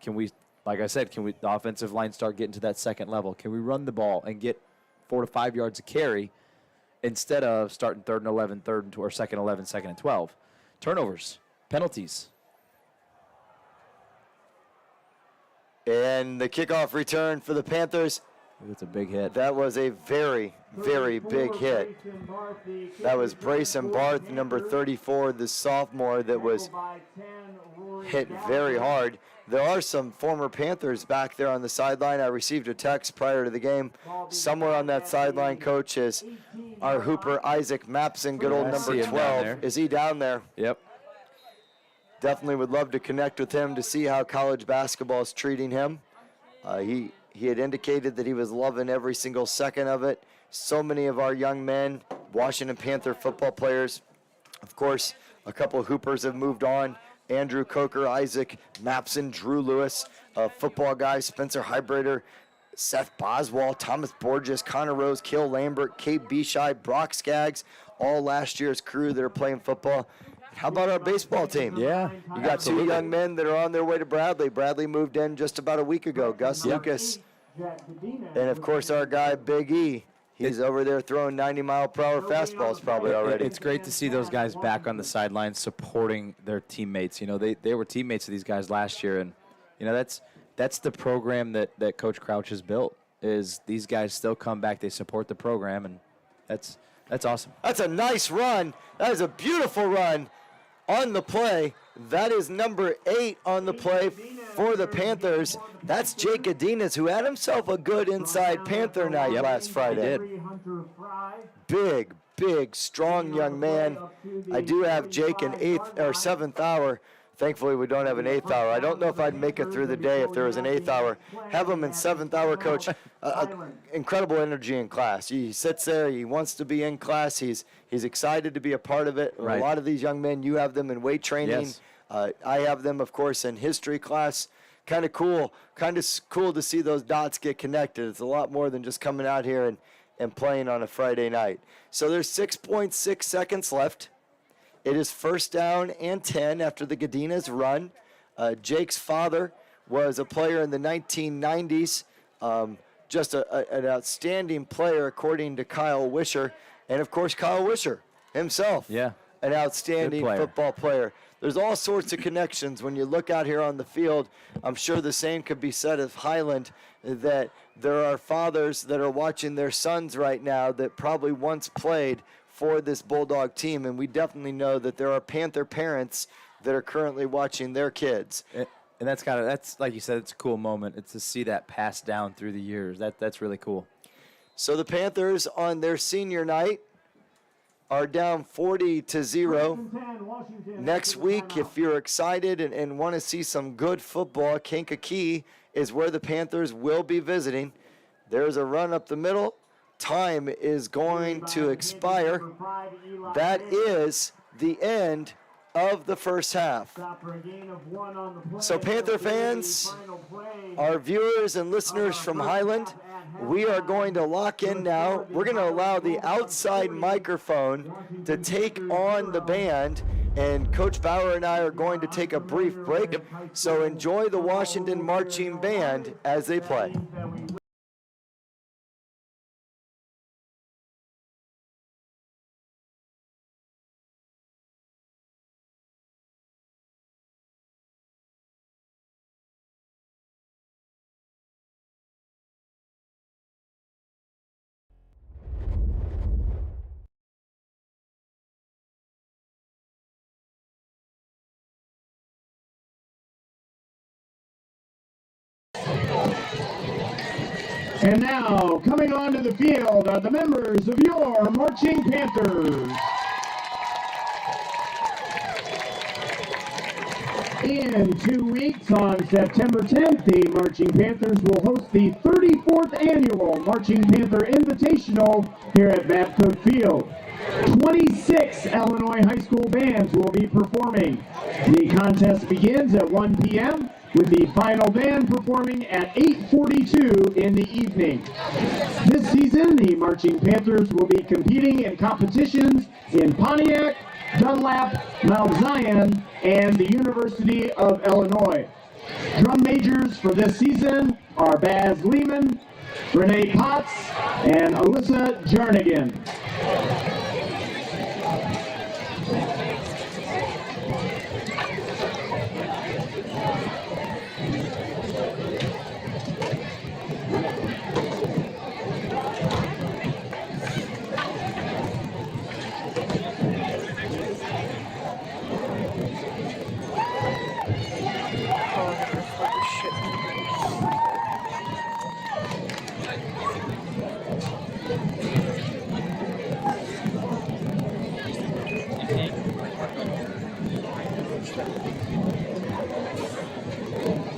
Can we, like I said, the offensive line start getting to that second level? Can we run the ball and get 4 to 5 yards of carry instead of starting 3rd and 11, or 2nd and 11, 2nd and 12? Turnovers, penalties. And the kickoff return for the Panthers. It's a big hit. That was a very, very big hit. That was Brayson Barth, number 34, the sophomore, that was hit very hard. There are some former Panthers back there on the sideline. I received a text prior to the game. Somewhere on that sideline, coach, is our hooper, Isaac Mapson, good old number 12. Is he down there? Yep. Definitely would love to connect with him to see how college basketball is treating him. He had indicated that he was loving every single second of it. So many of our young men, Washington Panther football players, of course, a couple of hoopers have moved on. Andrew Coker, Isaac Mapson, Drew Lewis, football guys, Spencer Hybrader, Seth Boswell, Thomas Borges, Connor Rose, Kill Lambert, Kate Bishai, Brock Skaggs, all last year's crew that are playing football. How about our baseball team? Yeah. You got two young men that are on their way to Bradley. Bradley moved in just about a week ago. Gus Lucas. And, of course, our guy, Big E. He's over there throwing 90-mile-per-hour fastballs probably already. It's great to see those guys back on the sidelines supporting their teammates. They were teammates of these guys last year, and, that's the program that Coach Crouch has built, is these guys still come back, they support the program, and that's awesome. That's a nice run. That is a beautiful run on the play. That is number 8 on the play for the Panthers. That's Jake Adenas, who had himself a good inside Panther night last Friday. Big, strong young man. I do have Jake in 8th or 7th hour. Thankfully, we don't have an 8th hour. I don't know if I'd make it through the day if there was an 8th hour. Have him in 7th hour, Coach. Incredible energy in class. He sits there. He wants to be in class. He's excited to be a part of it. Right. A lot of these young men, you have them in weight training. Yes. I have them, of course, in history class. Kind of cool to see those dots get connected. It's a lot more than just coming out here and playing on a Friday night. So there's 6.6 seconds left. It is 1st down and 10 after the Gadinas run. Jake's father was a player in the 1990s, just an outstanding player according to Kyle Wisher. And, of course, Kyle Wisher himself, an outstanding football player. There's all sorts of connections when you look out here on the field. I'm sure the same could be said of Highland, that there are fathers that are watching their sons right now that probably once played for this Bulldog team, and we definitely know that there are Panther parents that are currently watching their kids. And that's like you said, it's a cool moment. It's to see that passed down through the years. That's really cool. So the Panthers on their senior night are down 40-0. Next week, if you're excited and want to see some good football, Kankakee is where the Panthers will be visiting. There's a run up the middle. Time is going to expire. That is the end of the first half. So Panther fans, our viewers and listeners from Highland, we are going to lock in now. We're going to allow the outside microphone to take on the band, and Coach Bauer and I are going to take a brief break. So enjoy the Washington Marching Band as they play. And now, coming onto the field are the members of your Marching Panthers. In 2 weeks, on September 10th, the Marching Panthers will host the 34th annual Marching Panther Invitational here at Babcock Field. 26 Illinois high school bands will be performing. The contest begins at 1 p.m. with the final band performing at 8:42 in the evening. This season, the Marching Panthers will be competing in competitions in Pontiac, Dunlap, Mount Zion, and the University of Illinois. Drum majors for this season are Baz Lehman, Renee Potts, and Alyssa Jarnigan.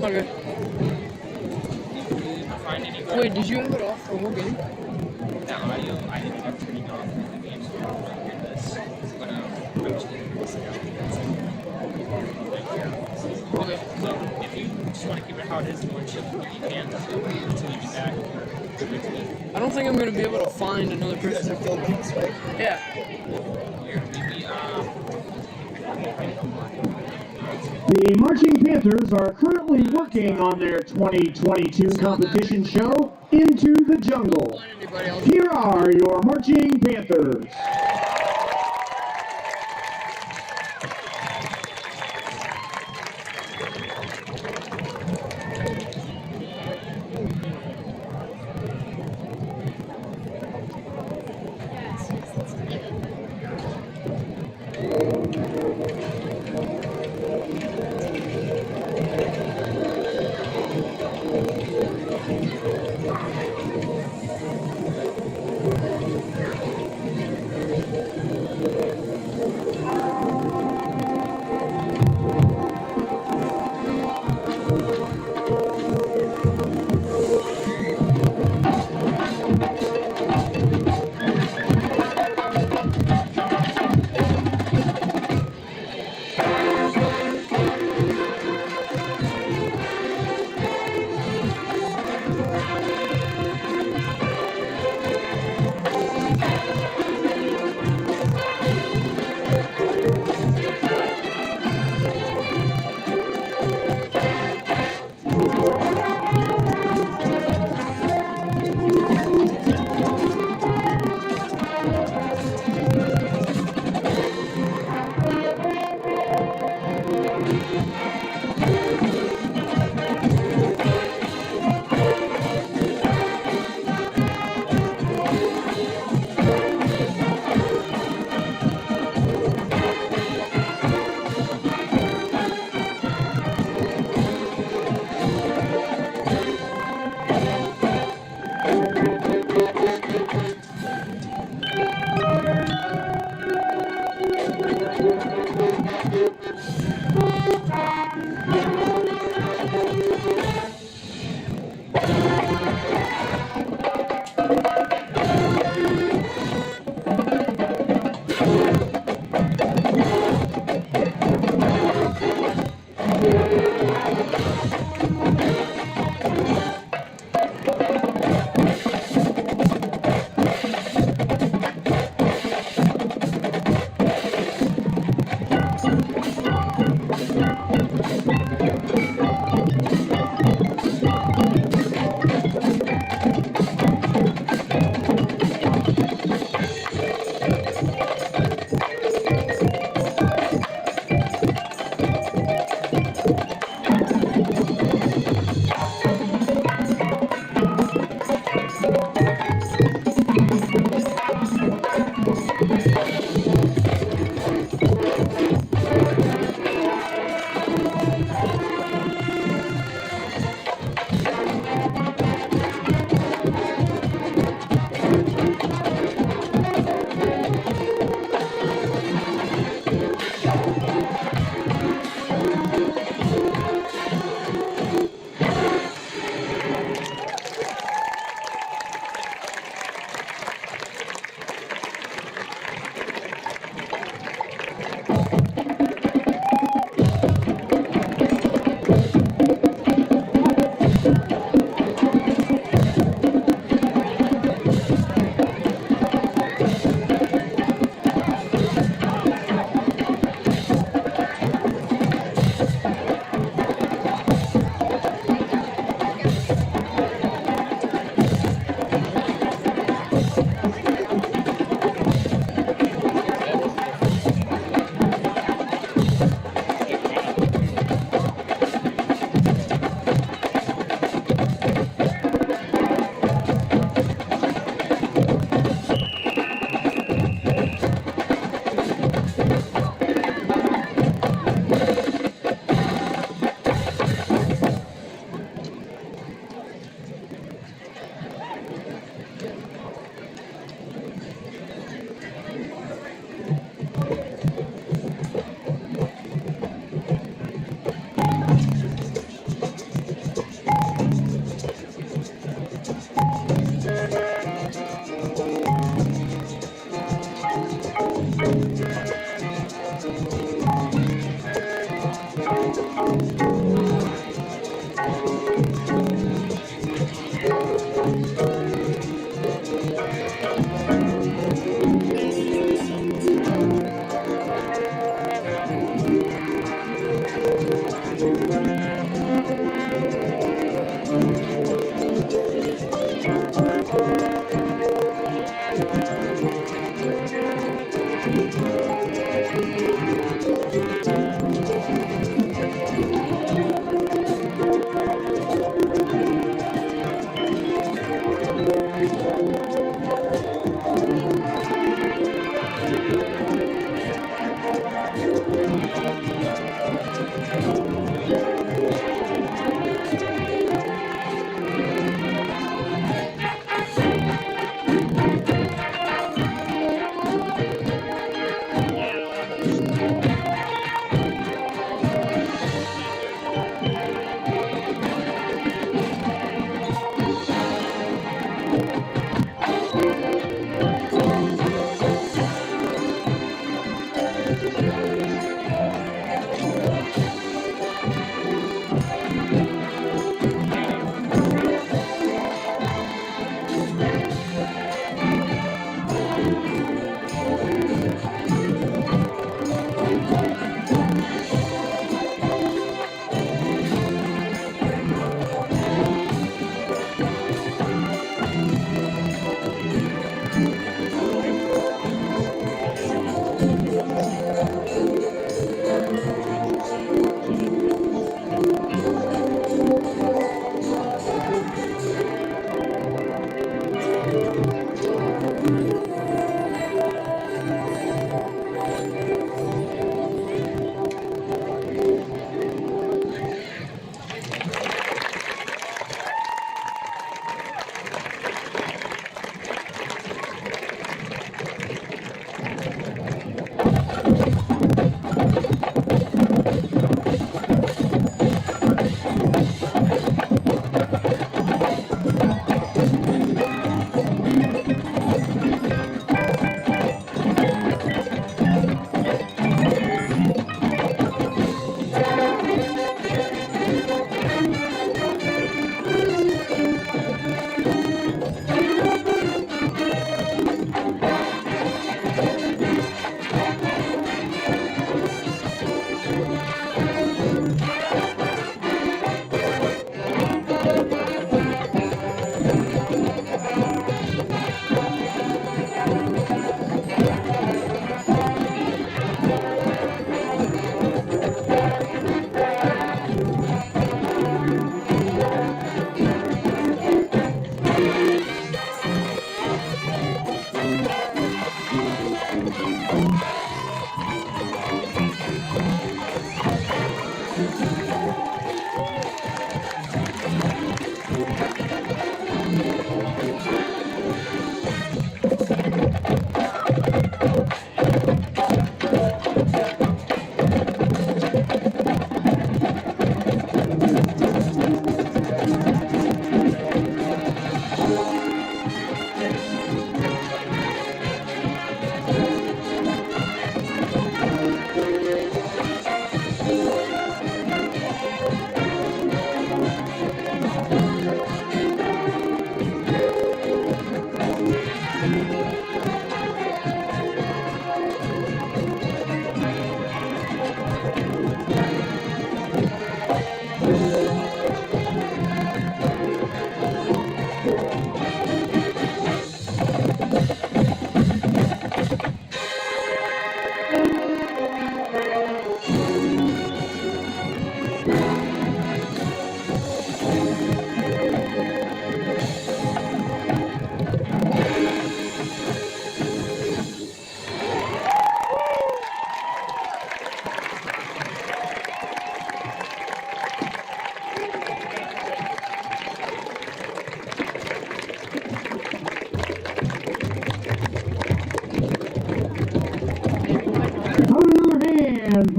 Okay. Wait, did you have it off for whole game? The audio, I didn't have turning off in the game, so I don't hear this. But I'm just going to listen to it. Okay. So if you just want to keep it how it is and watch it, you can until you get back. I don't think I'm gonna be able to find another person to kill beats, right? Yeah. Here, maybe, The Marching Panthers are currently working on their 2022 competition show, Into the Jungle. Here are your Marching Panthers.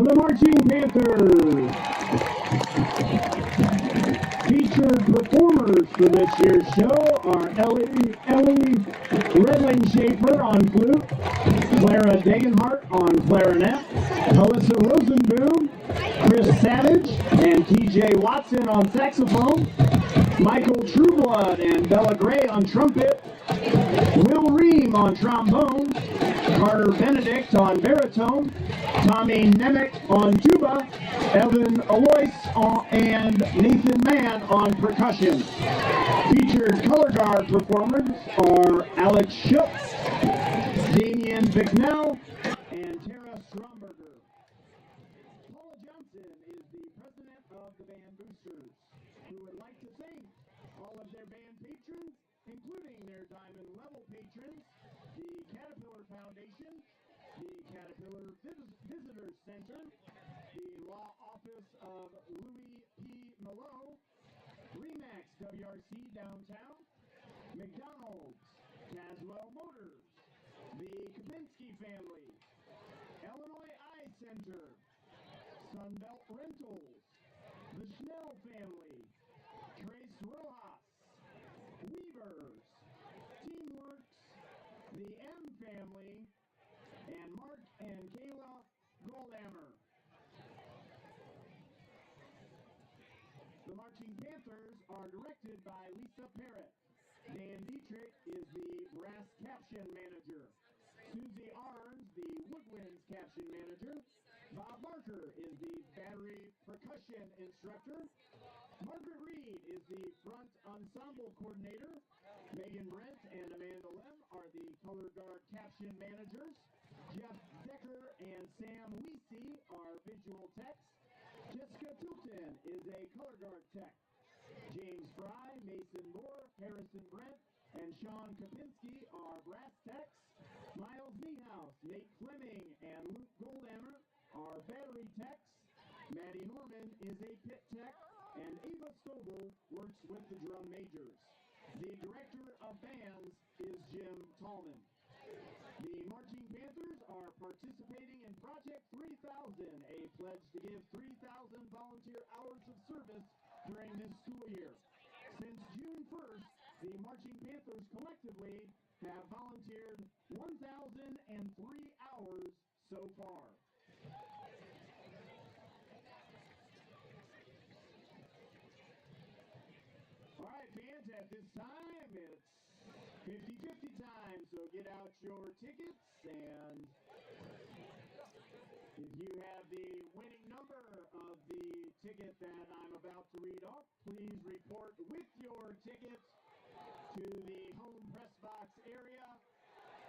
For the Marching Panthers. Featured performers for this year's show are Ellie Redling Schaefer on flute, Clara Degenhart on clarinet, Alyssa Rosenboom, Chris Savage and TJ Watson on saxophone, Michael Trueblood and Bella Gray on trumpet, Will Ream on trombone, Carter Benedict on baritone, Tommy Nemec on tuba, Evan Alois and Nathan Mann on percussion. Featured color guard performers are Alex Schultz, Bicknell and Tara Stromberger. Paula Johnson is the president of the Band Boosters, who would like to thank all of their band patrons, including their diamond level patrons, the Caterpillar Foundation, the Caterpillar Visitors Center, the Law Office of Louis P. Malot, Remax WRC Downtown, McDonald's, Caswell Motors, the Kapinski family, Illinois Eye Center, Sunbelt Rentals, the Schnell family, Trace Rojas, Weavers, Teamworks, the M family, and Mark and Kayla Goldhammer. The Marching Panthers are directed by Lisa Parrott. Dan Dietrich is the brass caption manager. Susie Arns, the woodwinds caption manager. Bob Barker is the battery percussion instructor. Margaret Reed is the front ensemble coordinator. Megan Brent and Amanda Lem are the color guard caption managers. Jeff Decker and Sam Weesey are visual techs. Jessica Tilton is a color guard tech. James Fry, Mason Moore, Harrison Brent, and Sean Kapinski are brass techs. Miles Niehaus, Nate Fleming, and Luke Goldhammer are battery techs. Maddie Norman is a pit tech, and Ava Stovall works with the drum majors. The director of bands is Jim Tallman. The Marching Panthers are participating in Project 3000, a pledge to give 3,000 volunteer hours of service during this school year. Since June 1st, the Marching Panthers collectively have volunteered 1,003 hours so far. All right, fans, at this time, it's 50-50 time, so get out your tickets, and if you have the winning number of the ticket that I'm about to read off, please report with your tickets to the home press box area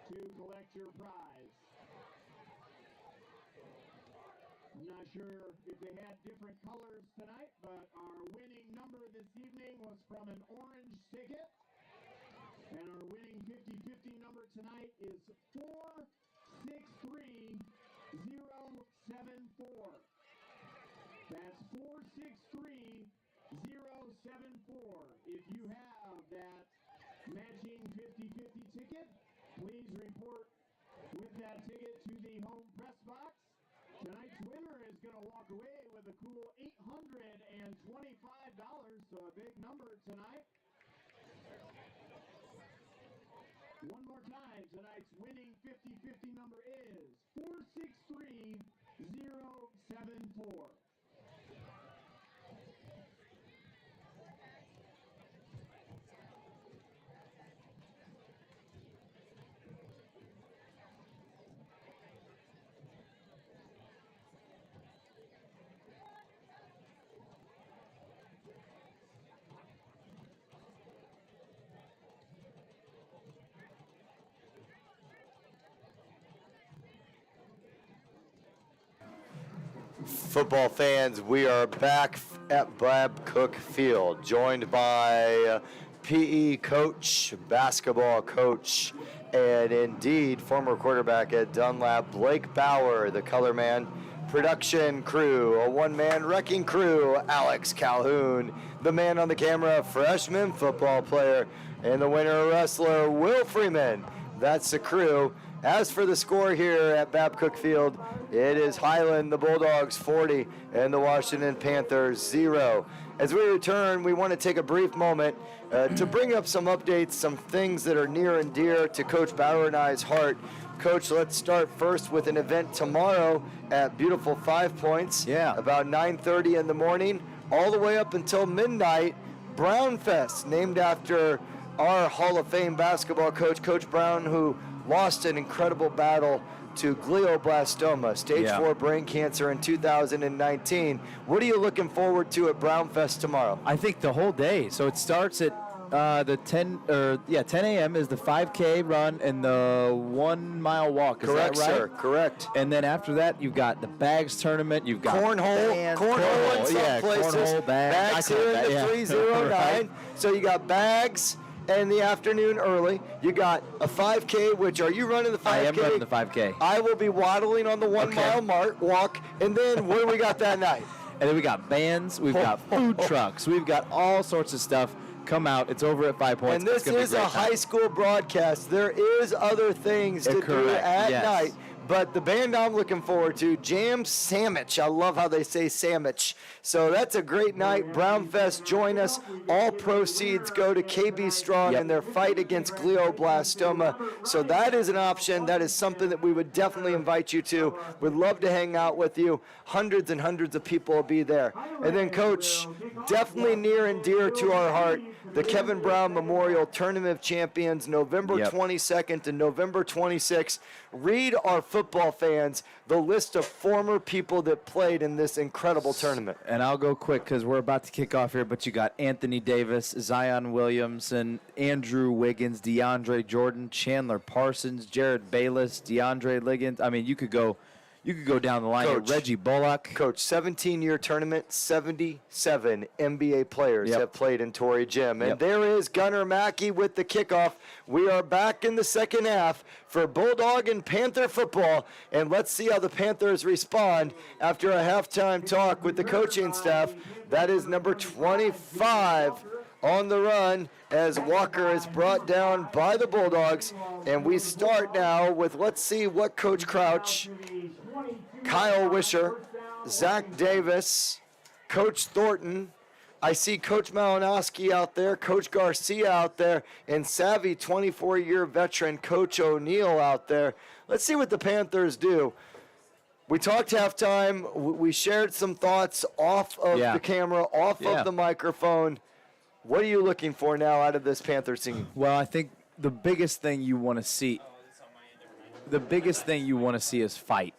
to collect your prize. I'm not sure if they had different colors tonight, but our winning number this evening was from an orange ticket. And our winning 50-50 number tonight is 463074. That's 463074. If you have that matching 50-50 ticket, please report with that ticket to the home press box. Tonight's winner is going to walk away with a cool $825, so a big number tonight. One more time, tonight's winning 50-50 number is 463074. Football fans, we are back at Babcock Field, joined by PE coach, basketball coach, and indeed former quarterback at Dunlap, Blake Bauer, the color man, production crew, a one-man wrecking crew, Alex Calhoun, the man on the camera, freshman football player, and the winner wrestler, Will Freeman. That's the crew. As for the score here at Babcock Field, it is Highland, the Bulldogs, 40, and the Washington Panthers, 0. As we return, we want to take a brief moment to bring up some updates, some things that are near and dear to Coach Bauer and I's heart. Coach, let's start first with an event tomorrow at beautiful 5 Points. Yeah. About 9:30 in the morning, all the way up until midnight. Brown Fest, named after our Hall of Fame basketball coach, Coach Brown, who lost an incredible battle to glioblastoma, stage 4 brain cancer in 2019. What are you looking forward to at Brown Fest tomorrow? I think the whole day. So it starts at the 10 a.m. is the 5K run and the 1 mile walk. Is Correct, that right? sir. Correct. And then after that, you've got the bags tournament. You've got Cornhole in some places. Cornhole, bags here in the yeah. 309. Right. So you got bags in the afternoon early. You got a 5K, which are you running the 5K? I am running the 5K. I will be waddling on the 1 mile walk. And then what do we got that night? And then we got bands, we've got food trucks, we've got all sorts of stuff. Come out. It's over at 5 Points. And this is a high school broadcast. There is other things to do at night. But the band I'm looking forward to, Jam Sandwich. I love how they say sandwich. So that's a great night. Brownfest, join us. All proceeds go to KB Strong in their fight against glioblastoma. So that is an option. That is something that we would definitely invite you to. We'd love to hang out with you. Hundreds and hundreds of people will be there. And then, Coach, definitely near and dear to our heart, the Kevin Brown Memorial Tournament of Champions, November 22nd to November 26th. Read our football fans the list of former people that played in this incredible tournament. And I'll go quick because we're about to kick off here, but you got Anthony Davis, Zion Williamson, Andrew Wiggins, DeAndre Jordan, Chandler Parsons, Jared Bayless, DeAndre Liggins. I mean, you could go down the line. Coach, Reggie Bullock. Coach, 17-year tournament, 77 NBA players have played in Torrey Gym. And there is Gunnar Mackey with the kickoff. We are back in the second half for Bulldog and Panther football. And let's see how the Panthers respond after a halftime talk with the coaching staff. That is number 25 on the run as Walker is brought down by the Bulldogs. And we start now with, let's see what Coach Crouch, Kyle Wisher, Zach Davis, Coach Thornton. I see Coach Malinowski out there, Coach Garcia out there, and savvy 24-year veteran Coach O'Neill out there. Let's see what the Panthers do. We talked halftime. We shared some thoughts off of the camera, off of the microphone. What are you looking for now out of this Panther team? Well, I think the biggest thing you want to see, is fight.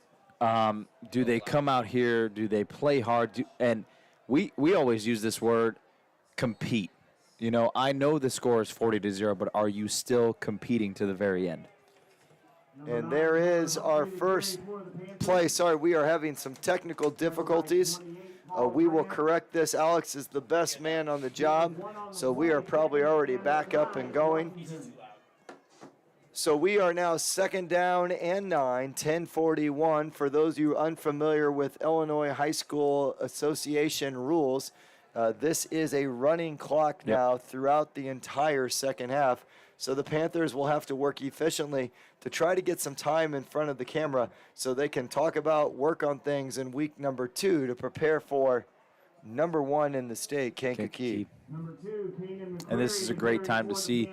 Do they come out here? Do they play hard? And we always use this word, compete. You know, I know the score is 40-0, but are you still competing to the very end? And there is our first play. Sorry, we are having some technical difficulties. We will correct this. Alex is the best man on the job, so we are probably already back up and going. So we are now second down and 9, 10:41. For those of you unfamiliar with Illinois High School Association rules, this is a running clock now throughout the entire second half. So the Panthers will have to work efficiently to try to get some time in front of the camera so they can talk about, work on things in week number 2 to prepare for number 1 in the state, Kankakee. And this is a great time to see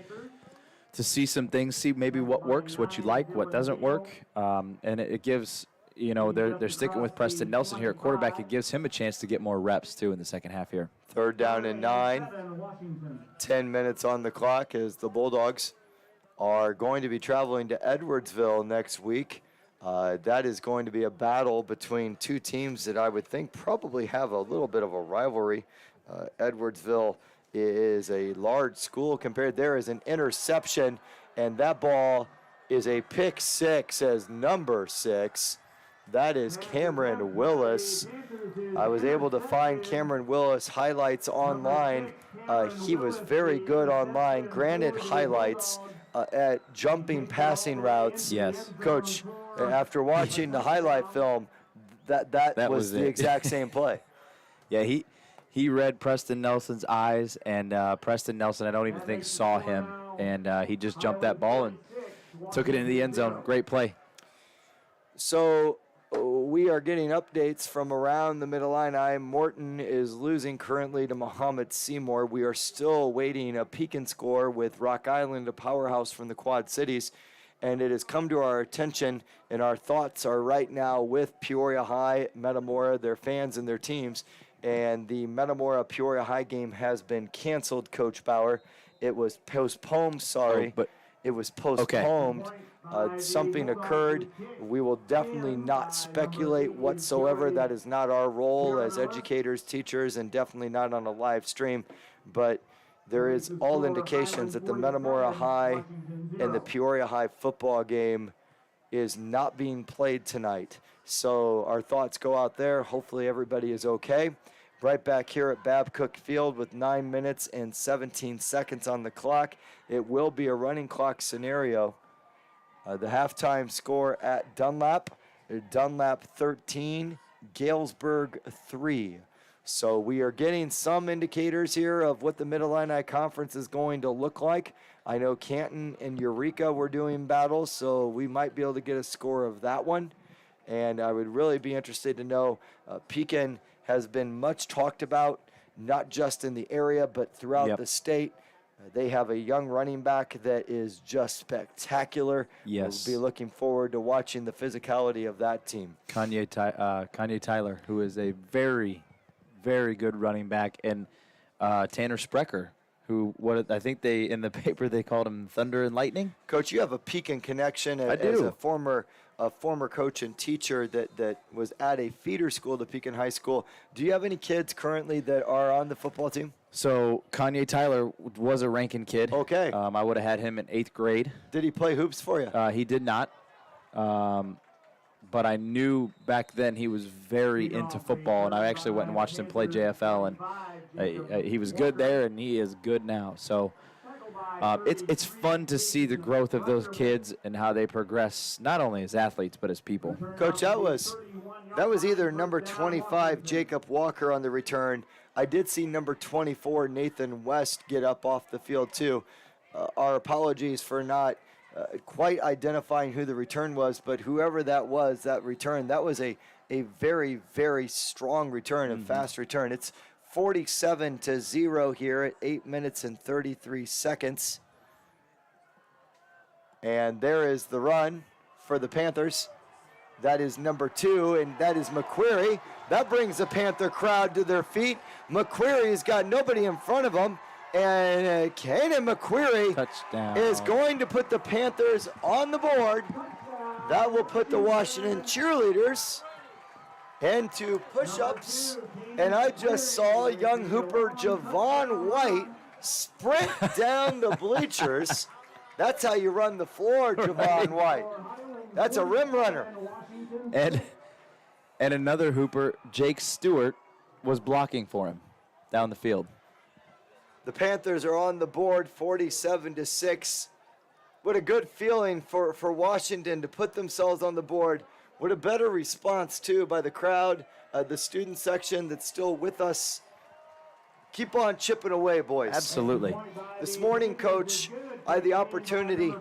some things, see maybe what works, what you like, what doesn't work. And it gives, you know, they're sticking with Preston Nelson here at quarterback. It gives him a chance to get more reps, too, in the second half here. Third down and 9, 10 minutes on the clock as the Bulldogs are going to be traveling to Edwardsville next week. That is going to be a battle between two teams that I would think probably have a little bit of a rivalry. Edwardsville is a large school compared. There is an interception, and that ball is a pick six as number 6. That is Cameron Willis. I was able to find Cameron Willis highlights online. He was very good online. Granted highlights at jumping passing routes. Yes. Coach, after watching the highlight film, that was the exact same play. Yeah, he read Preston Nelson's eyes, and Preston Nelson, I don't even think, saw him. And he just jumped that ball and took it into the end zone. Great play. So we are getting updates from around the Mid-Illini. Morton is losing currently to Muhammad Seymour. We are still awaiting a Pekin score with Rock Island, a powerhouse from the Quad Cities. And it has come to our attention, and our thoughts are right now with Peoria High, Metamora, their fans and their teams. And the Metamora-Peoria High game has been canceled, Coach Bauer. It was postponed, it was postponed. Something occurred. We will definitely not speculate whatsoever. That is not our role as educators, teachers, and definitely not on a live stream. But there is all indications that the Metamora High and the Peoria High football game is not being played tonight. So our thoughts go out there. Hopefully everybody is okay. Right back here at Babcock Field with 9 minutes and 17 seconds on the clock. It will be a running clock scenario. The halftime score at Dunlap 13, Galesburg 3. So we are getting some indicators here of what the Mid-Illini Conference is going to look like. I know Canton and Eureka were doing battles, so we might be able to get a score of that one. And I would really be interested to know, Pekin has been much talked about, not just in the area, but throughout the state. They have a young running back that is just spectacular. Yes. We'll be looking forward to watching the physicality of that team. Kanye Tyler, who is a very, very good running back, and Tanner Sprecher, who I think they in the paper they called him Thunder and Lightning. Coach, you have a Pekin connection I as do. a former coach and teacher that was at a feeder school to Pekin High School. Do you have any kids currently that are on the football team? So Kanye Tyler was a Rankin kid. Okay. I would have had him in 8th grade. Did he play hoops for you? He did not. But I knew back then he was very into football, and I actually went and watched him play JFL, and he was good there, and he is good now. So it's fun to see the growth of those kids and how they progress, not only as athletes but as people. Coach, that was either number 25, Jacob Walker, on the return. I did see number 24, Nathan West, get up off the field too. Our apologies for not quite identifying who the return was, but whoever that was, that return, that was a very, very strong return, a fast return. It's 47-0 here at 8 minutes and 33 seconds. And there is the run for the Panthers. That is number 2, and that is McQuarrie. That brings the Panther crowd to their feet. McQuarrie's got nobody in front of him. And Kanan McQuarrie Touchdown. is going to put the Panthers on the board. That will put the Washington cheerleaders into push-ups. And I just saw young hooper Javon White sprint down the bleachers. That's how you run the floor, Javon White. That's a rim runner. And another hooper, Jake Stewart, was blocking for him down the field. The Panthers are on the board, 47-6. What a good feeling for Washington to put themselves on the board. What a better response, too, by the crowd, the student section that's still with us. Keep on chipping away, boys. Absolutely. This morning, Coach, I had the opportunity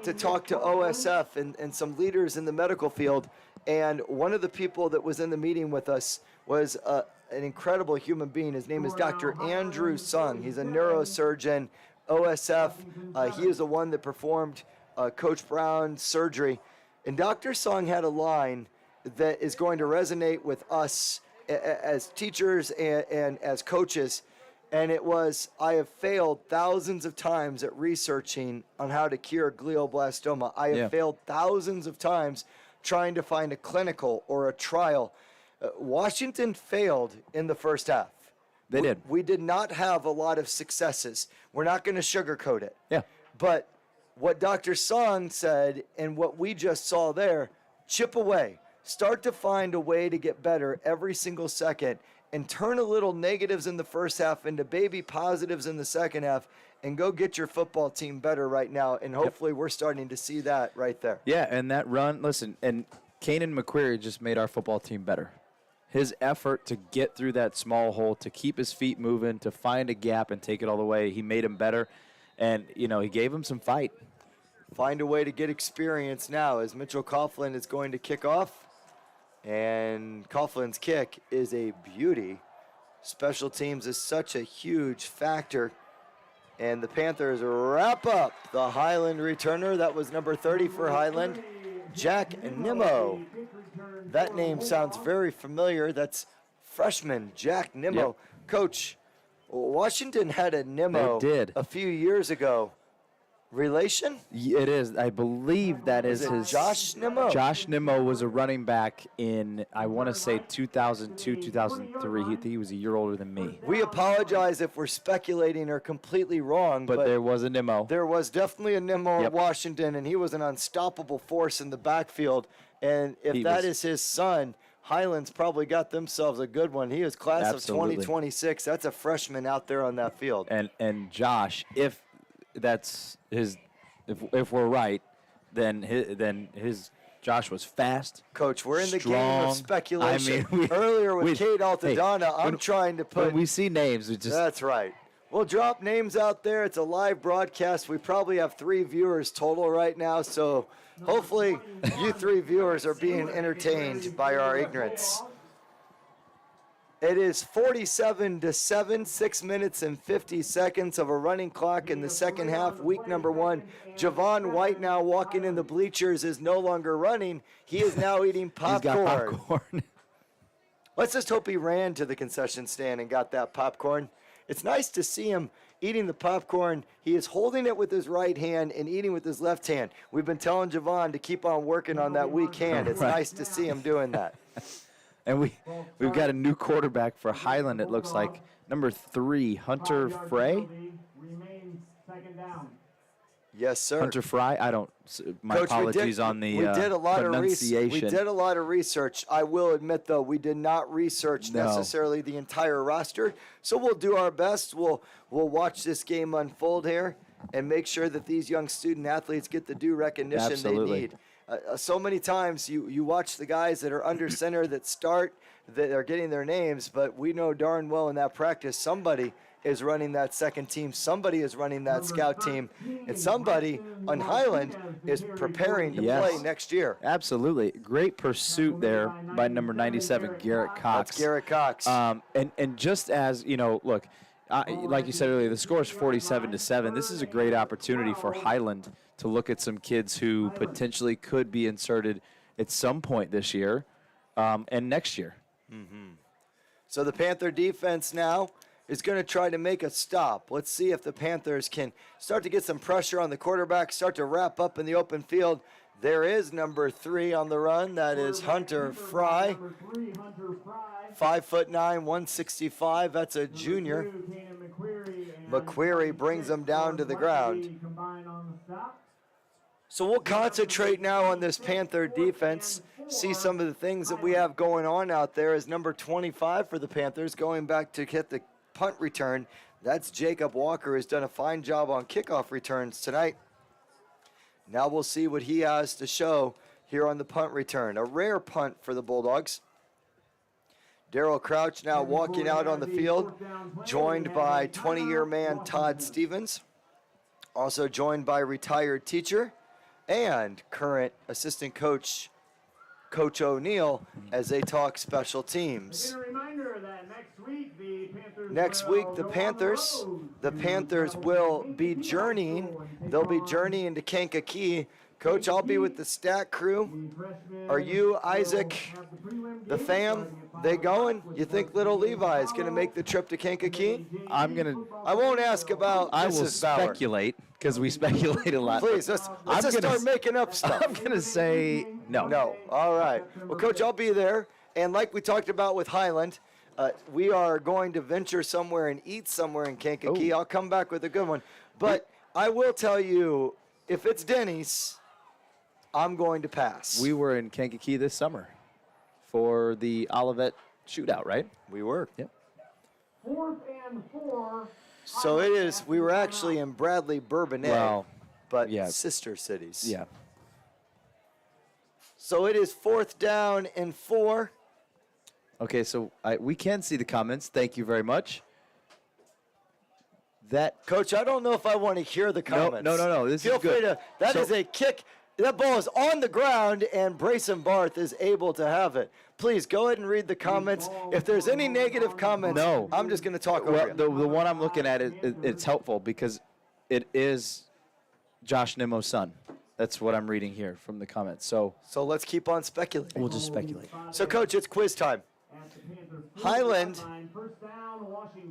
to talk to OSF and some leaders in the medical field, and one of the people that was in the meeting with us was an incredible human being. His name is Dr. Andrew Sung. He's a neurosurgeon, OSF. He is the one that performed Coach Brown's surgery. And Dr. Sung had a line that is going to resonate with us as teachers and as coaches. And it was, I have failed thousands of times at researching on how to cure glioblastoma. I have failed thousands of times trying to find a clinical or a trial. Washington failed in the first half. They did. We did not have a lot of successes. We're not going to sugarcoat it. Yeah. But what Dr. Song said and what we just saw there, chip away. Start to find a way to get better every single second and turn a little negatives in the first half into baby positives in the second half and go get your football team better right now. And hopefully we're starting to see that right there. Yeah, and that run, listen, and Kanan McQuarrie just made our football team better. His effort to get through that small hole, to keep his feet moving, to find a gap and take it all the way, he made him better. And, he gave him some fight. Find a way to get experience now as Mitchell Coughlin is going to kick off. And Coughlin's kick is a beauty. Special teams is such a huge factor. And the Panthers wrap up the Highland returner. That was number 30 for Highland, Jack Nimmo. That name sounds very familiar. That's freshman Jack Nimmo. Yep. Coach, Washington had a Nimmo They did. a few years ago. relation? It is. I believe that is it his. Josh Nimmo? Josh Nimmo was a running back in, I want to say 2002, 2003. I think he was a year older than me. We apologize if we're speculating or completely wrong, But there was a Nimmo. there was definitely a Nimmo at Yep. Washington, and he was an unstoppable force in the backfield. And if He that was. is his son, Highland's probably got themselves a good one. He is class Absolutely. of 2026. That's a freshman out there on that field. And Josh, if that's his, if we're right, then his Josh was fast. Coach, we're in the game strong. of speculation. I mean, Earlier with Kate hey, Altadonna, I'm trying to put. When we see names, we just That's right. We'll drop names out there. It's a live broadcast. We probably have 3 viewers total right now, so hopefully you 3 viewers are being entertained by our ignorance. It is 47-7, 6 minutes and 50 seconds of a running clock in the second half, week number 1. Javon White now walking in the bleachers is no longer running. He is now eating he's got popcorn. popcorn. Let's just hope he ran to the concession stand and got that popcorn. It's nice to see him eating the popcorn. He is holding it with his right hand and eating with his left hand. We've been telling Javon to keep on working on that weak hand. It's Right. nice to see him doing that. And we've got a new quarterback for Highland. It looks like number 3, Hunter Frey. Remains second down. Yes, sir. Hunter Fry. I don't. My Coach, apologies on the we did a lot of pronunciation. we did a lot of research. I will admit, though, we did not research No. necessarily the entire roster. So we'll do our best. We'll watch this game unfold here and make sure that these young student athletes get the due recognition Absolutely. they need. So many times you watch the guys that are under center that start, that are getting their names, but we know darn well in that practice somebody is running that second team, somebody is running that scout team, and somebody on Highland is preparing to Yes. play next year. Absolutely. Great pursuit there by number 97, Garrett Cox. That's Garrett Cox. And just as, look, like you said earlier, the score is 47-7. This is a great opportunity for Highland to look at some kids who potentially could be inserted at some point this year and next year. So the Panther defense now is going to try to make a stop. Let's see if the Panthers can start to get some pressure on the quarterback, start to wrap up in the open field. There is number 3 on the run. That is Hunter Fry. 5'9", 165. That's a junior. McQuarrie brings him down to the ground. So we'll concentrate now on this Panther defense, see some of the things that we have going on out there. As number 25 for the Panthers going back to get the punt return. That's Jacob Walker, who's done a fine job on kickoff returns tonight. Now we'll see what he has to show here on the punt return. A rare punt for the Bulldogs. Daryl Crouch now walking out on the field, joined by 20-year man Todd Stevens. Also joined by retired teacher and current assistant coach, Coach O'Neill, as they talk special teams. Next week, the Panthers will be journeying. They'll be journeying to Kankakee. Coach, I'll be with the stat crew. Are you, Isaac, the fam, they going? You think little Levi is going to make the trip to Kankakee? I won't ask about I will Mrs. Bauer. speculate because we speculate a lot. Please, let's just start making up stuff. I'm going to say no. No. All right. Well, Coach, I'll be there. And like we talked about with Highland, we are going to venture somewhere and eat somewhere in Kankakee. I'll come back with a good one. But I will tell you, if it's Denny's, I'm going to pass. We were in Kankakee this summer for the Olivet shootout, right? We were. Yep. 4th and 4. So it is. We were actually in Bradley, Bourbonnais, Well, but yeah. sister cities. Yeah. So it is 4th down and 4. Okay, so we can see the comments. Thank you very much. That Coach, I don't know if I want to hear the comments. No. This Feel is good. free to. That So- is a kick. That ball is on the ground, and Brayson Barth is able to have it. Please go ahead and read the comments. If there's any negative comments, No. I'm just going to talk over Well, you. the one I'm looking at, it's helpful because it is Josh Nimmo's son. That's what I'm reading here from the comments. So So let's keep on speculating. we'll just speculate. So, Coach, it's quiz time. Highland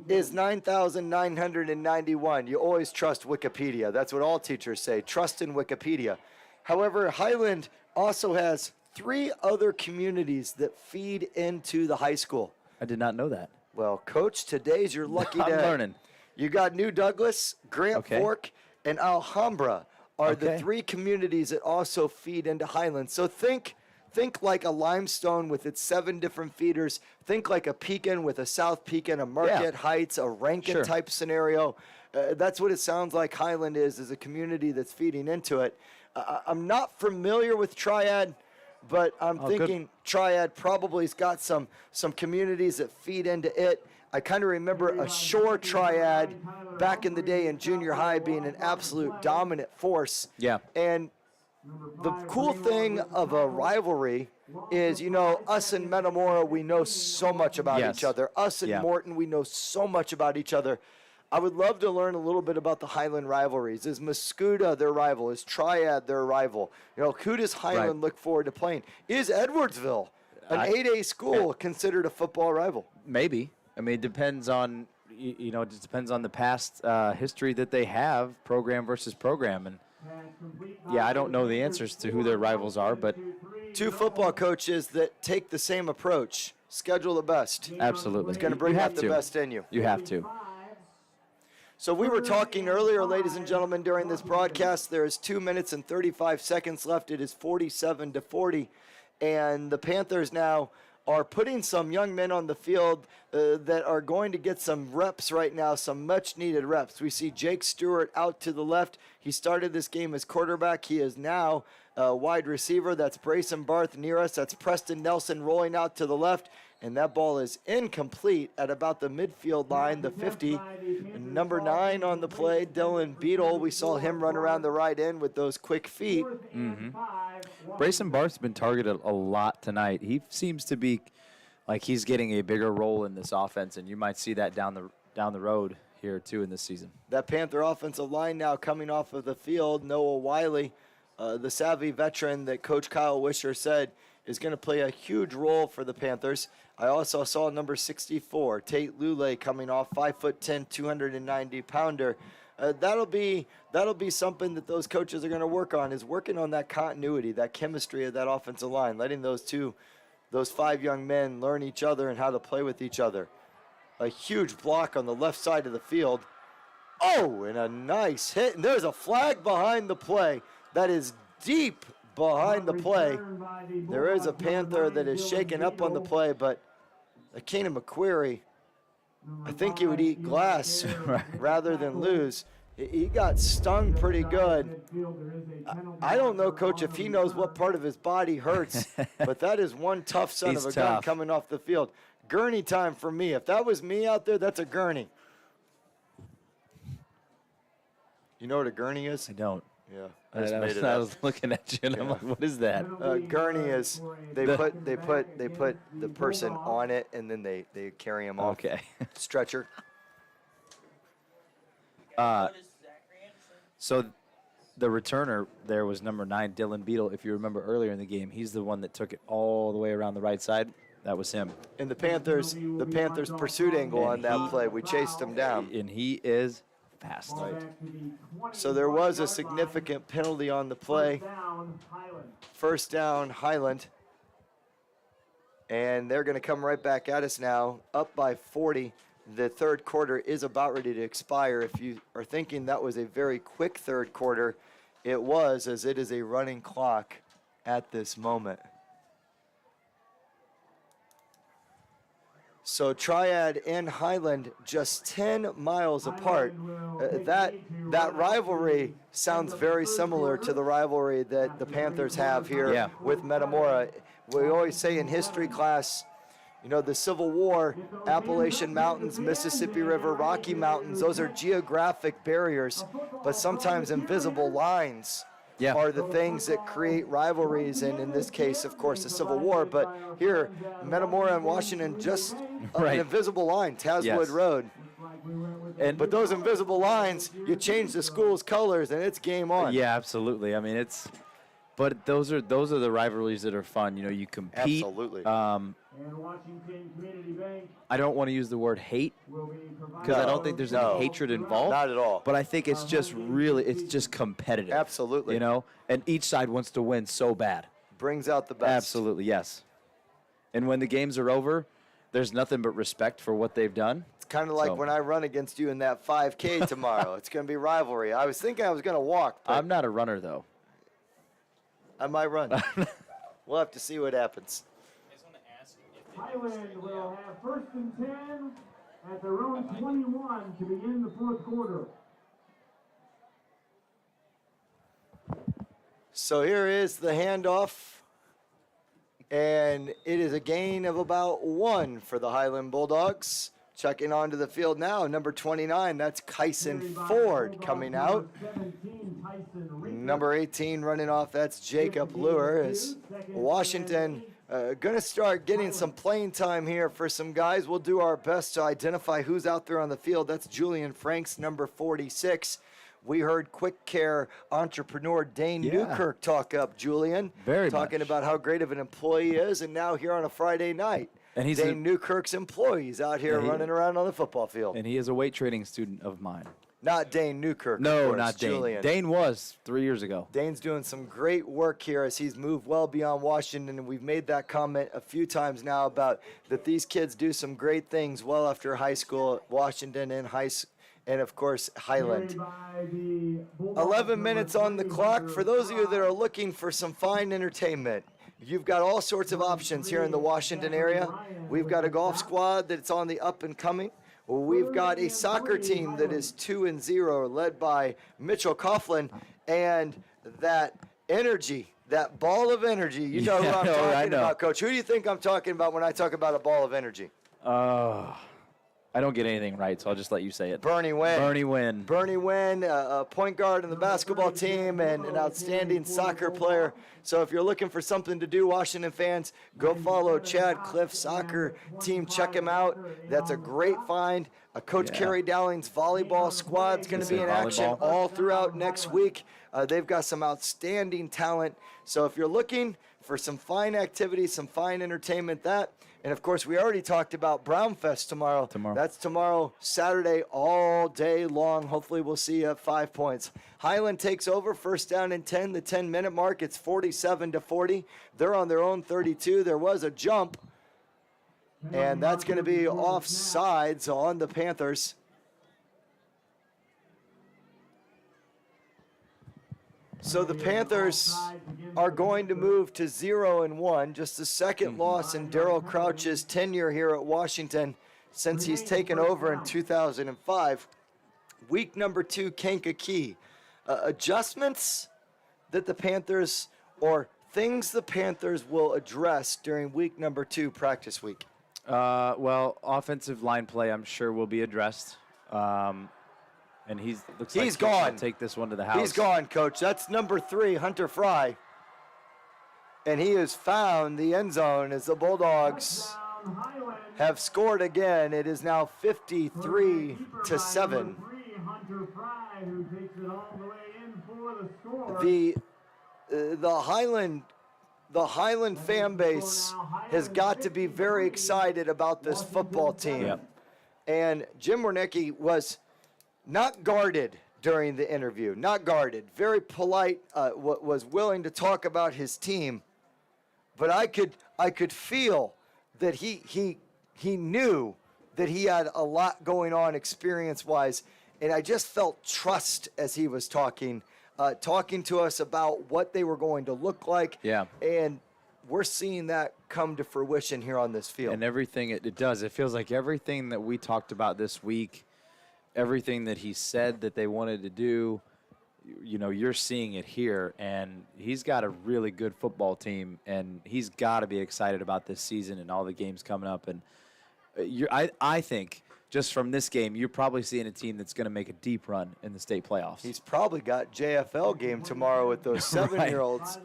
is 9,991. You always trust Wikipedia. That's what all teachers say. Trust in Wikipedia. However, Highland also has 3 other communities that feed into the high school. I did not know that. Well, Coach, today's you're lucky I'm day. learning. You got New Douglas, Grant Okay. Fork, and Alhambra are the Okay. 3 communities that also feed into Highland. So think like a Limestone with its 7 different feeders. Think like a Pekin with a South Pekin, a Marquette Heights, a Rankin Sure. type scenario. That's what it sounds like Highland is a community that's feeding into it. I'm not familiar with Triad, but I'm thinking Triad probably's got some communities that feed into it. I kind of remember a Shore Triad back in the day in junior high being an absolute dominant force. Yeah. And the cool thing of a rivalry is, us and Metamora, we know so much about Yes. each other. Us and Yeah. Morton, we know so much about each other. I would love to learn a little bit about the Highland rivalries. Is Muscuda their rival? Is Triad their rival? Who does Highland look forward to playing? Is Edwardsville, an 8A school, considered a football rival? Maybe. I mean, it depends on, it just depends on the past history that they have, program versus program. And, yeah, I don't know the answers to who their rivals are, but 2 football coaches that take the same approach. Schedule the best. absolutely. It's going to You bring have out the to. best in you. You have to. So we were talking earlier, ladies and gentlemen, during this broadcast. There is 2 minutes and 35 seconds left. It is 47-40, and the Panthers now are putting some young men on the field that are going to get some reps right now, some much-needed reps. We see Jake Stewart out to the left. He started this game as quarterback. He is now a wide receiver. That's Brayson Barth near us. That's Preston Nelson rolling out to the left. And that ball is incomplete at about the midfield line, the 50. Number 9 on the play, Dylan Beadle. We saw him run around the right end with those quick feet. Brayson Barth's been targeted a lot tonight. He seems to be like he's getting a bigger role in this offense, and you might see that down the road here, too, in this season. That Panther offensive line now coming off of the field. Noah Wiley, the savvy veteran that Coach Kyle Wisher said is going to play a huge role for the Panthers. I also saw number 64, Tate Lule, coming off, 5'10", 290-pounder. That'll be something that those coaches are going to work on, is working on that continuity, that chemistry of that offensive line, letting those 5 young men learn each other and how to play with each other. A huge block on the left side of the field. Oh, and a nice hit. And there's a flag behind the play that is deep behind the play. There is a Panther that is shaken up on the play, but Akina McQuarrie, I think he would eat glass rather than lose. He got stung pretty good. I don't know, Coach, if he knows what part of his body hurts, but that is one tough son He's of a gun tough. coming off the field. Gurney time for me. If that was me out there, that's a gurney. You know what a gurney is? I don't. Yeah, I, I just made it I up. was looking at you, and I'm like, what is that? Gurney is they put the person on it and then they carry him off. Okay. Stretcher. So the returner there was number 9, Dylan Beadle. If you remember earlier in the game, he's the one that took it all the way around the right side. That was him. And the Panthers pursuit angle on that play. We chased him down. And he is fast. So there was a significant penalty on the play. First down, Highland. And they're going to come right back at us now, up by 40. The third quarter is about ready to expire. If you are thinking that was a very quick third quarter, it was, as it is a running clock at this moment. So Triad and Highland just 10 miles apart. That rivalry sounds very similar to the rivalry that the Panthers have here with Metamora. We always say in history class, you know, the Civil War, Appalachian Mountains, Mississippi River, Rocky Mountains, those are geographic barriers, but sometimes invisible lines are the things that create rivalries, and in this case, of course, the Civil War. But here, Metamora and Washington, just an invisible line, Taswood Road. But those invisible lines, you change the school's colors, and it's game on. Yeah, absolutely. I mean, But those are the rivalries that are fun. You know, you compete. Absolutely. And Washington Community Bank I don't want to use the word hate will be providing. because I don't think there's any hatred involved. Not at all. But I think it's just it's just competitive. Absolutely. You know, and each side wants to win so bad. Brings out the best. Absolutely, yes. And when the games are over, there's nothing but respect for what they've done. It's kind of like So- when I run against you in that 5K tomorrow. It's going to be rivalry. I was thinking I was going to walk, but I'm not a runner, though. I might run. We'll have to see what happens. I just want to ask if Highland will have 1st and 10 at their own 21 to begin the 4th quarter. So here is the handoff. And it is a gain of about 1 for the Highland Bulldogs. Checking onto the field now, number 29, that's Kyson Ford coming out. 17, Tyson Reed. Number 18 running off, that's Jacob Lure. Is Washington going to start getting some playing time here for some guys? We'll do our best to identify who's out there on the field. That's Julian Franks, number 46. We heard quick care entrepreneur Dane Yeah. Newkirk talk up Julian. Very talking much. about how great of an employee he is, and now here on a Friday night. And he's Dane Newkirk's employees out here Yeah, he- running around on the football field. And he is a weight training student of mine. Not Dane Newkirk. of No, course, not Dane. Julian. Dane was 3 years ago. Dane's doing some great work here as he's moved well beyond Washington, and we've made that comment a few times now about that these kids do some great things well after high school at Washington and of course Highland. 11 minutes on the clock. For those of you that are looking for some fine entertainment, you've got all sorts of options here in the Washington area. We've got a golf squad that's on the up and coming. We've got a soccer team that is 2-0, led by Mitchell Coughlin, and that energy, that ball of energy. You know who Yeah, I'm I talking know. about, Coach. Who do you think I'm talking about when I talk about a ball of energy? I don't get anything right, so I'll just let you say it. Bernie Wynn. Bernie Wynn. Bernie Wynn, a point guard in the basketball team and an outstanding soccer player. So if you're looking for something to do, Washington fans, go follow Chad Cliff Soccer Team. Check him out. That's a great find. Coach Yeah. Kerry Dowling's volleyball squad's going to be in action Volleyball. all throughout next week. They've got some outstanding talent. So if you're looking for some fine activities, some fine entertainment, and of course, we already talked about Brownfest tomorrow. That's tomorrow, Saturday, all day long. Hopefully, we'll see you at 5 points. Highland takes over, 1st down and 10, the 10-minute mark. It's 47-40. They're on their own 32. There was a jump, and that's going to be offsides on the Panthers. So the Panthers are going to move to 0-1, just the second loss in Darryl Crouch's tenure here at Washington since he's taken over in 2005. Week number 2, Kankakee. Adjustments that the Panthers, or things the Panthers will address during week number 2, practice week. Well, offensive line play, I'm sure, will be addressed. And he's He's like gone. He'll take this one to the house. He's gone, Coach. That's number 3, Hunter Fry. And he has found the end zone as the Bulldogs have scored again. It is now 53-7. Hunter Fry, who takes it all the way in for the score. The Highland fan base has got to be very excited about this football team. Yep. And Jim Wernicke was not guarded during the interview, not guarded, very polite, was willing to talk about his team. But I could feel that he knew that he had a lot going on experience-wise, and I just felt trust as he was talking to us about what they were going to look like. Yeah. And we're seeing that come to fruition here on this field. And everything it does. It feels like everything that we talked about this week, everything that he said that they wanted to do, you know, you're seeing it here. And he's got a really good football team, and he's got to be excited about this season and all the games coming up. And I think just from this game, you're probably seeing a team that's going to make a deep run in the state playoffs. He's probably got JFL game tomorrow with those 7-year-olds.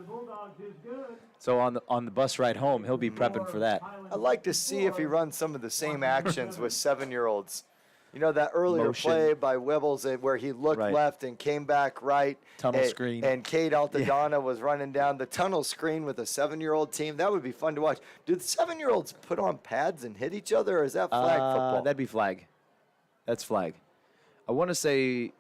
So on the bus ride home, he'll be prepping for that. I'd like to see if he runs some of the same actions with 7-year-olds. You know, that earlier Motion. play by Wibbles where he looked Right. left and came back right. Tunnel screen. And Kate Altadonna was running down the tunnel screen with a 7-year-old team. That would be fun to watch. Do the 7-year-olds put on pads and hit each other, or is that flag football? That'd be flag. That's flag. I want to say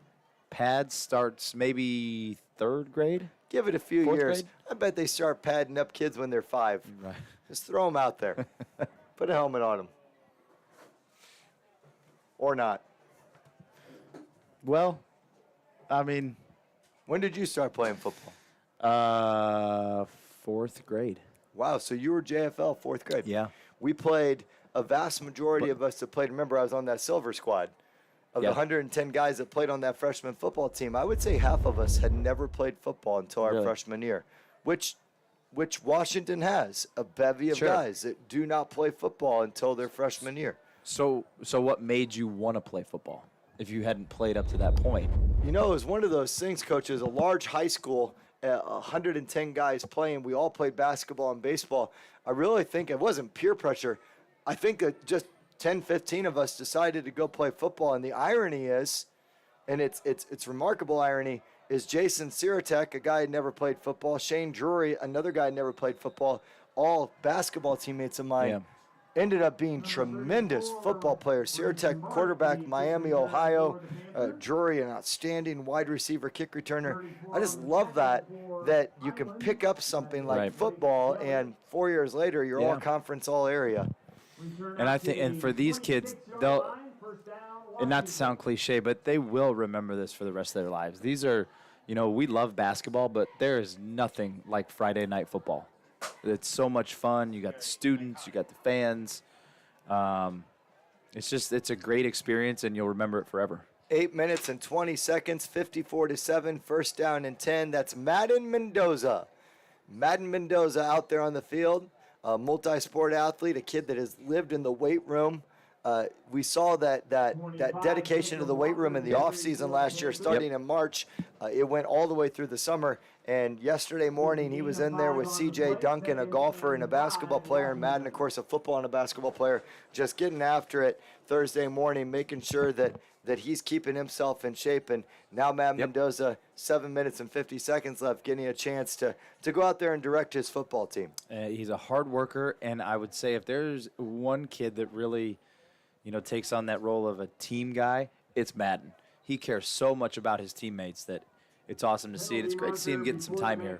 pad starts maybe 3rd grade. Give it a few 4th years. grade? I bet they start padding up kids when they're 5. Right. Just throw them out there. Put a helmet on them. Or not. Well, I mean, When did you start playing football? 4th grade. Wow, so you were JFL 4th grade. Yeah. We played, a vast majority of us that played, remember I was on that silver squad. Of the Yeah. 110 guys that played on that freshman football team, I would say half of us had never played football until our Really? freshman year, which Washington has, a bevy of Sure. guys that do not play football until their freshman year. So what made you want to play football if you hadn't played up to that point? You know, it was one of those things, Coach. It was a large high school, 110 guys playing. We all played basketball and baseball. I really think it wasn't peer pressure. I think that just 10, 15 of us decided to go play football. And the irony is, and it's remarkable irony, is Jason Siratek, a guy who never played football, Shane Drury, another guy who never played football, all basketball teammates of mine. Yeah. Ended up being tremendous football players. Siratek, quarterback, Miami, Ohio. Drury, an outstanding wide receiver, kick returner. I just love that you can pick up something like Right. football, and 4 years later, you're all Yeah. conference, all area. And I think, and for these kids, they'll, and not to sound cliche, but they will remember this for the rest of their lives. These are, we love basketball, but there is nothing like Friday night football. It's so much fun. You got the students, you got the fans. It's a great experience, and you'll remember it forever. 8 minutes and 20 seconds, 54-7, first down and 10. That's Madden Mendoza. Madden Mendoza out there on the field, a multi-sport athlete, a kid that has lived in the weight room. We saw that dedication to the weight room in the offseason last year, starting in March. It went all the way through the summer. And yesterday morning, he was in there with C.J. Duncan, a golfer and a basketball player, and Madden, of course, a football and a basketball player, just getting after it Thursday morning, making sure that he's keeping himself in shape. And now Matt Mendoza, 7 minutes and 50 seconds left, getting a chance to go out there and direct his football team. He's a hard worker, and I would say if there's one kid that really, takes on that role of a team guy, it's Madden. He cares so much about his teammates that it's awesome to see it. It's great to see him getting some time here.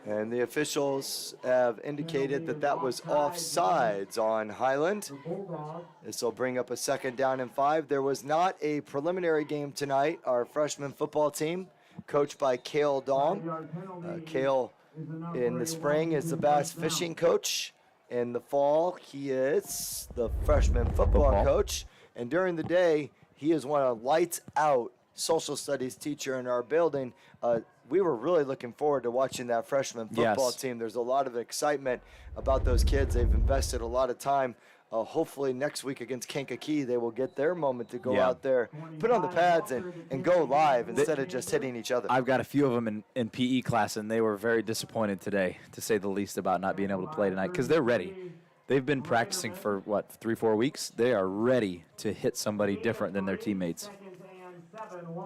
And the officials have indicated that was offsides on Highland. This will bring up a second down and 5. There was not a preliminary game tonight. Our freshman football team, coached by Cale Dong. Cale in the spring is the bass fishing coach. In the fall, he is the freshman football coach. And during the day, he is one of lights out social studies teacher in our building. We were really looking forward to watching that freshman football team. There's a lot of excitement about those kids. They've invested a lot of time. Hopefully next week against Kankakee, they will get their moment to go out there, put on the pads, and go live instead of just hitting each other. I've got a few of them in PE class, and they were very disappointed today, to say the least, about not being able to play tonight because they're ready. They've been practicing for, 3-4 weeks? They are ready to hit somebody different than their teammates.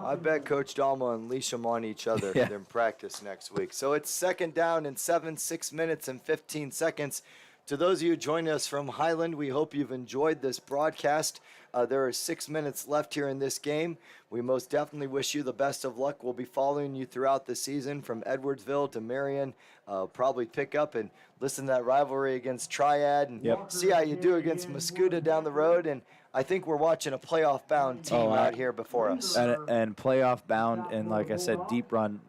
I bet Coach Dahm will unleash them on each other in practice next week. So it's second down and 7, 6 minutes and 15 seconds. To those of you joining us from Highland, we hope you've enjoyed this broadcast. There are 6 minutes left here in this game. We most definitely wish you the best of luck. We'll be following you throughout the season from Edwardsville to Marion. Probably pick up and listen to that rivalry against Triad and see how you do against Muscuda down the road. And I think we're watching a playoff-bound team out here before us. And playoff-bound, and like I said, deep run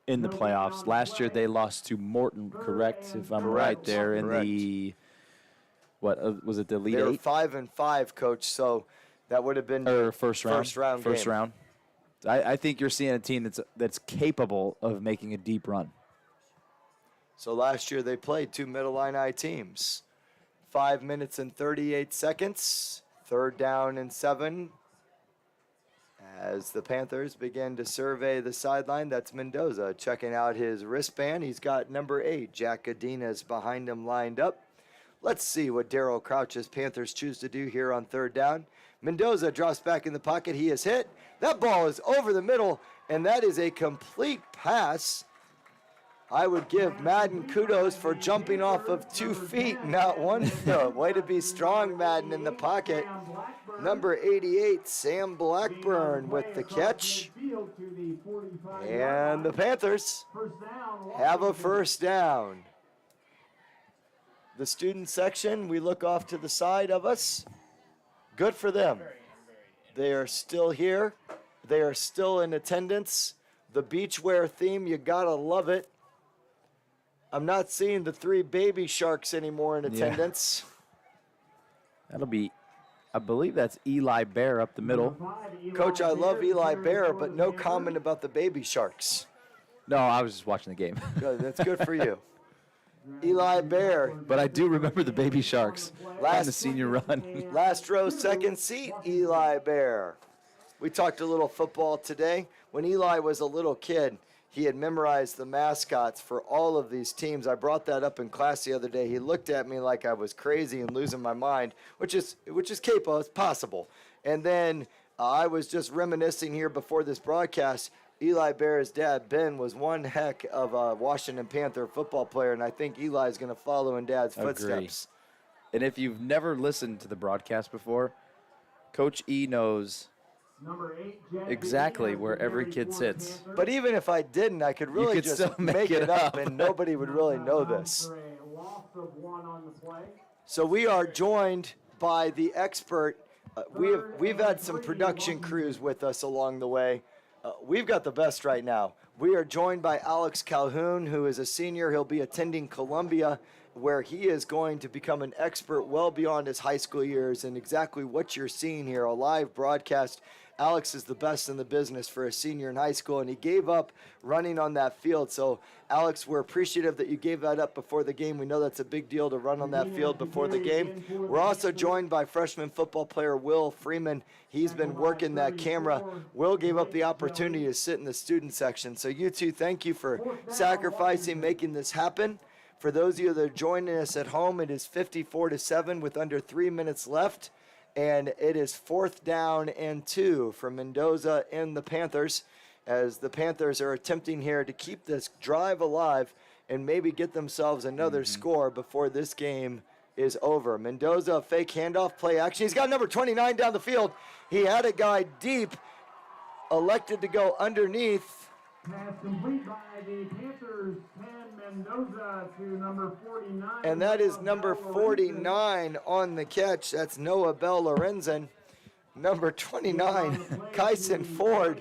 in the playoffs. Last year they lost to Morton, correct? If I'm right there in the was it the Elite They were 8? 5-5, Coach. So that would have been Or first round. First round. I think you're seeing a team that's capable of making a deep run. So last year they played 2 Middle Illini teams. 5 minutes and 38 seconds. Third down and 7. As the Panthers begin to survey the sideline, that's Mendoza checking out his wristband. He's got number 8, Jack Adina's behind him lined up. Let's see what Darryl Crouch's Panthers choose to do here on third down. Mendoza drops back in the pocket. He is hit. That ball is over the middle, and that is a complete pass. I would give Madden kudos for jumping off of 2 feet, not 1 foot. Way to be strong, Madden, in the pocket. Number 88, Sam Blackburn with the catch. And the Panthers have a first down. The student section, we look off to the side of us. Good for them. They are still here. They are still in attendance. The beachwear theme, you gotta love it. I'm not seeing the 3 baby sharks anymore in attendance. That'll be, I believe that's Eli Bear up the middle. Coach, I love Eli Bear, but no comment about the baby sharks. No, I was just watching the game. Good, that's good for you. Eli Bear. But I do remember the baby sharks on the senior run. Last row, second seat, Eli Bear. We talked a little football today. When Eli was a little kid, he had memorized the mascots for all of these teams. I brought that up in class the other day. He looked at me like I was crazy and losing my mind, which is capo, it's possible. And then I was just reminiscing here before this broadcast. Eli Bear's dad, Ben, was one heck of a Washington Panther football player, and I think Eli is going to follow in Dad's footsteps. And if you've never listened to the broadcast before, Coach E knows exactly where every kid sits. But even if I didn't, I could really just make it up, and nobody would really know this. So we are joined by the expert. We've had some production crews with us along the way. We've got the best right now. We are joined by Alex Calhoun, who is a senior. He'll be attending Columbia, where he is going to become an expert well beyond his high school years, and exactly what you're seeing here, a live broadcast. Alex is the best in the business for a senior in high school, and he gave up running on that field. So, Alex, we're appreciative that you gave that up before the game. We know that's a big deal to run on that field before the game. We're also joined by freshman football player Will Freeman. He's been working that camera. Will gave up the opportunity to sit in the student section. So you two, thank you for sacrificing, making this happen. For those of you that are joining us at home, it is 54-7 with under 3 minutes left. And it is 4th down and 2 for Mendoza and the Panthers, as the Panthers are attempting here to keep this drive alive and maybe get themselves another score before this game is over. Mendoza, fake handoff, play action. He's got number 29 down the field. He had a guy deep, elected to go underneath. Pass complete by the Panthers, 10 Mendoza to number 49. And that is number 49 on the catch. That's Noah Bell Lorenzen. Number 29, Kyson Ford.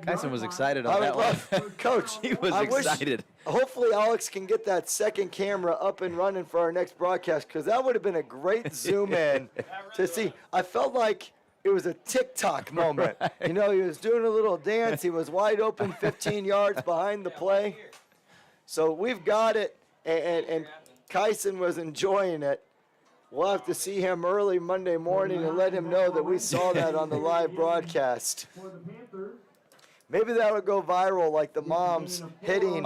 Kyson was excited on that one. Coach, he was excited. Hopefully Alex can get that second camera up and running for our next broadcast, because that would have been a great zoom in to see. I felt like it was a TikTok moment. Right. You know, he was doing a little dance. He was wide open 15 yards behind the play. So we've got it, and Kyson was enjoying it. We'll have to see him early Monday morning and let him know that we saw that on the live broadcast. Maybe that would go viral, like the moms hitting.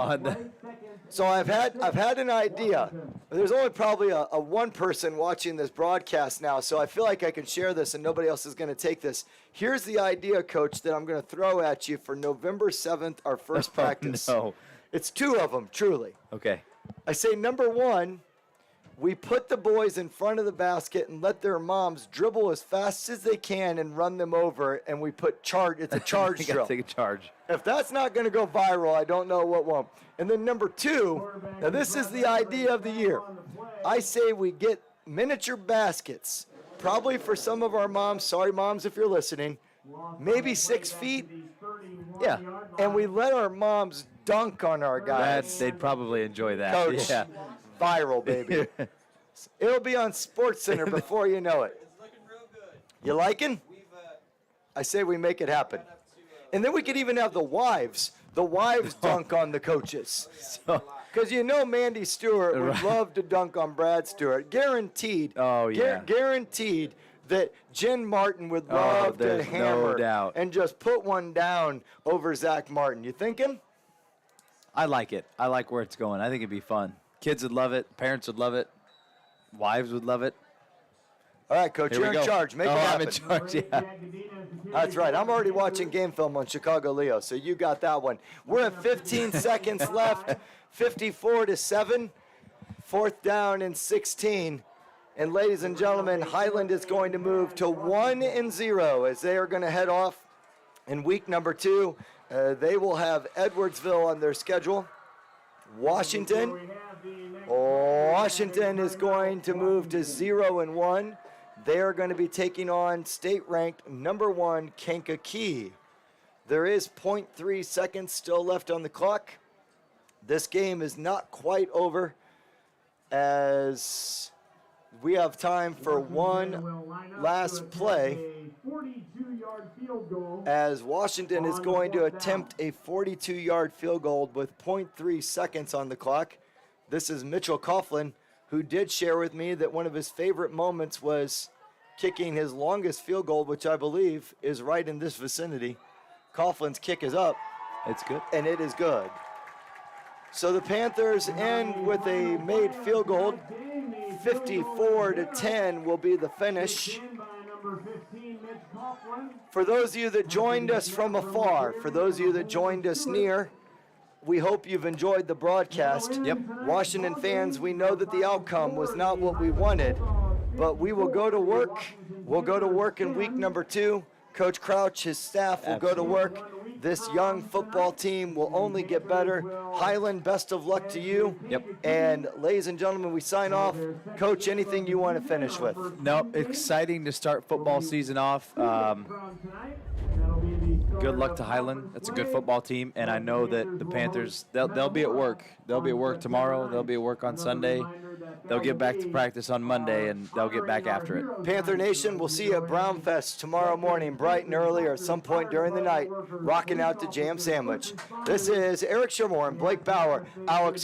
So I've had an idea. There's only probably a one person watching this broadcast now, so I feel like I can share this and nobody else is going to take this. Here's the idea, Coach, that I'm going to throw at you for November 7th, our first practice. No. It's 2 of them, truly. Okay. I say number 1, we put the boys in front of the basket and let their moms dribble as fast as they can and run them over, and we put charge. It's a charge drill. Take a charge. If that's not going to go viral, I don't know what won't. And then number 2, now this is the idea of the year. I say we get miniature baskets, probably for some of our moms. Sorry, moms, if you're listening. Maybe 6 feet. Yeah. And we let our moms dunk on our guys. They'd probably enjoy that. Coach, yeah. Viral, baby. It'll be on SportsCenter before you know it. It's looking real good. You liking? I say we make it happen. And then we could even have the wives dunk on the coaches. Because you know Mandy Stewart would love to dunk on Brad Stewart. Guaranteed. Oh, yeah. Guaranteed that Jen Martin would love to hammer no doubt. and just put one down over Zach Martin. You thinking? I like it. I like where it's going. I think it'd be fun. Kids would love it. Parents would love it. Wives would love it. All right, Coach, Here you're we in go. charge. Make it I'm happen. in charge, yeah. That's right. I'm already watching game film on Chicago Leo, so you got that one. We're at 15 seconds left, 54-7, 4th down and 16. And ladies and gentlemen, Highland is going to move to 1-0 as they are going to head off in week number 2. They will have Edwardsville on their schedule. Washington is going to move to 0-1. They are going to be taking on state-ranked number 1 Kankakee. There is 0.3 seconds still left on the clock. This game is not quite over as we have time for one last play as Washington is going to attempt a 42-yard field goal with 0.3 seconds on the clock. This is Mitchell Coughlin, who did share with me that one of his favorite moments was kicking his longest field goal, which I believe is right in this vicinity. Coughlin's kick is up. It's good. And it is good. So the Panthers end with a made field goal. 54-10 will be the finish. For those of you that joined us from afar, for those of you that joined us near, we hope you've enjoyed the broadcast. Yep. Washington fans, we know that the outcome was not what we wanted, but we will go to work. We'll go to work in week number 2. Coach Crouch, his staff will go to work. This young football team will only get better. Highland, best of luck to you. Yep. And ladies and gentlemen, we sign off. Coach, anything you want to finish with? No, exciting to start football season off. Good luck to Highland. That's a good football team, and I know that the Panthers, they'll be at work. They'll be at work tomorrow. They'll be at work on Sunday. They'll get back to practice on Monday, and they'll get back after it. Panther Nation, we'll see you at Brown Fest tomorrow morning, bright and early, or at some point during the night, rocking out to Jam Sandwich. This is Eric Shermore and Blake Bauer, Alex